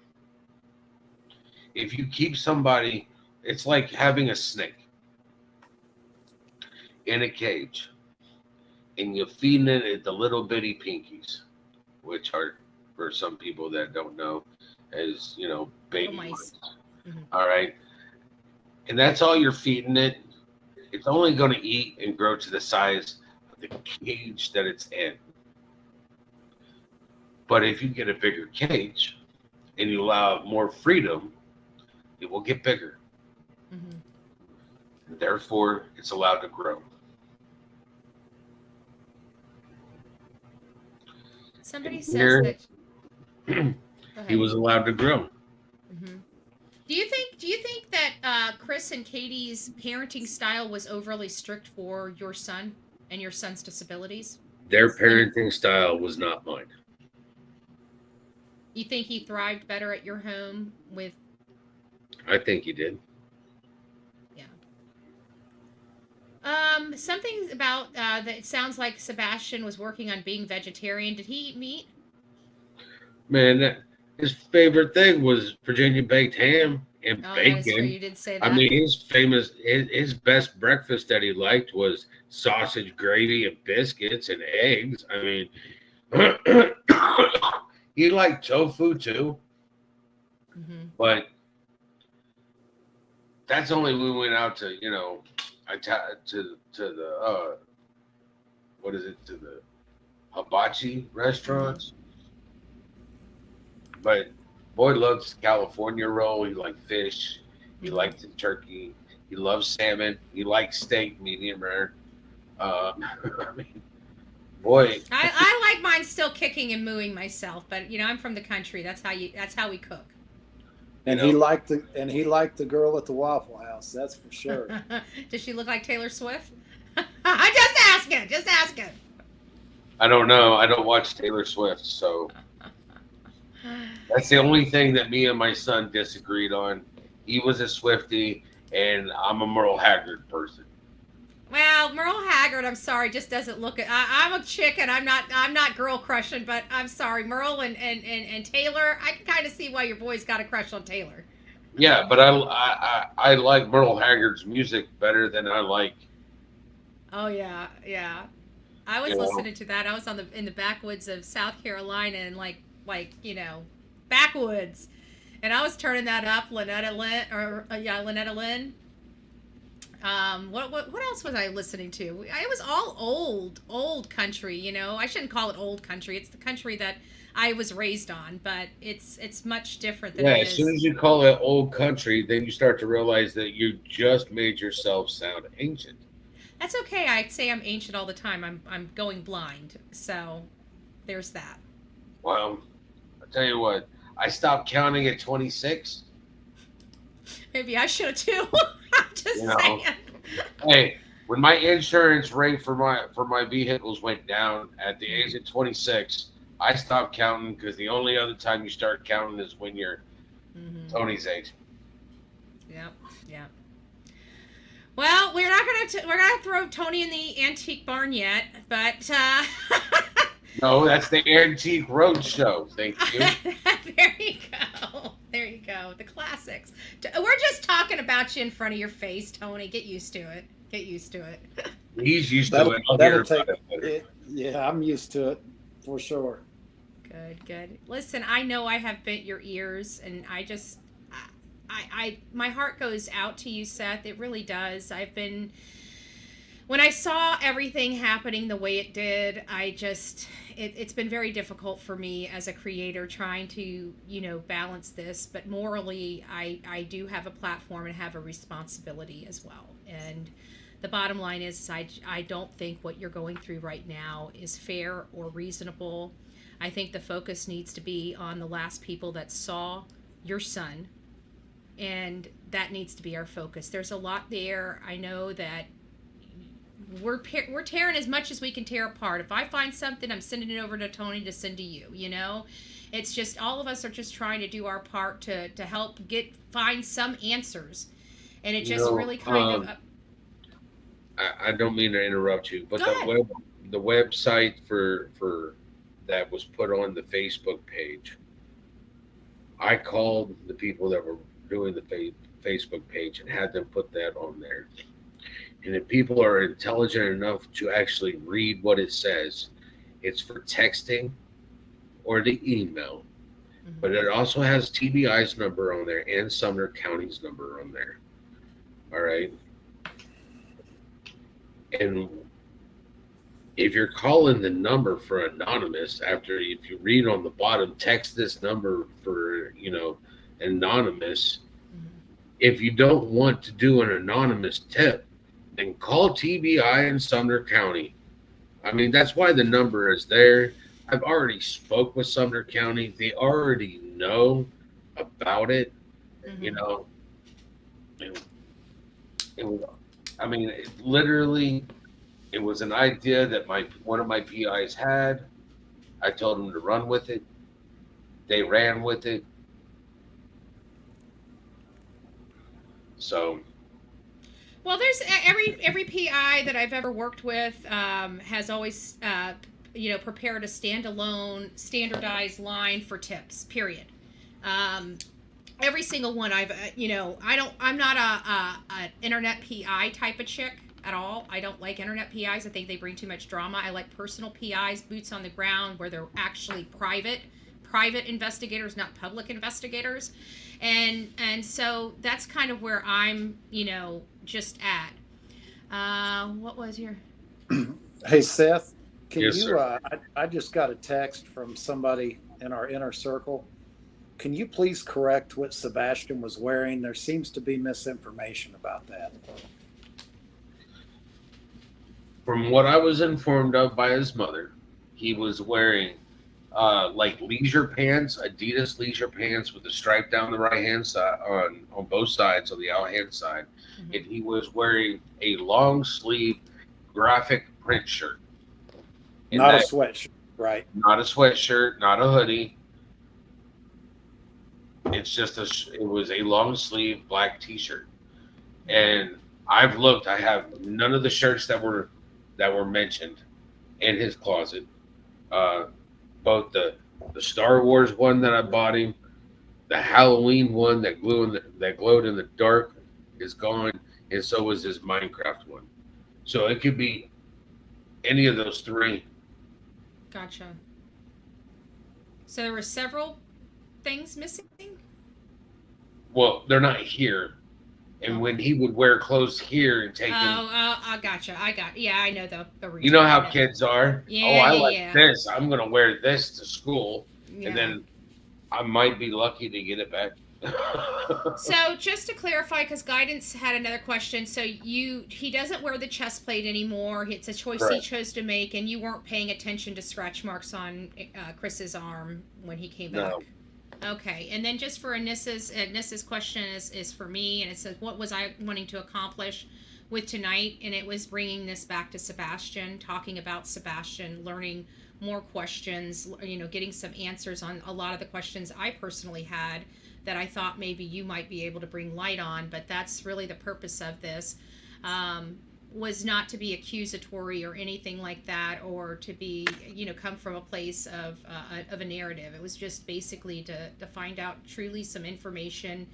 If you keep somebody, it's like having a snake in a cage, and you're feeding it the little bitty pinkies, which are, for some people that don't know, as baby mice. Mm-hmm. All right, and that's all you're feeding it. It's only going to eat and grow to the size of the cage that it's in. But if you get a bigger cage and you allow more freedom, it will get bigger. Mm-hmm. And therefore, it's allowed to grow. Somebody says that he was allowed to grow. Mm-hmm. Do you think that Chris and Katie's parenting style was overly strict for your son and your son's disabilities? Their parenting style was not mine. You think he thrived better at your home with? I think he did. Yeah. Something about that. It sounds like Sebastian was working on being vegetarian. Did he eat meat? Man, his favorite thing was Virginia baked ham and Oh, that is true. bacon. You did say I that. mean, his best breakfast that he liked was sausage, gravy, and biscuits and eggs. I mean, he liked tofu too, Hmm. but that's only when we went out to to the what is it, to the hibachi restaurants. But boy loves California roll. He liked fish. He liked the turkey. He loves salmon. He likes steak, medium rare. I mean, boy, I like mine still kicking and mooing myself, but I'm from the country. That's how we cook. And You know. he liked the girl at the Waffle House. That's for sure. Does she look like Taylor Swift? I'm just asking. I don't know. I don't watch Taylor Swift, so that's the only thing that me and my son disagreed on. He was a Swiftie, and I'm a Merle Haggard person. Well, Merle Haggard, I'm sorry, just doesn't look it. I'm a chick, and I'm not girl crushing, but I'm sorry, Merle and Taylor. I can kind of see why your boy's got a crush on Taylor. Yeah, but I like Merle Haggard's music better than I like. Oh yeah. I was listening to that. I was in the backwoods of South Carolina, and like backwoods, and I was turning that up. Lynetta Lynn. What else was I listening to? It was all old country. I shouldn't call it old country. It's the country that I was raised on, but it's much different than Yeah, it as is. soon as you call it old country, then you start to realize that you just made yourself sound ancient. That's okay. I say I'm ancient all the time. I'm going blind, so there's that. Well, I'll tell you what, I stopped counting at 26. Maybe I should too. I'm just You know. saying. Hey, when my insurance rate for my vehicles went down at the age of 26, I stopped counting, because the only other time you start counting is when you're Tony's age. Yep. Well, we're gonna throw Tony in the antique barn yet, but No, that's the Antique Road Show. Thank you. There you go. The classics. We're just talking about you in front of your face, Tony. Get used to it. He's used to it. I'll hear about it later. Yeah, I'm used to it for sure. Good. Listen, I know I have bent your ears, and my heart goes out to you, Seth. It really does. When I saw everything happening the way it did, it's been very difficult for me as a creator trying to, balance this. But morally, I do have a platform and have a responsibility as well. And the bottom line is I don't think what you're going through right now is fair or reasonable. I think the focus needs to be on the last people that saw your son, and that needs to be our focus. There's a lot there. I know that we're tearing as much as we can tear apart. If I find something, I'm sending it over to Tony to send to you. It's just all of us are just trying to do our part to help find some answers, and it just really kind of. I don't mean to interrupt you, but Go the website for that was put on the Facebook page. I called the people that were doing the Facebook page and had them put that on there. And if people are intelligent enough to actually read what it says, it's for texting or the email. Mm-hmm. But it also has TBI's number on there and Sumner County's number on there. All right. And if you're calling the number for anonymous, if you read on the bottom, text this number for, anonymous. Mm-hmm. If you don't want to do an anonymous tip, then call TBI in Sumner County. I mean, that's why the number is there. I've already spoke with Sumner County. They already know about it, mm-hmm. It was an idea that one of my PIs had. I told him to run with it. they ran with it. So, Well, there's every PI that I've ever worked with has always prepared a standalone standardized line for tips. Period. Every single one I'm not a internet PI type of chick at all. I don't like internet PIs. I think they bring too much drama. I like personal PIs, boots on the ground, where they're actually private investigators, not public investigators. And so that's kind of where I'm, just at. What was your... Hey, Seth, can yes, you, sir. I just got a text from somebody in our inner circle. Can you please correct what Sebastian was wearing? There seems to be misinformation about that. From what I was informed of by his mother, he was wearing like leisure pants, Adidas leisure pants with a stripe down the right hand side on both sides of the out hand side, and he was wearing a long sleeve graphic print shirt. And Not a sweatshirt, right? Not a sweatshirt, not a hoodie. It's just it was a long sleeve black t-shirt. And I've looked, I have none of the shirts that were mentioned in his closet. Both the Star Wars one that I bought him, the Halloween one that glowed in the dark is gone, and so was his Minecraft one. So it could be any of those three. Gotcha. So there were several things missing? Well, they're not here. And when he would wear clothes here and take them. I gotcha. Yeah, I know the reason. You know how kids are? Yeah, I like this. I'm going to wear this to school. Yeah. And then I might be lucky to get it back. So just to clarify, because Guidance had another question. So he doesn't wear the chest plate anymore. It's a choice he chose to make, and you weren't paying attention to scratch marks on Chris's arm when he came back. Okay, and then just for Anissa's question is for me, and it says, what was I wanting to accomplish with tonight? And it was bringing this back to Sebastian, talking about Sebastian, learning more questions, getting some answers on a lot of the questions I personally had that I thought maybe you might be able to bring light on. But that's really the purpose of this. Was not to be accusatory or anything like that, or to be, come from a place of a narrative. It was just basically to find out truly some information,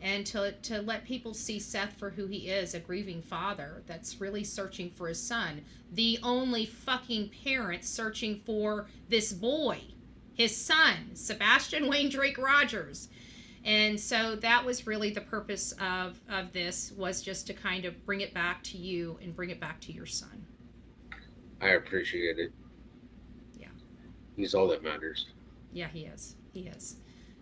and to let people see Seth for who he is, a grieving father that's really searching for his son, the only fucking parent searching for this boy, his son, Sebastian Wayne Drake Rogers. And so that was really the purpose of this, was just to kind of bring it back to you and bring it back to your son. I appreciate it. Yeah. He's all that matters. Yeah, he is. He is.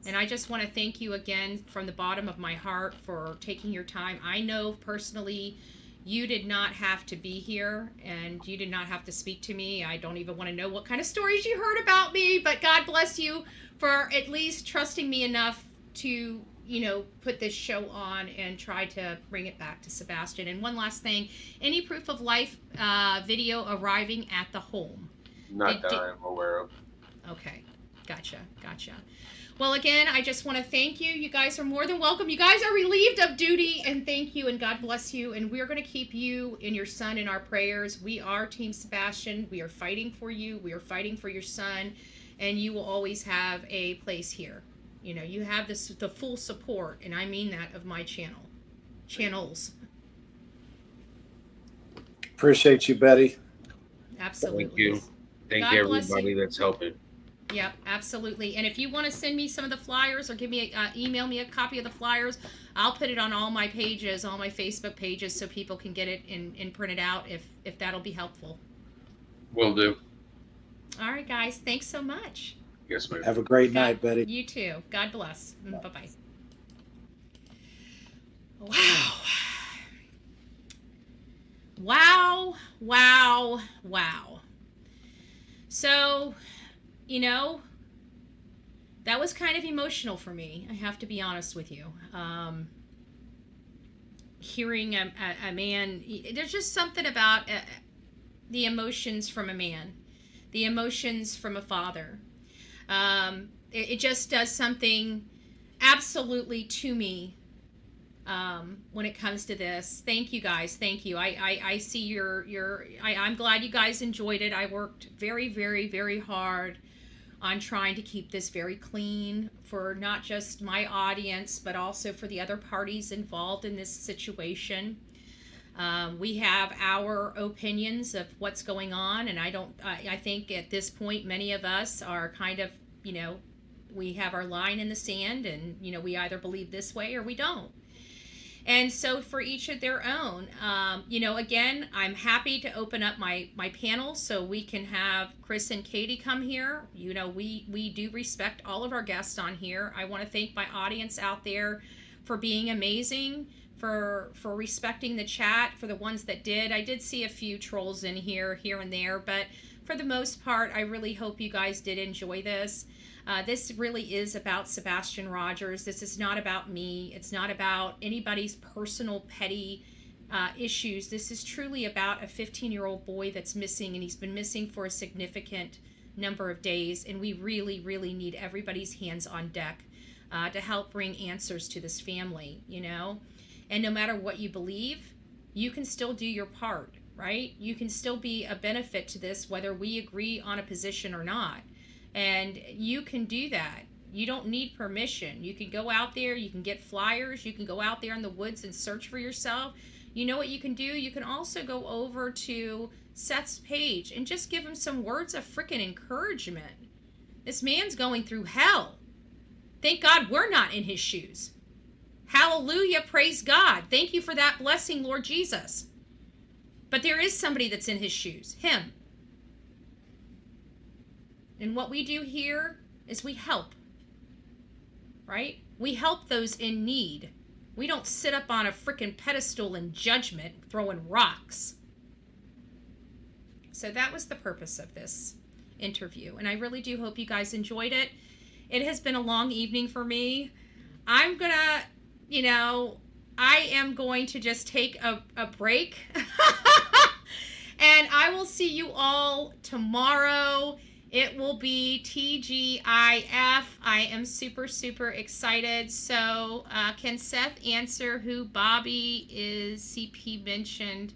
And I just want to thank you again from the bottom of my heart for taking your time. I know personally you did not have to be here, and you did not have to speak to me. I don't even want to know what kind of stories you heard about me, but God bless you for at least trusting me enough to put this show on and try to bring it back to Sebastian. And one last thing, any proof of life video arriving at the home? Not that I'm aware of. Okay, gotcha. Well, again, I just want to thank you. You guys are more than welcome. You guys are relieved of duty, and thank you, and God bless you. And we're going to keep you and your son in our prayers. We are Team Sebastian. We are fighting for you. We are fighting for your son, and you will always have a place here. You have the full support, and I mean that, of my channels. Appreciate you, Betty. Absolutely. Thank you. Thank God you, bless everybody you. that's helping. Yep, absolutely. And if you want to send me some of the flyers, or email me a copy of the flyers, I'll put it on all my pages, all my Facebook pages, so people can get it and print it out if that'll be helpful. Will do. All right, guys. Thanks so much. Yes, ma'am. Have a great night, Betty. You too. God bless. Bye-bye. Wow. So, that was kind of emotional for me. I have to be honest with you. Hearing a man, there's just something about the emotions from a man, the emotions from a father. It just does something absolutely to me when it comes to this. Thank you guys. Thank you. I see I'm glad you guys enjoyed it. I worked very, very, very hard on trying to keep this very clean for not just my audience, but also for the other parties involved in this situation. We have our opinions of what's going on, and I think at this point, many of us are kind of, we have our line in the sand, and, we either believe this way or we don't. And so for each of their own, again, I'm happy to open up my panel so we can have Chris and Katie come here. We do respect all of our guests on here. I want to thank my audience out there for being amazing, for respecting the chat, for the ones that did. I did see a few trolls in here and there, but for the most part, I really hope you guys did enjoy this. This really is about Sebastian Rogers. This is not about me. It's not about anybody's personal petty issues. This is truly about a 15-year-old boy that's missing, and he's been missing for a significant number of days, and we really, really need everybody's hands on deck to help bring answers to this family, And no matter what you believe, you can still do your part, right? You can still be a benefit to this, whether we agree on a position or not. And you can do that. You don't need permission. You can go out there, you can get flyers, you can go out there in the woods and search for yourself. You know what you can do? You can also go over to Seth's page and just give him some words of freaking encouragement. This man's going through hell. Thank God we're not in his shoes. Hallelujah, praise God. Thank you for that blessing, Lord Jesus. But there is somebody that's in his shoes, him. And what we do here is we help, right? We help those in need. We don't sit up on a freaking pedestal in judgment throwing rocks. So that was the purpose of this interview. And I really do hope you guys enjoyed it. It has been a long evening for me. I'm going to, I am going to just take a break. And I will see you all tomorrow. It will be TGIF. I am super, super excited. So can Seth answer who Bobby is? CP mentioned.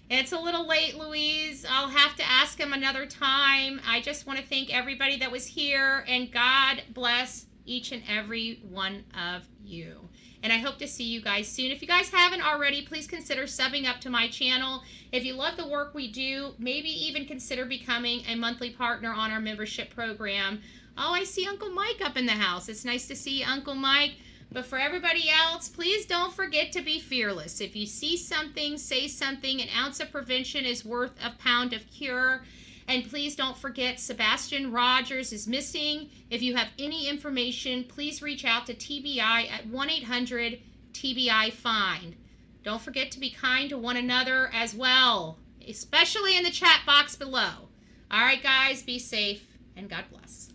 It's a little late, Louise. I'll have to ask him another time. I just want to thank everybody that was here, and God bless each and every one of you. And I hope to see you guys soon. If you guys haven't already, please consider subbing up to my channel. If you love the work we do, maybe even consider becoming a monthly partner on our membership program. Oh, I see Uncle Mike up in the house. It's nice to see you, Uncle Mike. But for everybody else, please don't forget to be fearless. If you see something, say something. An ounce of prevention is worth a pound of cure. And please don't forget, Sebastian Rogers is missing. If you have any information, please reach out to TBI at 1-800-TBI-FIND. Don't forget to be kind to one another as well, especially in the chat box below. All right, guys, be safe, and God bless.